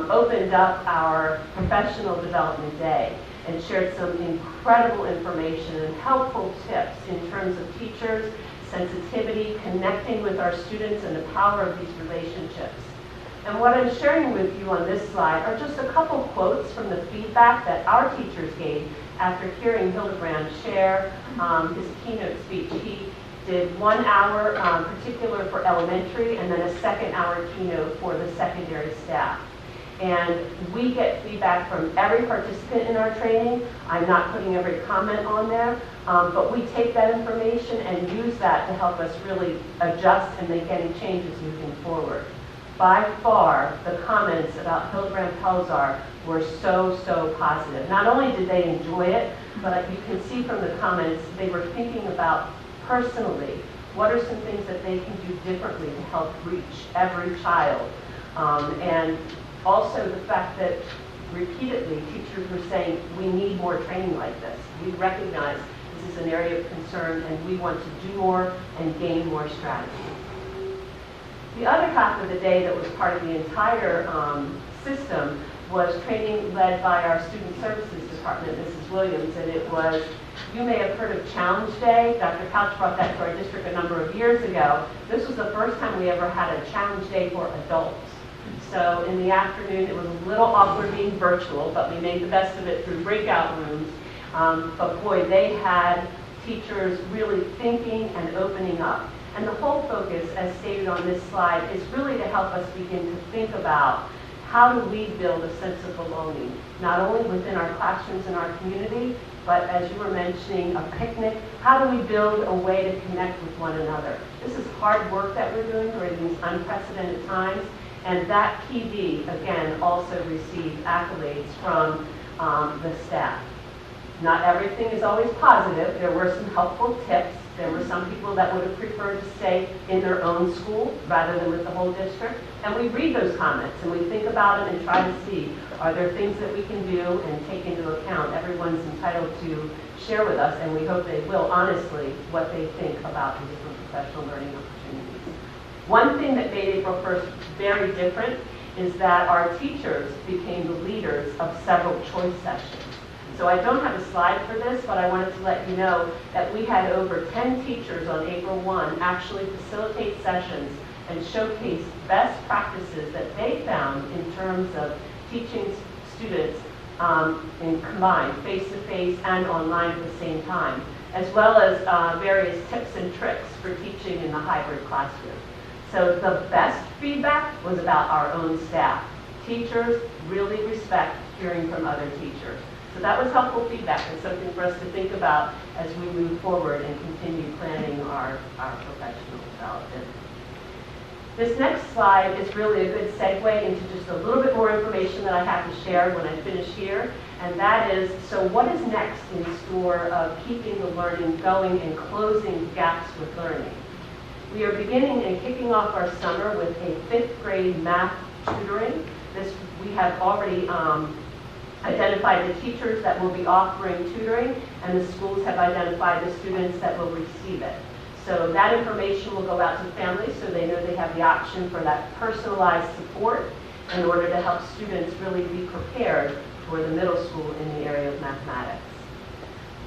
opened up our professional development day and shared some incredible information and helpful tips in terms of teachers, sensitivity, connecting with our students, and the power of these relationships. And what I'm sharing with you on this slide are just a couple quotes from the feedback that our teachers gave after hearing Hildebrand share his keynote speech. He did 1 hour particular for elementary, and then a 2nd-hour keynote for the secondary staff. And we get feedback from every participant in our training. I'm not putting every comment on there, but we take that information and use that to help us really adjust and make any changes moving forward. By far, the comments about Hildebrand Pelzar were so positive. Not only did they enjoy it, but you can see from the comments they were thinking about personally, what are some things that they can do differently to help reach every child? And also the fact that repeatedly teachers were saying, we need more training like this. We recognize this is an area of concern, and we want to do more and gain more strategies. The other half of the day that was part of the entire system was training led by our Student Services Department, Mrs. Williams, and it was, you may have heard of Challenge Day. Dr. Couch brought that to our district a number of years ago. This was the first time we ever had a Challenge Day for adults. So in the afternoon, it was a little awkward being virtual, but we made the best of it through breakout rooms. But boy, they had teachers really thinking and opening up. And the whole focus, as stated on this slide, is really to help us begin to think about how do we build a sense of belonging, not only within our classrooms and our community, but as you were mentioning, a picnic. How do we build a way to connect with one another? This is hard work that we're doing during these unprecedented times, and that PD, again, also received accolades from the staff. Not everything is always positive. There were some helpful tips. There were some people that would have preferred to stay in their own school rather than with the whole district. And we read those comments and we think about them and try to see, are there things that we can do and take into account? Everyone's entitled to share with us, and we hope they will, honestly, what they think about the different professional learning opportunities. One thing that made April 1st very different is that our teachers became the leaders of several choice sessions. So I don't have a slide for this, but I wanted to let you know that we had over 10 teachers on April 1 actually facilitate sessions and showcase best practices that they found in terms of teaching students in combined face-to-face and online at the same time, as well as various tips and tricks for teaching in the hybrid classroom. So the best feedback was about our own staff. Teachers really respect hearing from other teachers. So that was helpful feedback and something for us to think about as we move forward and continue planning our professional development. This next slide is really a good segue into just a little bit more information that I have to share when I finish here. And that is, so what is next in store of keeping the learning going and closing gaps with learning? We are beginning and kicking off our summer with a 5th grade math tutoring. We have already identified the teachers that will be offering tutoring, and the schools have identified the students that will receive it. So that information will go out to families so they know they have the option for that personalized support in order to help students really be prepared for the middle school in the area of mathematics.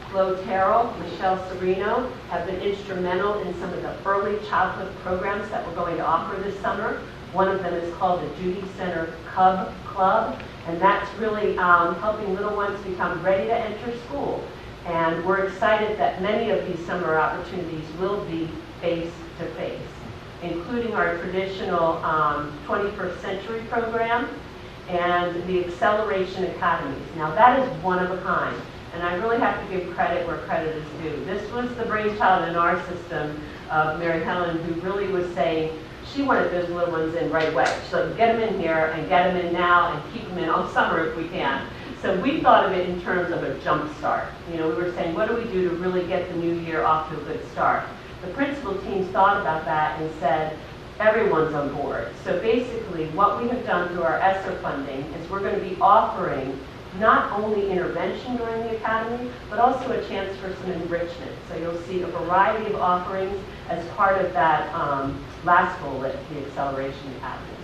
Flo Terrell, Michelle Serino have been instrumental in some of the early childhood programs that we're going to offer this summer. One of them is called the Judy Center Cub Club, and that's really helping little ones become ready to enter school. And we're excited that many of these summer opportunities will be face-to-face, including our traditional 21st Century program and the Acceleration Academies. Now that is one of a kind, and I really have to give credit where credit is due. This was the brainchild in our system of Mary Helen, who really was saying, she wanted those little ones in right away. So get them in here and get them in now and keep them in all summer if we can. So we thought of it in terms of a jump start. You know, we were saying, what do we do to really get the new year off to a good start? The principal teams thought about that and said, everyone's on board. So basically, what we have done through our ESSER funding is we're going to be offering not only intervention during the academy, but also a chance for some enrichment. So you'll see a variety of offerings as part of that last bullet, the Acceleration Academies.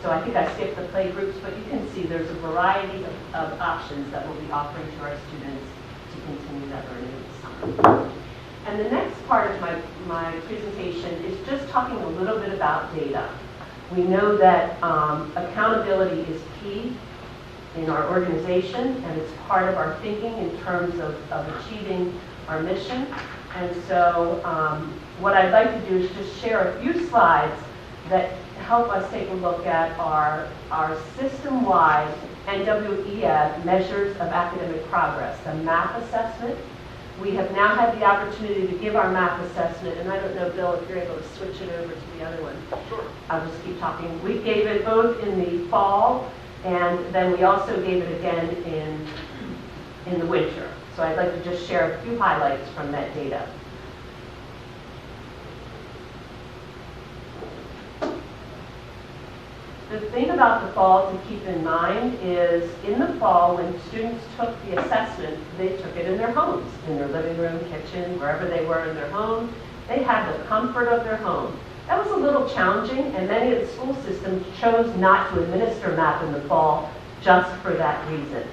So I think I skipped the play groups, but you can see there's a variety of options that we'll be offering to our students to continue that learning this summer. And the next part of my presentation is just talking a little bit about data. We know that accountability is key in our organization, and it's part of our thinking in terms of achieving our mission. And so what I'd like to do is just share a few slides that help us take a look at our system-wide NWEF measures of academic progress, the MAP assessment. We have now had the opportunity to give our MAP assessment, and I don't know, Bill, if you're able to switch it over to the other one. Sure. I'll just keep talking. We gave it both in the fall, and then we also gave it again in the winter. So I'd like to just share a few highlights from that data. The thing about the fall to keep in mind is in the fall, when students took the assessment, they took it in their homes, in their living room, kitchen, wherever they were in their home. They had the comfort of their home. That was a little challenging, and many of the school systems chose not to administer MAP in the fall just for that reason.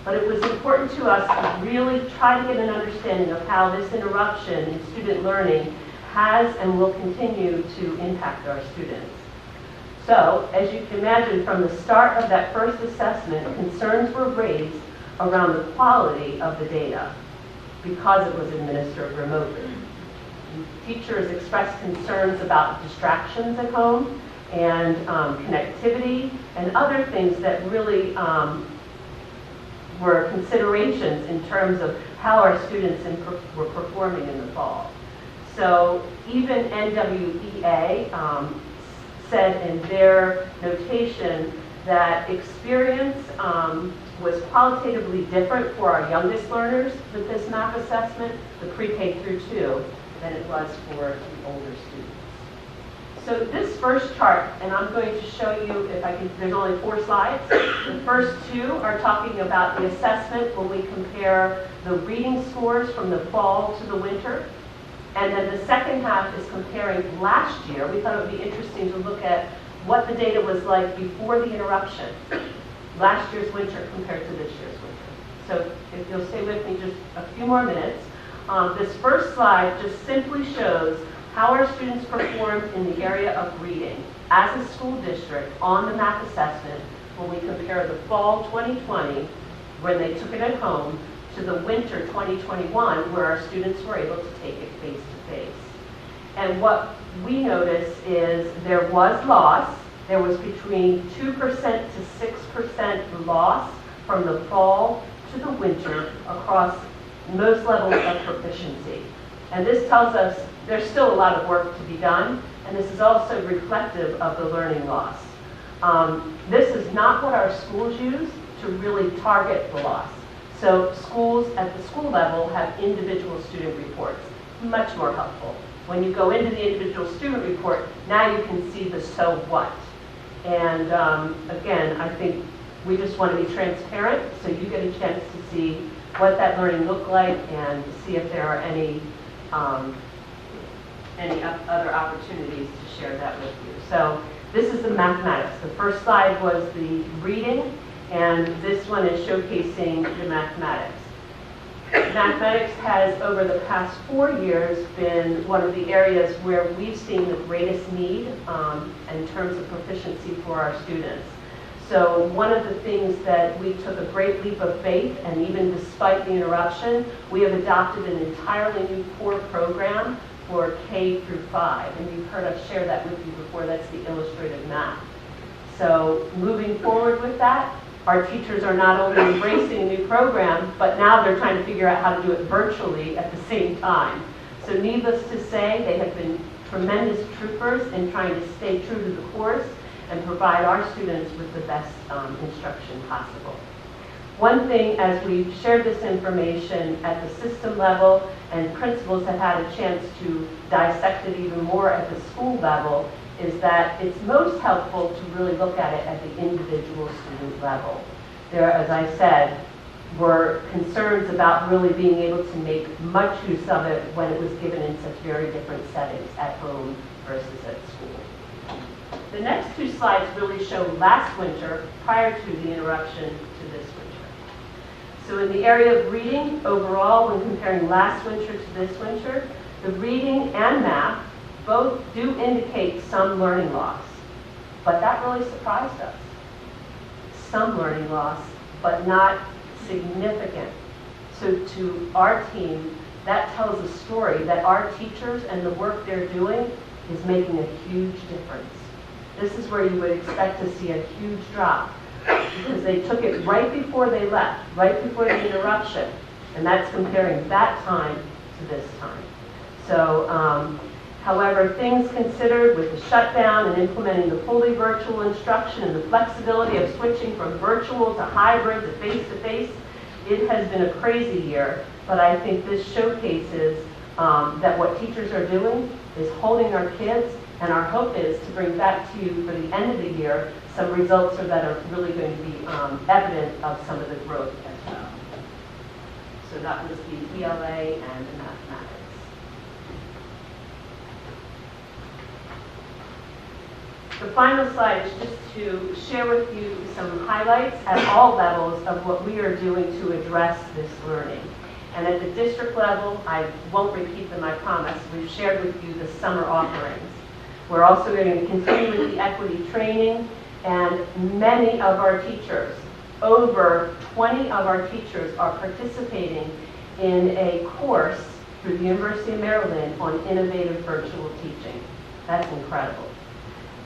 But it was important to us to really try to get an understanding of how this interruption in student learning has and will continue to impact our students. So, as you can imagine, from the start of that first assessment, concerns were raised around the quality of the data because it was administered remotely. Teachers expressed concerns about distractions at home and connectivity and other things that really were considerations in terms of how our students were performing in the fall. So even NWEA said in their notation that experience was qualitatively different for our youngest learners with this math assessment, the pre-K through 2, than it was for the older students. So this first chart, and I'm going to show you, if I can, there's only 4 slides. The first 2 are talking about the assessment when we compare the reading scores from the fall to the winter. And then the second half is comparing last year. We thought it would be interesting to look at what the data was like before the interruption. Last year's winter compared to this year's winter. So if you'll stay with me just a few more minutes. This first slide just simply shows how our students performed in the area of reading as a school district on the math assessment when we compare the fall 2020, when they took it at home, to the winter 2021, where our students were able to take it face-to-face. And what we noticed is there was loss. There was between 2% to 6% loss from the fall to the winter across most levels of proficiency. And this tells us there's still a lot of work to be done, and this is also reflective of the learning loss. This is not what our schools use to really target the loss. So schools at the school level have individual student reports, much more helpful. When you go into the individual student report, now you can see the so what. And again, I think we just want to be transparent so you get a chance to see what that learning looked like and see if there are any other opportunities to share that with you. So this is the mathematics. The first slide was the reading, and this one is showcasing the mathematics. Mathematics has, over the past 4 years, been one of the areas where we've seen the greatest need in terms of proficiency for our students. So one of the things that we took a great leap of faith, and even despite the interruption, we have adopted an entirely new core program for K through 5. And you've heard us share that with you before. That's the illustrative math. So moving forward with that, our teachers are not only embracing a new program, but now they're trying to figure out how to do it virtually at the same time. So needless to say, they have been tremendous troopers in trying to stay true to the course and provide our students with the best instruction possible. One thing, as we've shared this information at the system level, and principals have had a chance to dissect it even more at the school level, is that it's most helpful to really look at it at the individual student level. There, as I said, were concerns about really being able to make much use of it when it was given in such very different settings at home versus at school. The next 2 slides really show last winter prior to the interruption to this winter. So in the area of reading, overall, when comparing last winter to this winter, the reading and math both do indicate some learning loss, but that really surprised us. Some learning loss, but not significant. So to our team, that tells a story that our teachers and the work they're doing is making a huge difference. This is where you would expect to see a huge drop, because they took it right before they left, right before the interruption, and that's comparing that time to this time. So, however, things considered with the shutdown and implementing the fully virtual instruction and the flexibility of switching from virtual to hybrid to face-to-face, it has been a crazy year, but I think this showcases that what teachers are doing is holding our kids, and our hope is to bring back to you for the end of the year some results that are really going to be evident of some of the growth as well. So that was the ELA and the mathematics. The final slide is just to share with you some highlights at all levels of what we are doing to address this learning. And at the district level, I won't repeat them, I promise. We've shared with you the summer offerings. We're also going to continue with the equity training, and many of our teachers, over 20 of our teachers, are participating in a course through the University of Maryland on innovative virtual teaching. That's incredible.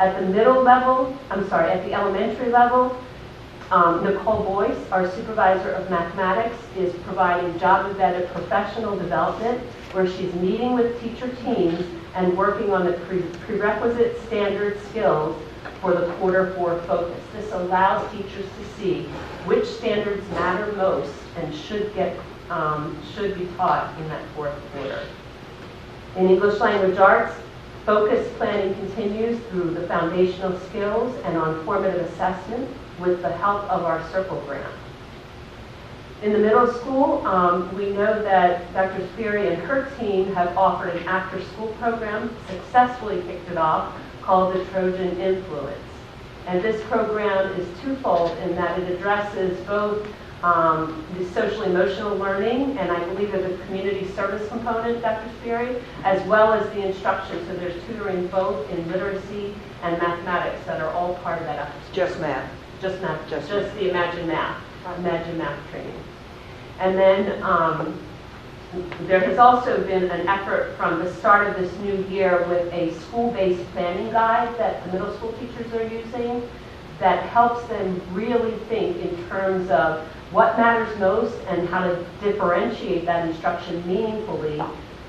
At the middle level, at the elementary level, Nicole Boyce, our supervisor of mathematics, is providing job-embedded professional development where she's meeting with teacher teams and working on the prerequisite standard skills for the quarter 4 focus. This allows teachers to see which standards matter most and should be taught in that 4th quarter. In English language arts, focus planning continues through the foundational skills and on formative assessment with the help of our Circle grant. In the middle school, we know that Dr. Sperry and her team have offered an after-school program, successfully kicked it off, called the Trojan Influence. And this program is twofold in that it addresses both the social-emotional learning, and I believe there's a community service component, Dr. Sperry, as well as the instruction. So there's tutoring both in literacy and mathematics that are all part of that after-school. Just math. Just math, just the Imagine Math training. And then there has also been an effort from the start of this new year with a school-based planning guide that the middle school teachers are using that helps them really think in terms of what matters most and how to differentiate that instruction meaningfully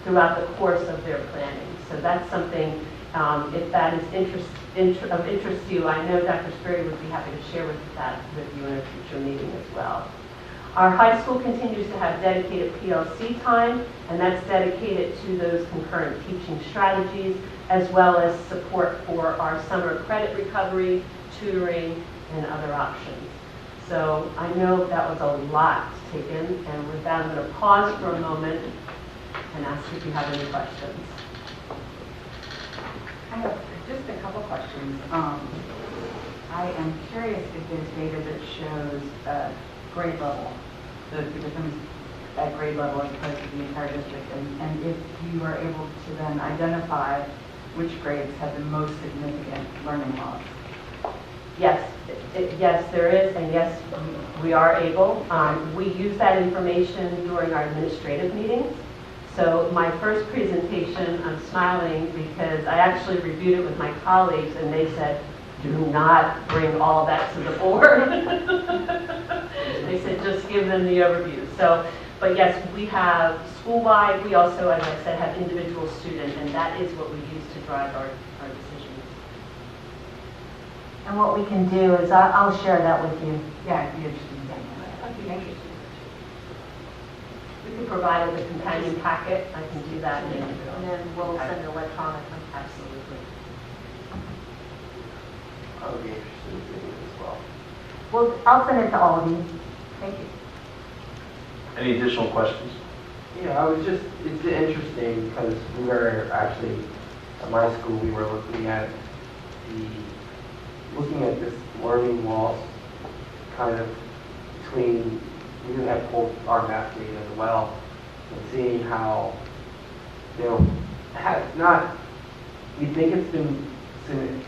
throughout the course of their planning. So that's something, if that is of interest to you, I know Dr. Sperry would be happy to share with you in a future meeting as well. Our high school continues to have dedicated PLC time, and that's dedicated to those concurrent teaching strategies, as well as support for our summer credit recovery, tutoring, and other options. So I know that was a lot to take in, and with that, I'm going to pause for a moment and ask if you have any questions. I have just a couple questions. I am curious if there's data that shows grade level, the difference at grade level as opposed to the entire district, and if you are able to then identify which grades have the most significant learning loss. Yes, yes, there is, and yes, we are able. We use that information during our administrative meetings. So my first presentation, I'm smiling because I actually reviewed it with my colleagues, and they said, do not bring all that to the board. They said, just give them the overview. So, but yes, we have school-wide. We also, as I said, have individual student, and that is what we use to drive our decisions. And what we can do is, I'll share that with you. Yeah, it'd be interesting. Thank you. We can provide as a companion packet. I can do that. And then we'll send it electronically. Absolutely. I would be interested in seeing it as well. Well, I'll send it to all of you. Thank you. Any additional questions? Yeah, it's interesting because we were actually, at my school, we were looking at this learning loss kind of between, we didn't have pulled our math data as well, and seeing how, we think it's been,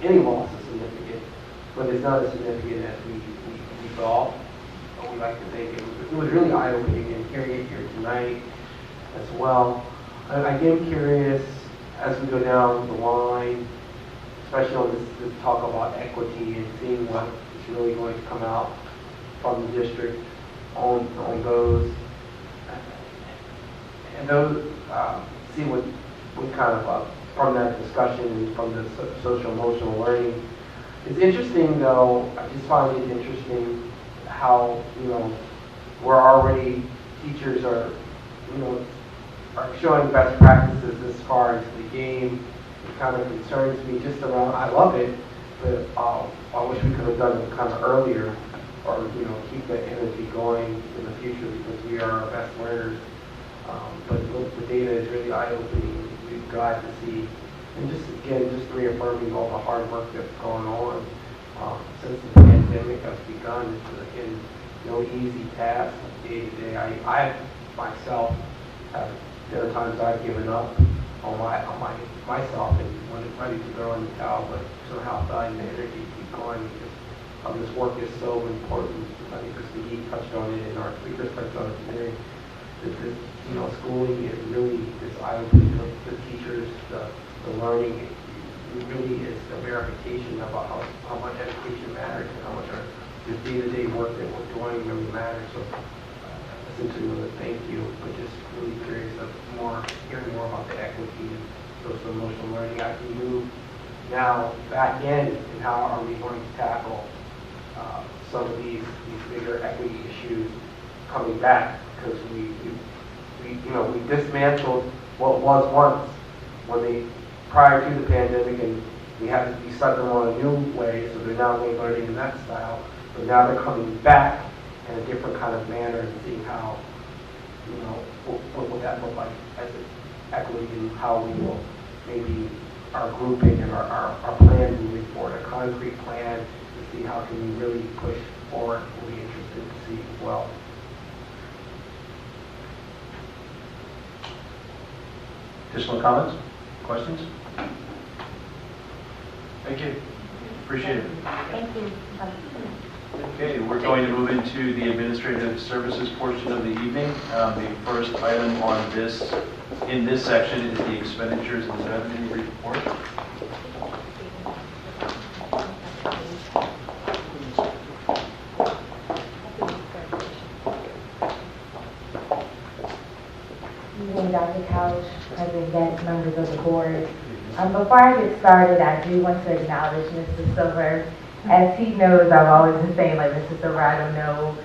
any loss is significant, but it's not as significant as we thought. But we like to think it was really eye-opening, and hearing it here tonight as well. I am curious as we go down the line, especially on this talk about equity and seeing what is really going to come out from the district on those, and those see what kind of from that discussion and from the social emotional learning. It's interesting though. I just find it interesting how we're already teachers are showing best practices as far as the game. It kind of concerns me just around. I love it, but I wish we could have done it kind of earlier, or keep that energy going in the future because we are our best learners. But the data is really eye-opening. We're glad to see And just again, just reaffirming all the hard work that's going on since the pandemic has begun. It's again no easy task day to day. I myself there are times I've given up on myself and when it's ready to throw in the towel, but somehow finding the energy to keep going because this work is so important. I think Mr. Yee touched on it and our speakers touched on it today. That this, schooling is really this eye-opening of the teachers, the learning. It really is the verification about how much education matters and how much our the day-to-day work that we're doing really matters. So essentially, want to thank you, but just really curious of hearing more about the equity and social emotional learning. I can move now back in, and how are we going to tackle some of these bigger equity issues coming back, because we dismantled what was once prior to the pandemic, and we set them on a new way, so they're now going to learn in that style. But now they're coming back in a different kind of manner and seeing how, what would that look like as equity and how we will maybe our grouping and our plan moving forward, a concrete plan to see how can we really push forward. We'll be interested to see as well. Additional comments? Questions? Thank you. Appreciate it. Thank you. Okay, we're going to move into the administrative services portion of the evening. The first item in this section is the expenditures and revenue report. Evening, Dr. Couch, President Guest, members of the board. Before I get started, I do want to acknowledge Mr. Silver. As he knows, I've always been saying, like, Mr. Silver, I don't know,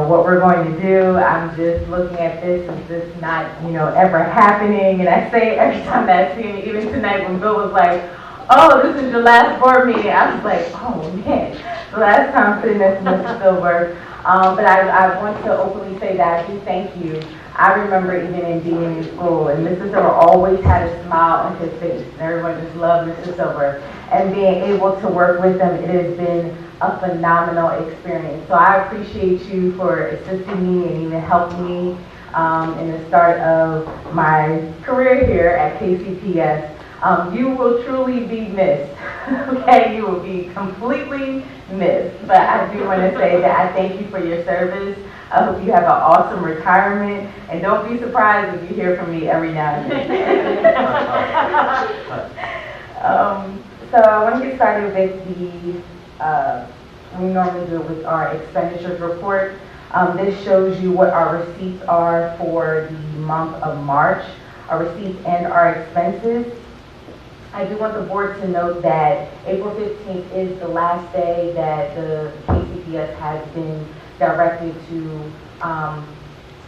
what we're going to do. I'm just looking at this, is this not, ever happening? And I say every time that I see him, even tonight when Bill was like, oh, this is your last board meeting, I was like, oh man, the last time sitting next to Mr. Silver. But I want to openly say that I do thank you. I remember even in being in school, and Mr. Silver always had a smile on his face, and everyone just loved Mr. Silver. And being able to work with them, it has been a phenomenal experience. So I appreciate you for assisting me and even helping me in the start of my career here at KCPS. You will truly be missed, okay? You will be completely missed. But I do want to say that I thank you for your service. I hope you have an awesome retirement, and don't be surprised if you hear from me every now and then. So I want to get started with we normally do it with our expenditures report. This shows you what our receipts are for the month of March, our receipts and our expenses. I do want the board to note that April 15th is the last day that the KCPS has been directed to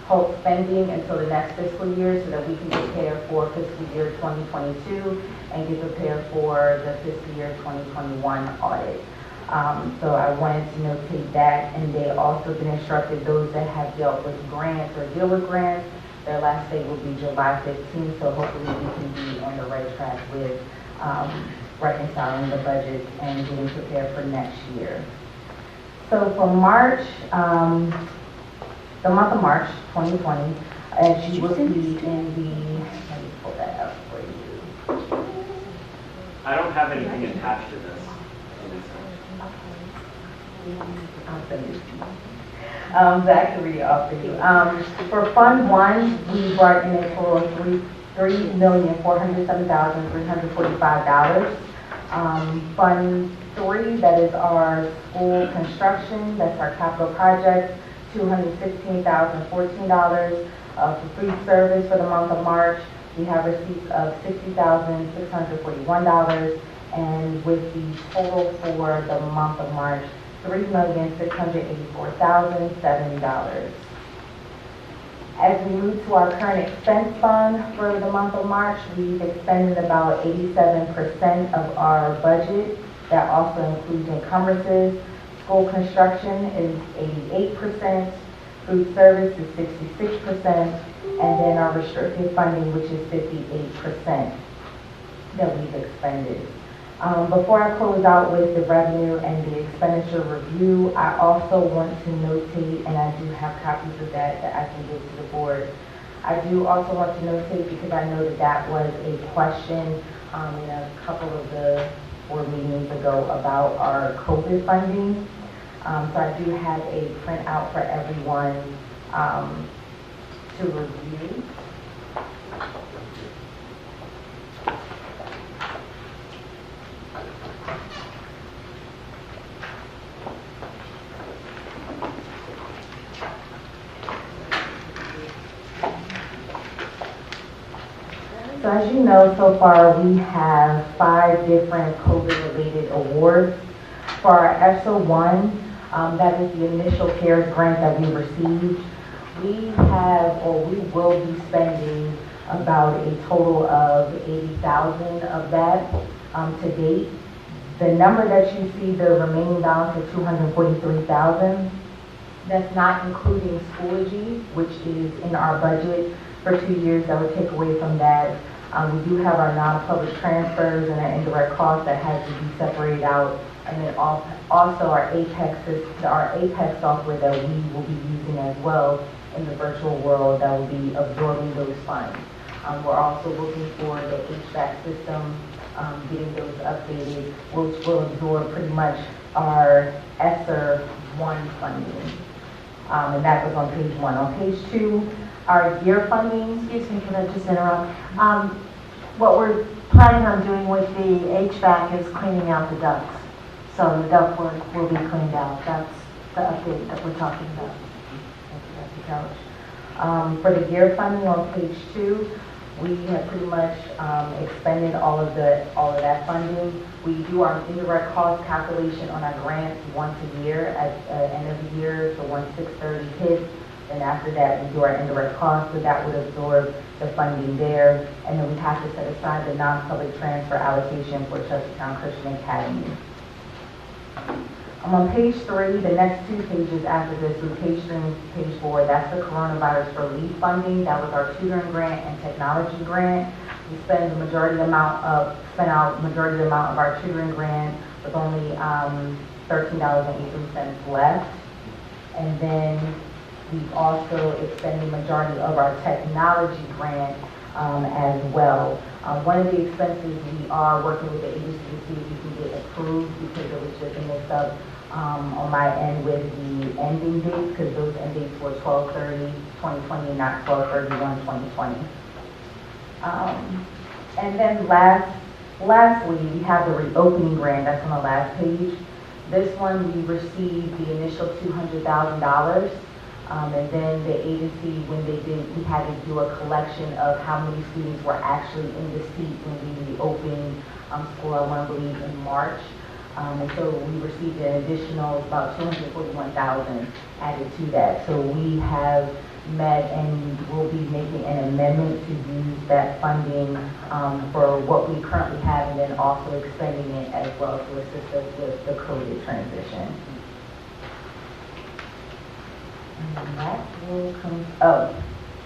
halt spending until the next fiscal year so that we can prepare for fiscal year 2022 and get prepared for the fiscal year 2021 audit. So I wanted to notate that, and they also been instructed those that have dealt with grants or deal with grants, their last day will be July 15th, so hopefully we can be on the right track with reconciling the budget and getting prepared for next year. So for March, the month of March 2020, as you will see in the, let me pull that up for you. I don't have anything attached to this. I'll send it to you. So I can read it off for you. For Fund 1, we brought in a total of $3,407,345. Fund 3, that is our school construction, that's our capital project, $216,014. For food service for the month of March, we have receipts of $60,641, and with the total for the month of March, $3,684,070. As we move to our current expense fund for the month of March, we've expended about 87% of our budget. That also includes encumbrances. School construction is 88%, food service is 66%, and then our restricted funding, which is 58%. that we've expended. Before I close out with the revenue and the expenditure review, I also want to notate, and I do have copies of that I can give to the board. I do also want to notate, because I know that was a question in a couple of the board meetings ago about our COVID funding. So I do have a printout for everyone to review. So as you know, so far we have 5 different COVID-related awards. For our SO1, that is the initial CARES grant that we received. We have, or we will be spending about a total of $80,000 of that to date. The number that you see, the remaining balance of $243,000, that's not including Schoology, which is in our budget for 2 years. That would take away from that. We do have our non-public transfers and our indirect costs that has to be separated out, and then also our Apex software that we will be using as well in the virtual world that will be absorbing those funds. We're also looking for the HVAC system, getting those updated, which will absorb pretty much our ESSER 1 funding. And that was on page 1. On page 2, our year funding, Excuse me, can I just interrupt? What we're planning on doing with the HVAC is cleaning out the ducts. So the ductwork will be cleaned out. That's the update that we're talking about. Thank you, for the year funding on page 2, we have pretty much expended all of that funding. We do our indirect cost calculation on our grants once a year at the end of the year, so once 6/30 hits. And after that, we do our indirect costs, so that would absorb the funding there. And then we have to set aside the non-public transfer allocation for Chestertown Christian Academy. On page 3, the next 2 pages after this, so page 3 and page 4, that's the coronavirus relief funding. That was our tutoring grant and technology grant. We spent out the majority amount of our tutoring grant with only $13.83 left. And then we've also expended the majority of our technology grant as well. One of the expenses we are working with the agency to see if we can get approved, because it was just a mix-up on my end with the ending dates, because those end dates were 12/30/2020 and not 12/31/2020. And then lastly, we have the reopening grant. That's on the last page. This one, we received the initial $200,000. And then the agency, when they did, we had to do a collection of how many students were actually in the seat when we reopened school, I want to believe, in March. And so we received an additional about $241,000 added to that. So we have met and will be making an amendment to use that funding for what we currently have, and then also expending it as well to assist us with the COVID transition. And that will come,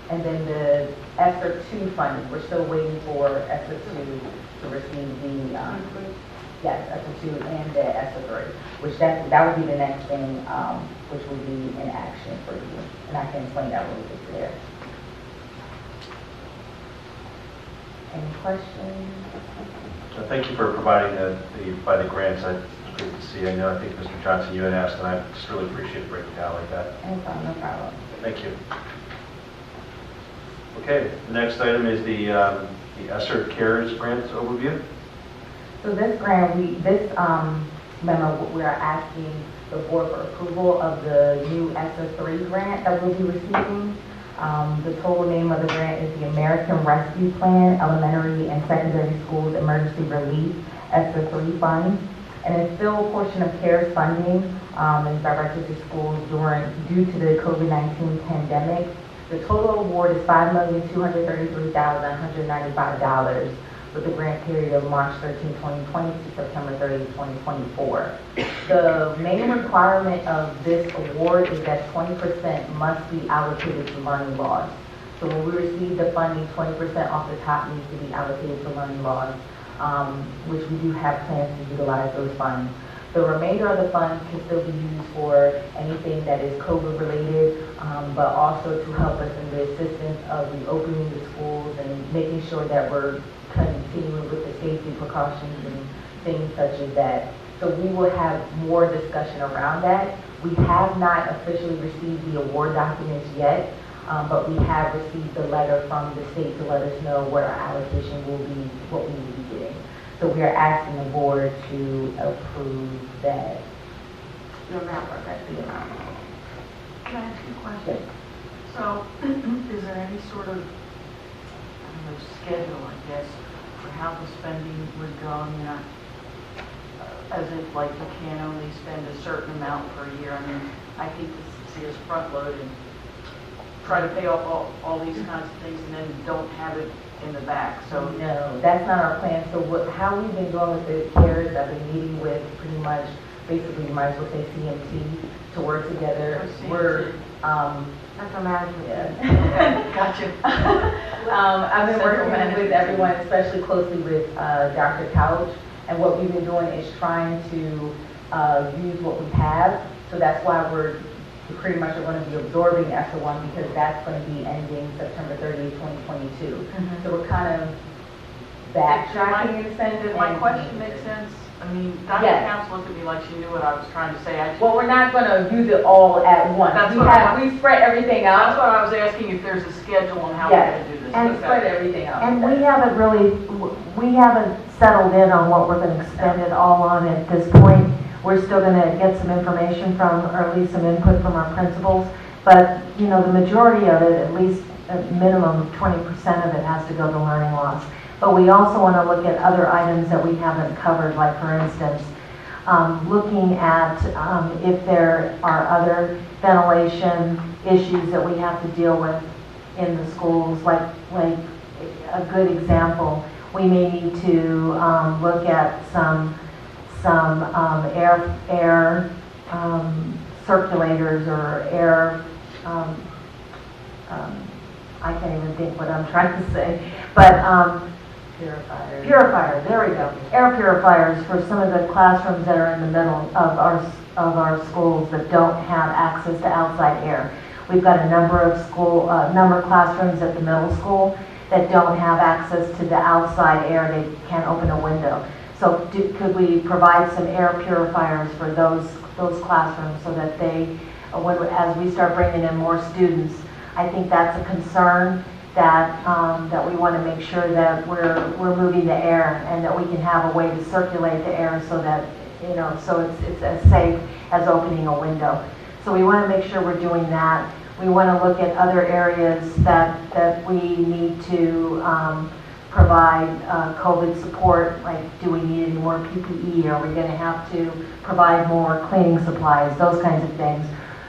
and then the ESSER 2 funding, we're still waiting for ESSER 2 to receive the, yes, ESSER 2 and the ESSER 3, which that would be the next thing, which will be in action for you. And I can explain that when we get there. Any questions? Thank you for providing the grants. It's great to see. I think Mr. Johnson, you had asked, and I just really appreciate it breaking down like that. No problem. Thank you. Okay, the next item is the ESSER CARES grants overview. So this grant, remember, we are asking the board for approval of the new ESSER 3 grant that we'll be receiving. The total name of the grant is the American Rescue Plan Elementary and Secondary Schools Emergency Relief ESSER 3 Fund. And it's still a portion of CARES funding is directed to schools due to the COVID-19 pandemic. The total award is $5,233,195 with the grant period of March 13, 2020 to September 30, 2024. The main requirement of this award is that 20% must be allocated to learning loss. So when we receive the funding, 20% off the top needs to be allocated to learning loss. which we do have plans to utilize those funds. The remainder of the funds can still be used for anything that is COVID related, but also to help us in the assistance of reopening the schools and making sure that we're continuing with the safety precautions and things such as that. So we will have more discussion around that. We have not officially received the award documents yet, but we have received the letter from the state to let us know what our allocation will be, what we will be getting. So we are asking the board to approve that. The amount. Can I ask you a question? Yes. So, is there any sort of, I don't know, schedule, I guess, for how the spending would go? I mean, as if like you can only spend a certain amount per year. I mean, I hate to see us front load and try to pay off all these kinds of things and then don't have it in the back. So no, that's not our plan. So how we've been going with the CARES, I've been meeting with pretty much, basically you might as well say CMT, to work together. We're, That's a management. Yeah. Gotcha. I've been working with everyone, especially closely with Dr. Couch, and what we've been doing is trying to use what we have. So that's why we're pretty much going to be absorbing ESSA 1 because that's going to be ending September 30th, 2022. Mm-hmm. So we're kind of backtracking in a sense. Did my question make sense? I mean, Dr. Yes. Couch looked at me like she knew what I was trying to say. Well, we're not going to use it all at once. That's We spread everything out. That's what I was asking, if there's a schedule on how Yes. we're going to do this. And Okay. spread everything out. And we haven't settled in on what we're going to spend it all on at this point. We're still going to get some information from, or at least some input from our principals. But, you know, the majority of it, at least a minimum of 20% of it has to go to learning loss. But we also want to look at other items that we haven't covered, like for instance, looking at if there are other ventilation issues that we have to deal with in the schools, like a good example, we may need to look at some air circulators or air, I can't even think what I'm trying to say, but purifiers, there we go. Air purifiers for some of the classrooms that are in the middle of our schools that don't have access to outside air. We've got a number of classrooms at the middle school that don't have access to the outside air. They can't open a window. So could we provide some air purifiers for those classrooms so that they, as we start bringing in more students, I think that's a concern that we want to make sure that we're moving the air and that we can have a way to circulate the air so that, you know, so it's as safe as opening a window. So we want to make sure we're doing that. We want to look at other areas that we need to provide COVID support, like do we need any more PPE? Are we going to have to provide more cleaning supplies? Those kinds of things.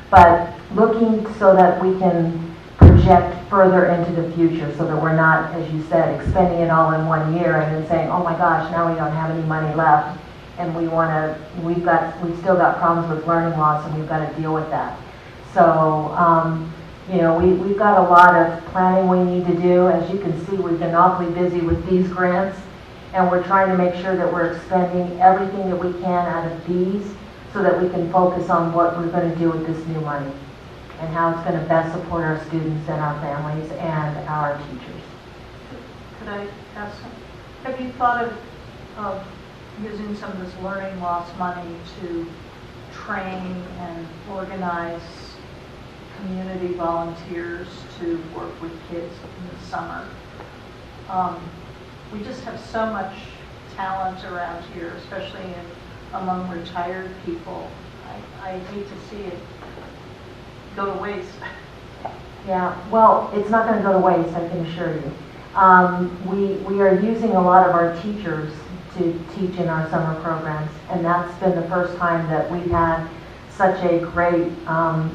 But looking so that we can project further into the future so that we're not, as you said, expending it all in 1 year and then saying, oh my gosh, now we don't have any money left and we've still got problems with learning loss and we've got to deal with that. So, you know, we've got a lot of planning we need to do. As you can see, we've been awfully busy with these grants and we're trying to make sure that we're expending everything that we can out of these so that we can focus on what we're going to do with this new money and how it's going to best support our students and our families and our teachers. Could I ask, have you thought of using some of this learning loss money to train and organize community volunteers to work with kids in the summer? We just have so much talent around here, especially among retired people. I hate to see it go to waste. Yeah, well, it's not going to go to waste, I can assure you. We are using a lot of our teachers to teach in our summer programs, and that's been the first time that we've had such a great,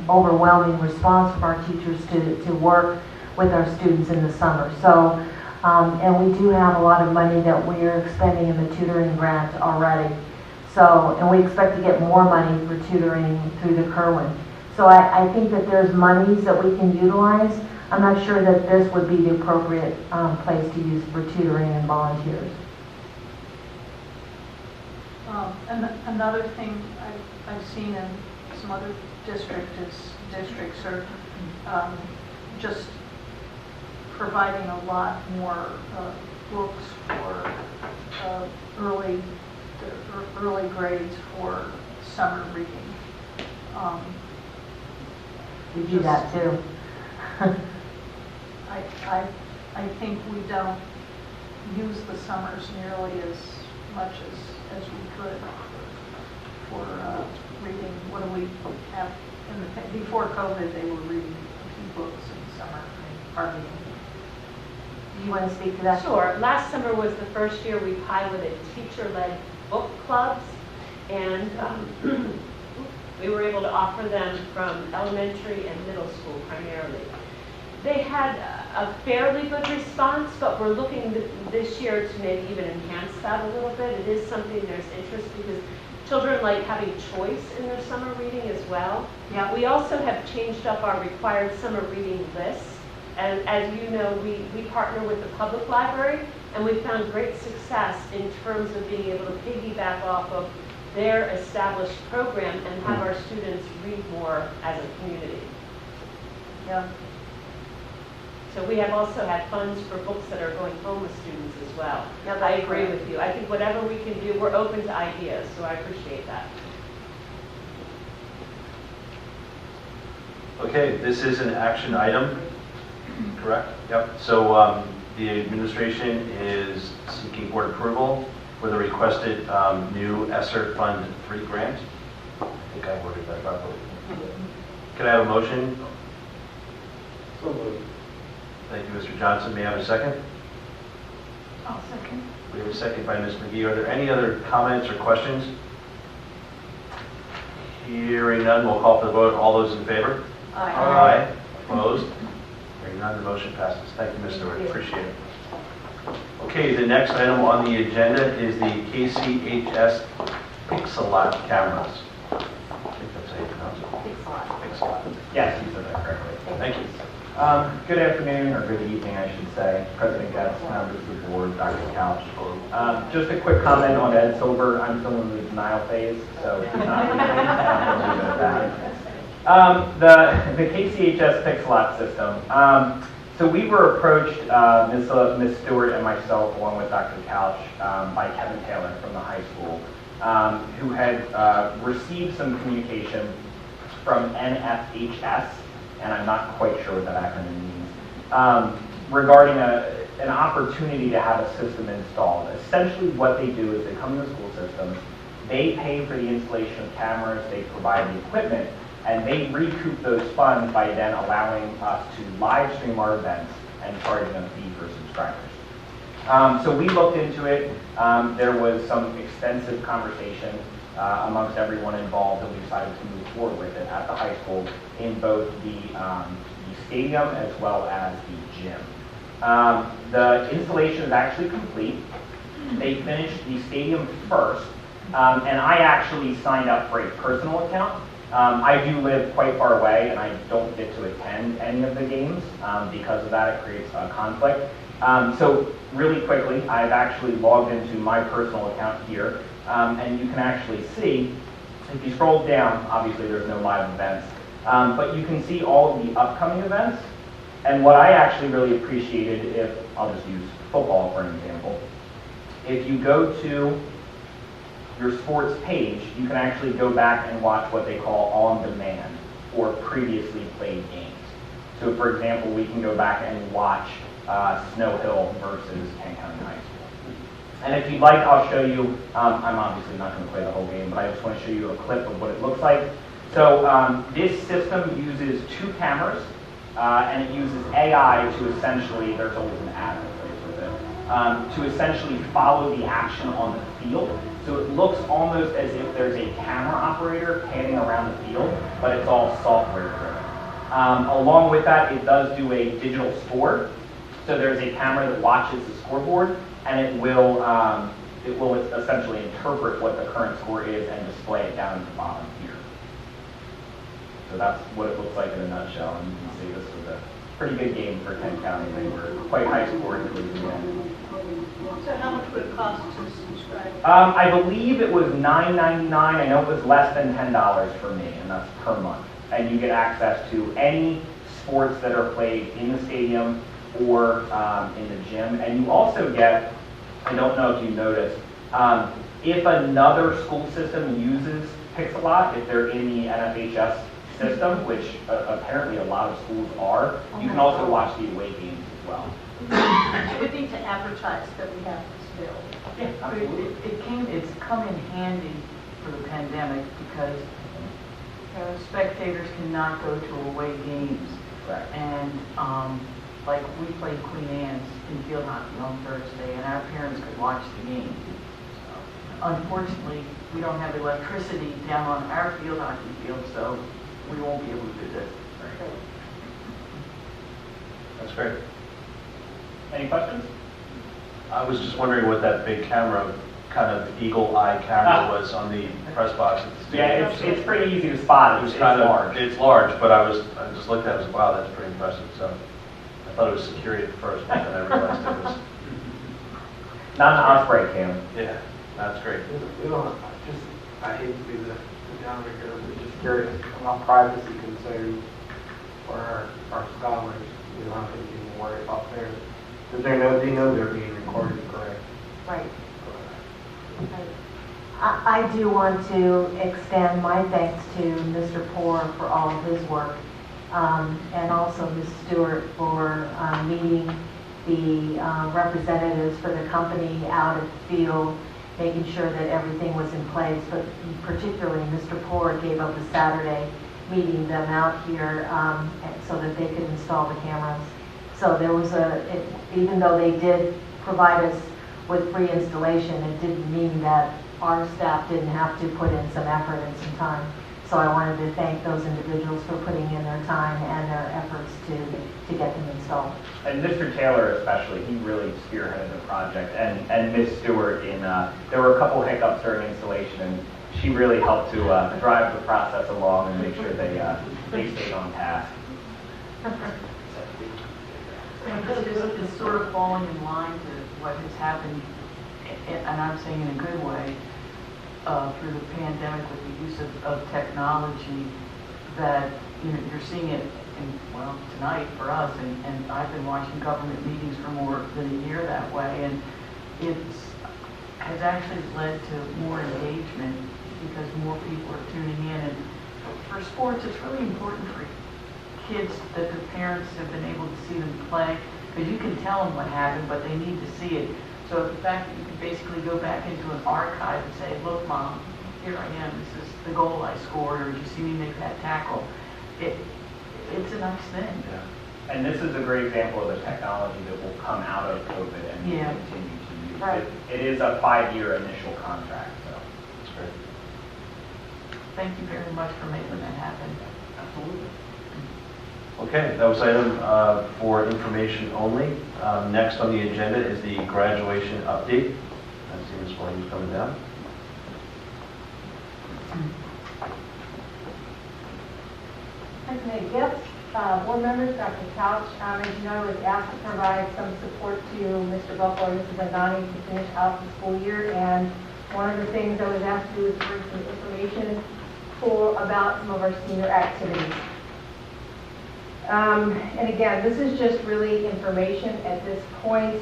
overwhelming response from our teachers to work with our students in the summer. So, and we do have a lot of money that we are expending in the tutoring grant already. So, and we expect to get more money for tutoring through the Kerwin. So I think that there's monies that we can utilize. I'm not sure that this would be the appropriate place to use for tutoring and volunteers. And another thing I've seen in some other districts are just providing a lot more books for early grades for summer reading. We do that too. I think we don't use the summers nearly as much as we could for reading. What do we have before COVID? They were reading a few books in summer. Hardly. Do you want to speak to that? Sure. Last summer was the first year we piloted teacher-led book clubs, and we were able to offer them from elementary and middle school primarily. They had a fairly good response, but we're looking this year to maybe even enhance that a little bit. It is something there's interest because children like having choice in their summer reading as well. Yeah. We also have changed up our required summer reading lists. And as you know, we partner with the public library, and we've found great success in terms of being able to piggyback off of their established program and have our students read more as a community. Yeah. So we have also had funds for books that are going home with students as well. Yeah, I agree with you. I think whatever we can do, we're open to ideas, so I appreciate that. Okay, this is an action item, correct? Yep. So the administration is seeking board approval for the requested new ESSER Fund 3 grant. I think I worded that properly. Can I have a motion? So moved. Thank you, Mr. Johnson. May I have a second? I'll second. We have a second by Ms. McGee. Are there any other comments or questions? Hearing none, we'll call for the vote. All those in favor? Aye. Aye. Opposed? Hearing none, the motion passes. Thank you, Ms. Stewart. Appreciate it. Okay, the next item on the agenda is the KCPS Pixelot cameras. I think that's how you pronounce it. Pixelot. Yes, you said that correctly. Thank you. Good afternoon, or good evening, I should say, President Getz, members of the board, Dr. Couch. Just a quick comment on Ed Silver. I'm still in the denial phase, so do not leave me. I'm going to leave it at that. The KCHS Pixelot system. So we were approached, Ms. Stewart and myself, along with Dr. Couch, by Kevin Taylor from the high school, who had received some communication from NFHS, and I'm not quite sure what that acronym means, regarding an opportunity to have a system installed. Essentially what they do is they come to the school systems, they pay for the installation of cameras, they provide the equipment, and they recoup those funds by then allowing us to live stream our events and charging a fee for subscribers. So we looked into it. There was some extensive conversation amongst everyone involved, and we decided to move forward with it at the high school in both the stadium as well as the gym. The installation is actually complete. They finished the stadium first, and I actually signed up for a personal account. I do live quite far away, and I don't get to attend any of the games. Because of that, it creates a conflict. So really quickly, I've actually logged into my personal account here. And you can actually see, if you scroll down, obviously there's no live events, but you can see all of the upcoming events. And what I actually really appreciated, if I'll just use football for an example, if you go to your sports page, you can actually go back and watch what they call on demand or previously played games. So for example, we can go back and watch Snow Hill versus Kent County High School. And if you'd like, I'll show you, I'm obviously not going to play the whole game, but I just want to show you a clip of what it looks like. So this system uses 2 cameras, and it uses AI to essentially, there's always an ad that plays with it, to essentially follow the action on the field. So it looks almost as if there's a camera operator panning around the field, but it's all software driven. Along with that, it does do a digital score. So there's a camera that watches the scoreboard, and it will essentially interpret what the current score is and display it down at the bottom here. So that's what it looks like in a nutshell, and you can see this with the pretty good game for Kent County. They were quite high scoring towards the end. So how much would it cost to subscribe? I believe it was $9.99. I know it was less than $10 for me, and that's per month. And you get access to any sports that are played in the stadium or in the gym. And you also get, I don't know if you noticed, if another school system uses Pixelot, if they're in the NFHS system, which apparently a lot of schools are, you can also watch the away games as well. We need to advertise that we have this bill. Yeah, absolutely. It's come in handy for the pandemic because spectators cannot go to away games. Correct. And like we played Queen Anne's in field hockey on Thursday, and our parents could watch the game. Unfortunately, we don't have electricity down on our field hockey field, so we won't be able to do this. That's great. Any questions? I was just wondering what that big camera, kind of eagle eye camera was on the press box at the Yeah, stadium. it's pretty easy to spot. It was It's kind of large. It's large, but I just looked at it and was, wow, that's pretty impressive. So I thought it was security at first, but then I realized it was. Not an Osprey cam. Yeah, that's great. We don't, I hate to be the downer here, but just curious about privacy concerns for our scholars. We don't have anything to worry about there. Because they know they're being recorded, correct? Right. I do want to extend my thanks to Mr. Poore for all of his work, and also Ms. Stewart for meeting the representatives for the company out at the field, making sure that everything was in place, but particularly Mr. Poore gave up a Saturday meeting them out here so that they could install the cameras. So there was even though they did provide us with free installation, it didn't mean that our staff didn't have to put in some effort and some time. So I wanted to thank those individuals for putting in their time and their efforts to get them installed. And Mr. Taylor especially, he really spearheaded the project, and Ms. Stewart there were a couple hiccups during installation, and she really helped to drive the process along and make sure they stayed on task. It's sort of falling in line to what has happened, and I'm saying in a good way, through the pandemic with the use of technology, that you're seeing it tonight for us, and I've been watching government meetings for more than a year that way, and it has actually led to more engagement because more people are tuning in. And for sports, it's really important for kids that the parents have been able to see them play, because you can tell them what happened, but they need to see it. So the fact that you can basically go back into an archive and say, look, Mom, here I am, this is the goal I scored, or did you see me make that tackle? It's a nice thing. Yeah. And this is a great example of the technology that will come out of COVID and will continue to use. Right. It is a 5-year initial contract, so it's great. Thank you very much for making that happen. Absolutely. Okay, that was item for information only. Next on the agenda is the graduation update. I see Ms. Williams coming down. Thanks, Nate. Yes, board members, Dr. Couch, as you know, I was asked to provide some support to Mr. Buffalo and Mrs. Andani to finish out the school year, and one of the things I was asked to do is bring some information about some of our senior activities. And again, this is just really information at this point.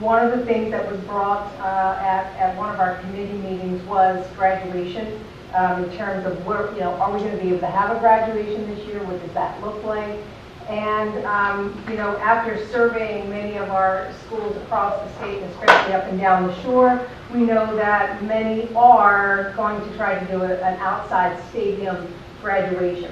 One of the things that was brought at one of our committee meetings was graduation, in terms of where, are we going to be able to have a graduation this year? What does that look like? And, after surveying many of our schools across the state, and especially up and down the shore, we know that many are going to try to do an outside stadium graduation.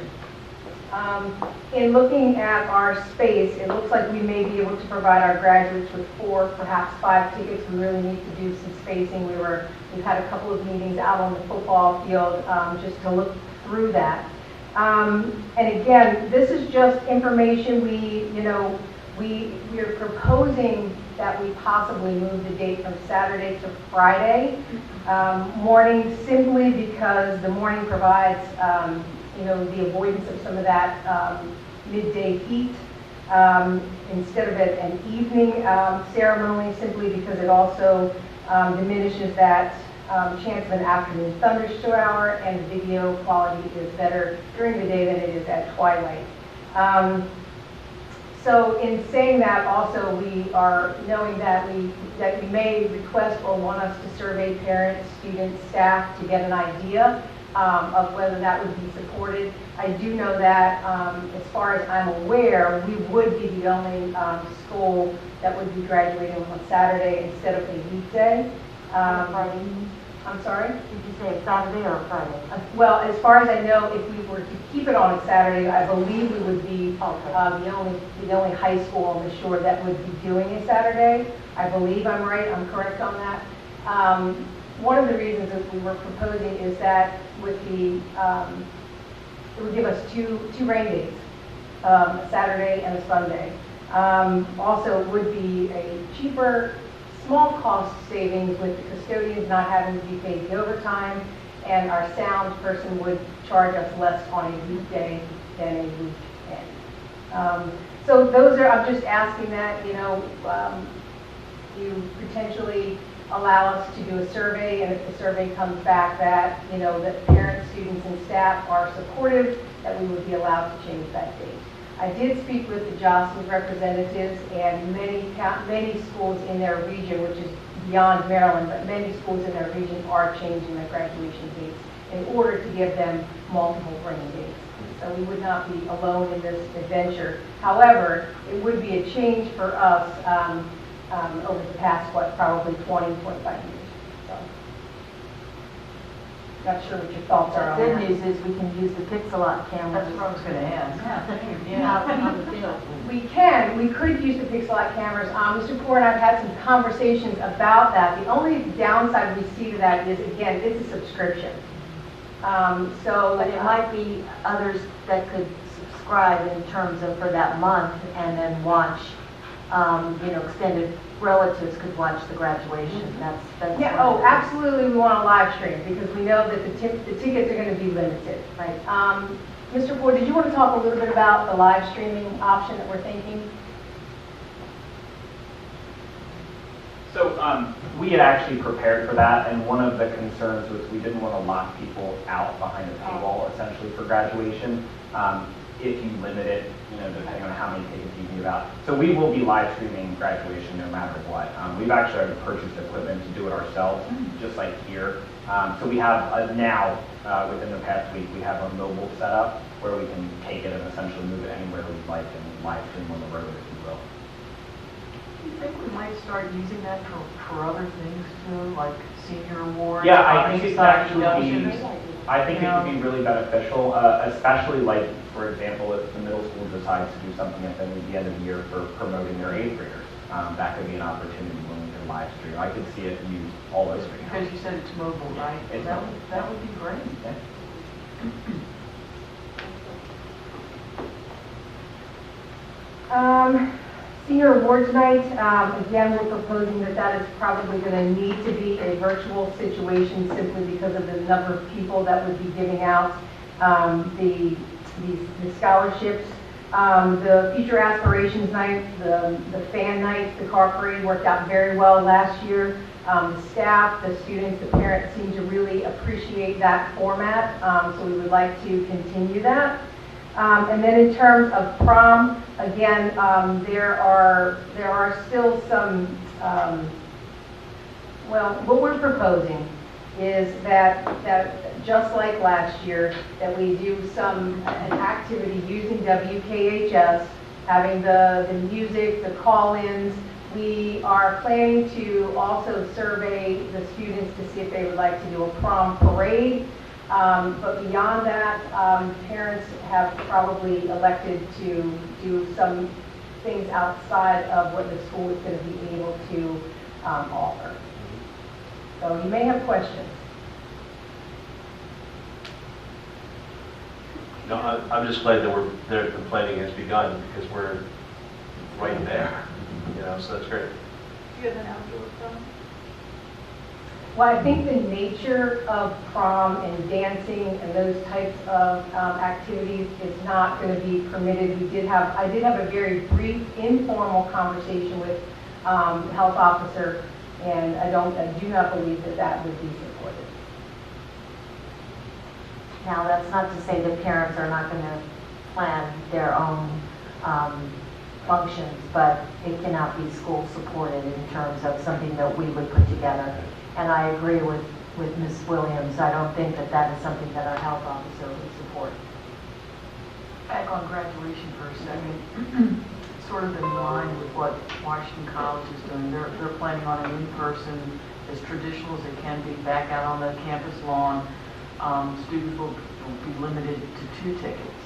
In looking at our space, it looks like we may be able to provide our graduates with 4, perhaps 5 tickets. We really need to do some spacing. We've had a couple of meetings out on the football field just to look through that. And again, this is just information. We are proposing that we possibly move the date from Saturday to Friday morning, simply because the morning provides the avoidance of some of that midday heat instead of an evening ceremony, simply because it also diminishes that chance of an afternoon thunderstorm, and the video quality is better during the day than it is at twilight. So in saying that, also we are knowing that you may request or want us to survey parents, students, staff to get an idea of whether that would be supported. I do know that, as far as I'm aware, we would be the only school that would be graduating on Saturday instead of a weekday. Friday? I'm sorry? Did you say a Saturday or a Friday? Well, as far as I know, if we were to keep it on a Saturday, I believe we would be the only high school on the shore that would be doing a Saturday. I believe I'm right. I'm correct on that. One of the reasons that we were proposing is that with the it would give us two rain days, a Saturday and a Sunday. Also, it would be a cheaper, small cost savings with the custodians not having to be paid the overtime, and our sound person would charge us less on a weekday than a weekend. So those are, I'm just asking that, you potentially allow us to do a survey, and if the survey comes back that, that parents, students, and staff are supportive, that we would be allowed to change that date. I did speak with the Jostens representatives, and many schools in their region, which is beyond Maryland, but many schools in their region are changing their graduation dates in order to give them multiple rain dates. So we would not be alone in this adventure. However, it would be a change for us over the past, probably 20, 25 years. So, not sure what your thoughts are on The that. good news is we can use the Pixelot cameras. That's what I was going to ask. We could use the Pixelot cameras. Mr. Poore and I've had some conversations about that. The only downside we see to that is, again, it's a subscription. But it might be others that could subscribe in terms of for that month and then watch, extended relatives could watch the graduation. That's Yeah, absolutely, we want a live stream because we know that the tickets are going to be limited. Right. Mr. Ford, did you want to talk a little bit about the live streaming option that we're thinking? So we had actually prepared for that, and one of the concerns was we didn't want to lock people out behind a paywall, essentially, for graduation. If you limit it, depending on how many tickets you can give out. So we will be live streaming graduation no matter what. We've actually already purchased equipment to do it ourselves, just like here. So we have now, within the past week, we have a mobile setup where we can take it and essentially move it anywhere we'd like and live stream on the road, if you will. Do you think we might start using that for other things too, like senior awards? Yeah, I think it could actually inductions? be. I think it could be really beneficial, especially like, for example, if the middle school decides to do something at the end of the year for promoting their 8th graders. That could be an opportunity when we can live stream. I could see it used all over. Because you said it's mobile, right? It's that would be great. Yeah. Senior Awards Night, again, we're proposing that is probably going to need to be a virtual situation simply because of the number of people that would be giving out the scholarships. The Future Aspirations Night, the fan night, the car parade worked out very well last year. The staff, the students, the parents seem to really appreciate that format, so we would like to continue that. And then in terms of prom, again, there are still some, what we're proposing is that just like last year, that we do an activity using WKHS, having the music, the call-ins. We are planning to also survey the students to see if they would like to do a prom parade. But beyond that, parents have probably elected to do some things outside of what the school is going to be able to offer. So you may have questions. No, I'm just glad that the planning has begun because we're right there. So that's great. Do you have an outdoor prom? Well, I think the nature of prom and dancing and those types of activities is not going to be permitted. I did have a very brief informal conversation with the health officer, and I do not believe that that would be supported. Now, that's not to say that parents are not going to plan their own functions, but it cannot be school supported in terms of something that we would put together. And I agree with Ms. Williams. I don't think that that is something that our health officer would support. Back on graduation for a second, sort of in line with what Washington College is doing. They're planning on an in-person, as traditional as it can be, back out on the campus lawn. Students will be limited to 2 tickets.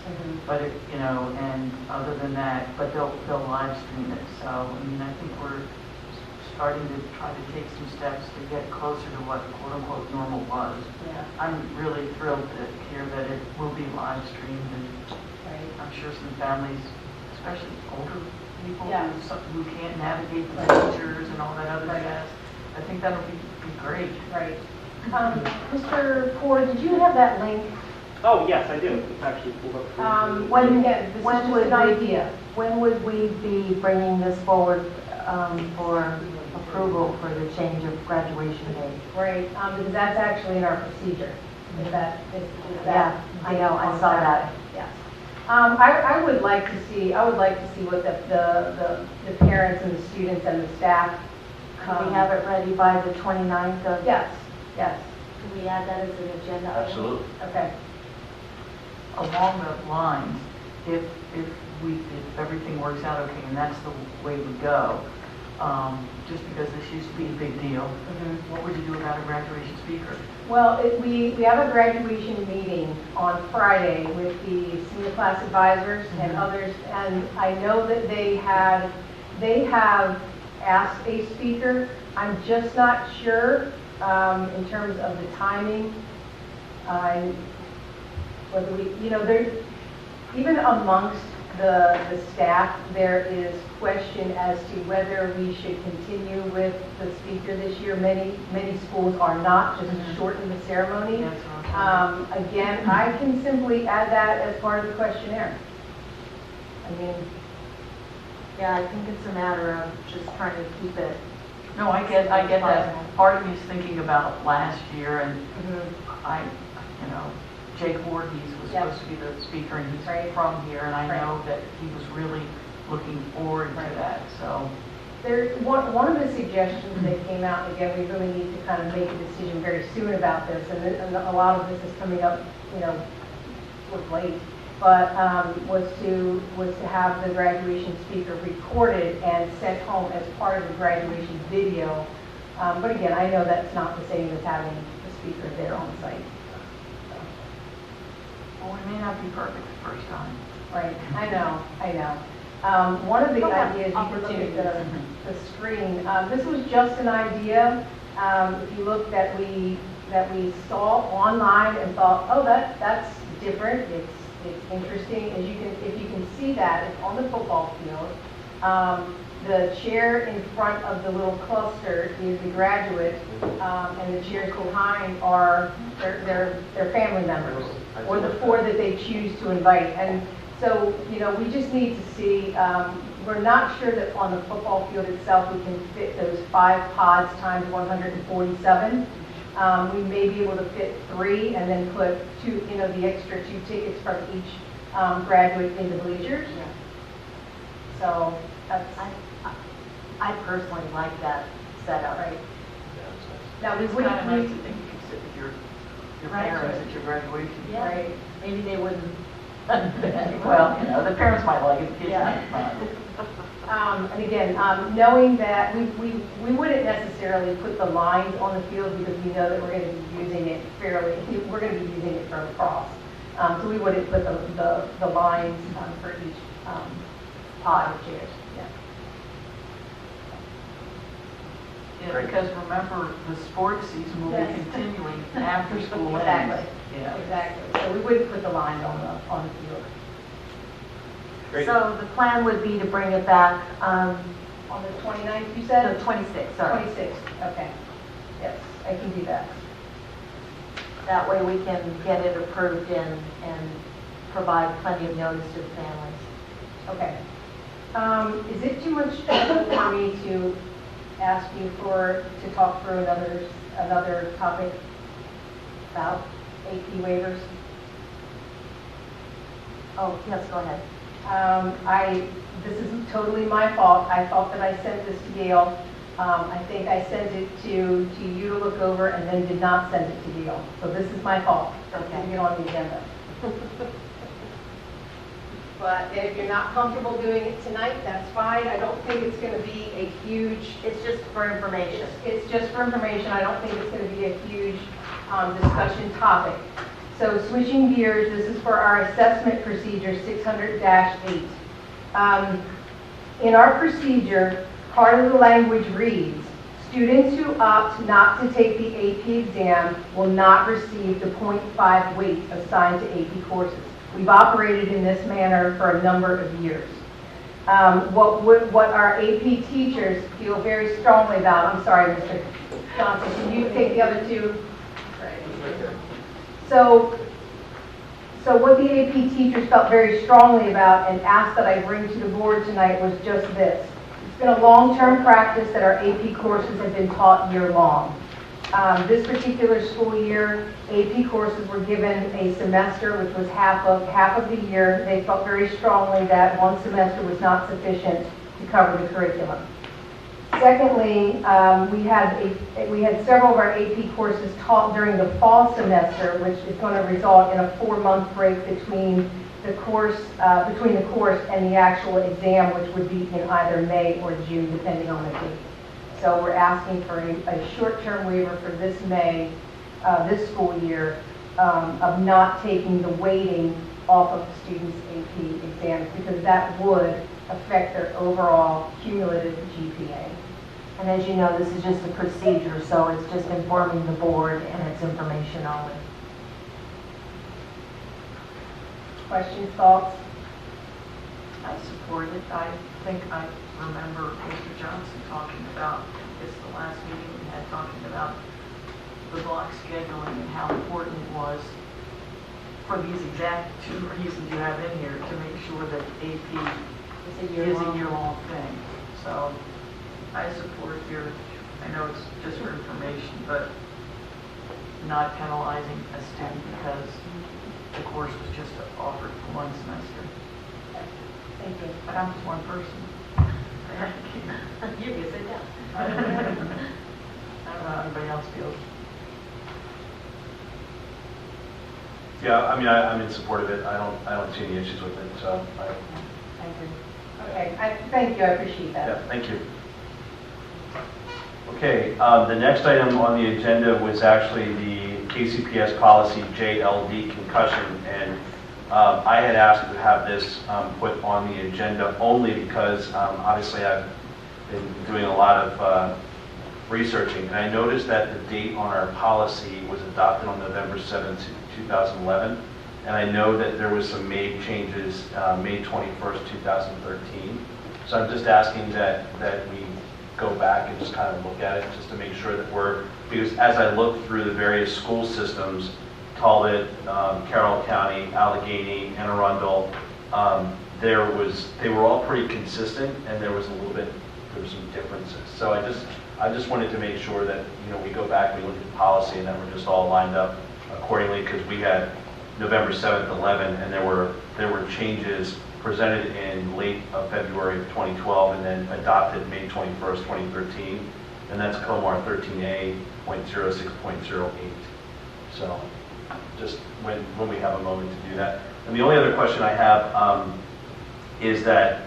But and other than that, but they'll live stream it. So I mean, I think we're starting to try to take some steps to get closer to what quote unquote normal was. Yeah. I'm really thrilled to hear that it will be live streamed, and I'm sure some families, especially older people who can't navigate the pictures and all that other jazz, I think that'll be great. Right. Mr. Ford, did you have that link? Oh, yes, I do. It's actually pulled up. When would we be bringing this forward for approval for the change of graduation date? Right, because that's actually in our procedure. Yeah, I know, I saw that. Yes. I would like to see what the parents and the students and the staff. Can we have it ready by the 29th of? Yes. Can we add that as an agenda item? Absolutely. Okay. Along those lines, if everything works out okay, and that's the way we go, just because this used to be a big deal, what would you do about a graduation speaker? Well, we have a graduation meeting on Friday with the senior class advisors and others, and I know that they have asked a speaker. I'm just not sure in terms of the timing. Whether there, even amongst the staff, there is question as to whether we should continue with the speaker this year. Many schools are not, just to shorten the ceremony. Again, I can simply add that as part of the questionnaire. I mean, yeah, I think it's a matter of just trying to keep it. No, I get that. Part of me is thinking about last year, and Jake Voorhees was supposed to be the speaker, and he's from here, and I know that he was really looking forward to that. So, one of the suggestions that came out, and again, we really need to kind of make a decision very soon about this, and a lot of this is coming up, sort of late, but was to have the graduation speaker recorded and sent home as part of the graduation video. But again, I know that's not the same as having the speaker there on site. Well, we may not be perfect the first time. Right, I know. One of the ideas, you could look at the screen. This was just an idea. If you look that we saw online and thought, oh, that's different. It's interesting. If you can see that, it's on the football field. The chair in front of the little cluster is the graduate, and the chairs behind are their family members, or the 4 that they choose to invite. And so, we just need to see, we're not sure that on the football field itself we can fit those 5 pods times 147. We may be able to fit 3 and then put 2, the extra 2 tickets from each graduate in the bleachers. Yeah. So that's. I personally like that setup. Right. Now, It's kind of nice to think you can sit with your parents at your graduation. Yeah. Right. Maybe they wouldn't. Well, the parents might like it, the kids might. And again, knowing that we wouldn't necessarily put the lines on the field because we know that we're going to be using it we're going to be using it from across. So we wouldn't put the lines for each pod of chairs. Yeah, because remember, the sports season will be continuing after school ends. Exactly. Yeah. Exactly. So we wouldn't put the lines on the field. Great. So the plan would be to bring it back On the 29th, you said? No, 26th, sorry. 26th, okay. Yes. I can do that. That way we can get it approved and provide plenty of notice to the families. Okay. Is it too much trouble for me to ask you to talk through another topic about AP waivers? Oh, yes, go ahead. This is totally my fault. I thought that I sent this to Gail. I think I sent it to you to look over and then did not send it to Gail. So this is my fault. It didn't get on the agenda. But if you're not comfortable doing it tonight, that's fine. I don't think it's going to be a huge... It's just for information. It's just for information. I don't think it's going to be a huge discussion topic. So switching gears, this is for our assessment procedure 600-8. In our procedure, part of the language reads, students who opt not to take the AP exam will not receive the 0.5 weight assigned to AP courses. We've operated in this manner for a number of years. What our AP teachers feel very strongly about, I'm sorry, Mr. Johnson, can you take the other two? So what the AP teachers felt very strongly about and asked that I bring to the board tonight was just this. It's been a long-term practice that our AP courses have been taught year-long. This particular school year, AP courses were given a semester, which was half of the year. They felt very strongly that one semester was not sufficient to cover the curriculum. Secondly, we had several of our AP courses taught during the fall semester, which is going to result in a 4-month break between the course and the actual exam, which would be in either May or June, depending on the date. So we're asking for a short-term waiver for this May, this school year, of not taking the weighting off of students' AP exams, because that would affect their overall cumulative GPA. And as you know, this is just a procedure, so it's just informing the board and it's information only. Questions, thoughts? I support it. I think I remember Mr. Johnson talking about, it's the last meeting we had, talking about the block scheduling and how important it was for these exact 2 reasons you have in here to make sure that AP is a year-long thing. So I support I know it's just for information, but not penalizing a student because the course was just offered for 1 semester. Thank you. But I'm just one person. You can sit down. I don't know how anybody else feels. Yeah, I mean, I'm in support of it. I don't see any issues with it, so I agree. Okay, thank you, I appreciate that. Yeah, thank you. Okay, the next item on the agenda was actually the KCPS policy JLD concussion, and I had asked to have this put on the agenda only because obviously I've been doing a lot of researching, and I noticed that the date on our policy was adopted on November 7th, 2011, and I know that there was some made changes May 21st, 2013. So I'm just asking that we go back and just kind of look at it just to make sure that because as I look through the various school systems, Talbot, Carroll County, Allegheny, Anne Arundel, they were all pretty consistent, and there were some differences. So I just wanted to make sure that we go back, we look at the policy, and that we're just all lined up accordingly, because we had November 7th, 11, and there were changes presented in late of February of 2012, and then adopted May 21st, 2013, and that's COMAR 13A.06.08. So just when we have a moment to do that. And the only other question I have is that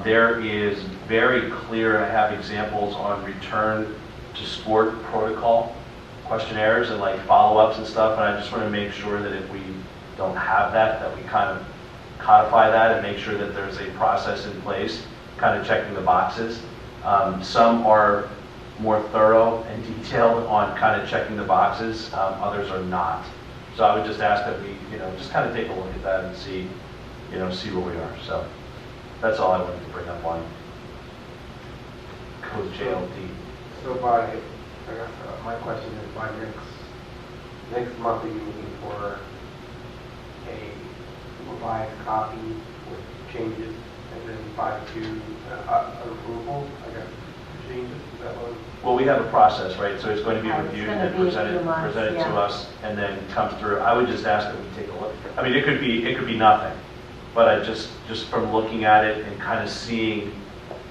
there is very clear, and I have examples on return to sport protocol questionnaires and like follow-ups and stuff, and I just want to make sure that if we don't have that we kind of codify that and make sure that there's a process in place, kind of checking the boxes. Some are more thorough and detailed on kind of checking the boxes, others are not. So I would just ask that we, just kind of take a look at that and see where we are. So that's all I wanted to bring up on code JLD. So by I guess my question is by next monthly meeting for a revised copy with changes, and then by to approval, I guess, changes, is that what? Well, we have a process, right? So it's going to be It's reviewed gonna and be a presented few months, to yeah. us, and then come through. I would just ask that we take a look. I mean, it could be nothing, but I just from looking at it and kind of seeing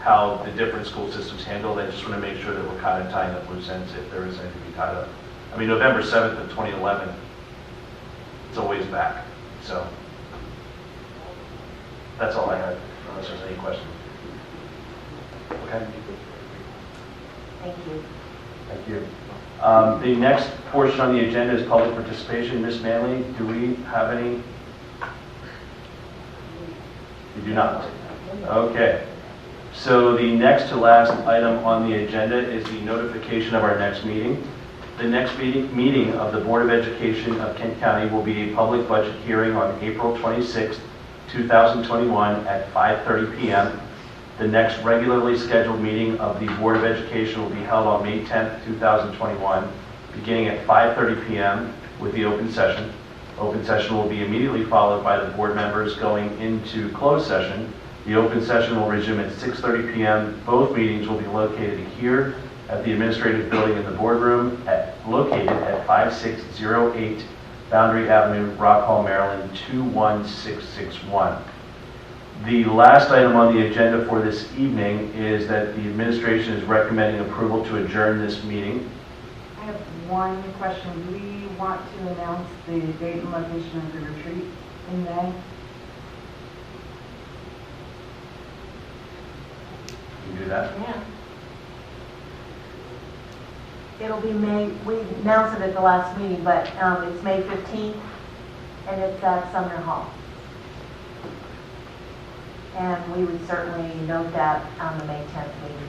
how the different school systems handle it, I just want to make sure that we're kind of tying up loose ends if there is anything to be tied up. I mean, November 7th of 2011, it's a ways back, so that's all I had, unless there's any questions. Okay. Thank you. Thank you. The next portion on the agenda is public participation. Ms. Manley, do we have any? You do not. Okay. So the next to last item on the agenda is the notification of our next meeting. The next meeting of the Board of Education of Kent County will be a public budget hearing on April 26, 2021 at 5:30 p.m. The next regularly scheduled meeting of the Board of Education will be held on May 10, 2021, beginning at 5:30 p.m. with the open session. Open session will be immediately followed by the board members going into closed session. The open session will resume at 6:30 p.m. Both meetings will be located here at the administrative building in the boardroom located at 5608 Boundary Avenue, Rock Hall, Maryland 21661. The last item on the agenda for this evening is that the administration is recommending approval to adjourn this meeting. I have one question. Do we want to announce the date and location of the retreat in May? Can you do that? Yeah. It'll be May, we announced it at the last meeting, but it's May 15th, and it's at Sumner Hall. And we would certainly note that on the May 10th meeting.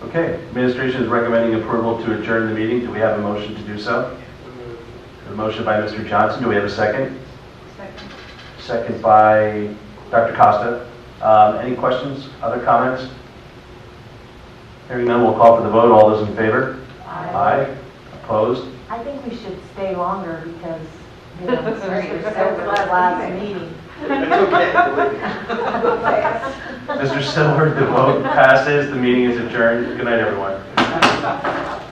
Okay, administration is recommending approval to adjourn the meeting. Do we have a motion to do so? A motion by Mr. Johnson. Do we have a second? Second. Second by Dr. Costa. Any questions? Other comments? Hearing none, we'll call for the vote. All those in favor? Aye. Opposed? I think we should stay longer because, you know, Mr. Silver's last meeting. Mr. Silver, the vote passes. The meeting is adjourned. Good night, everyone.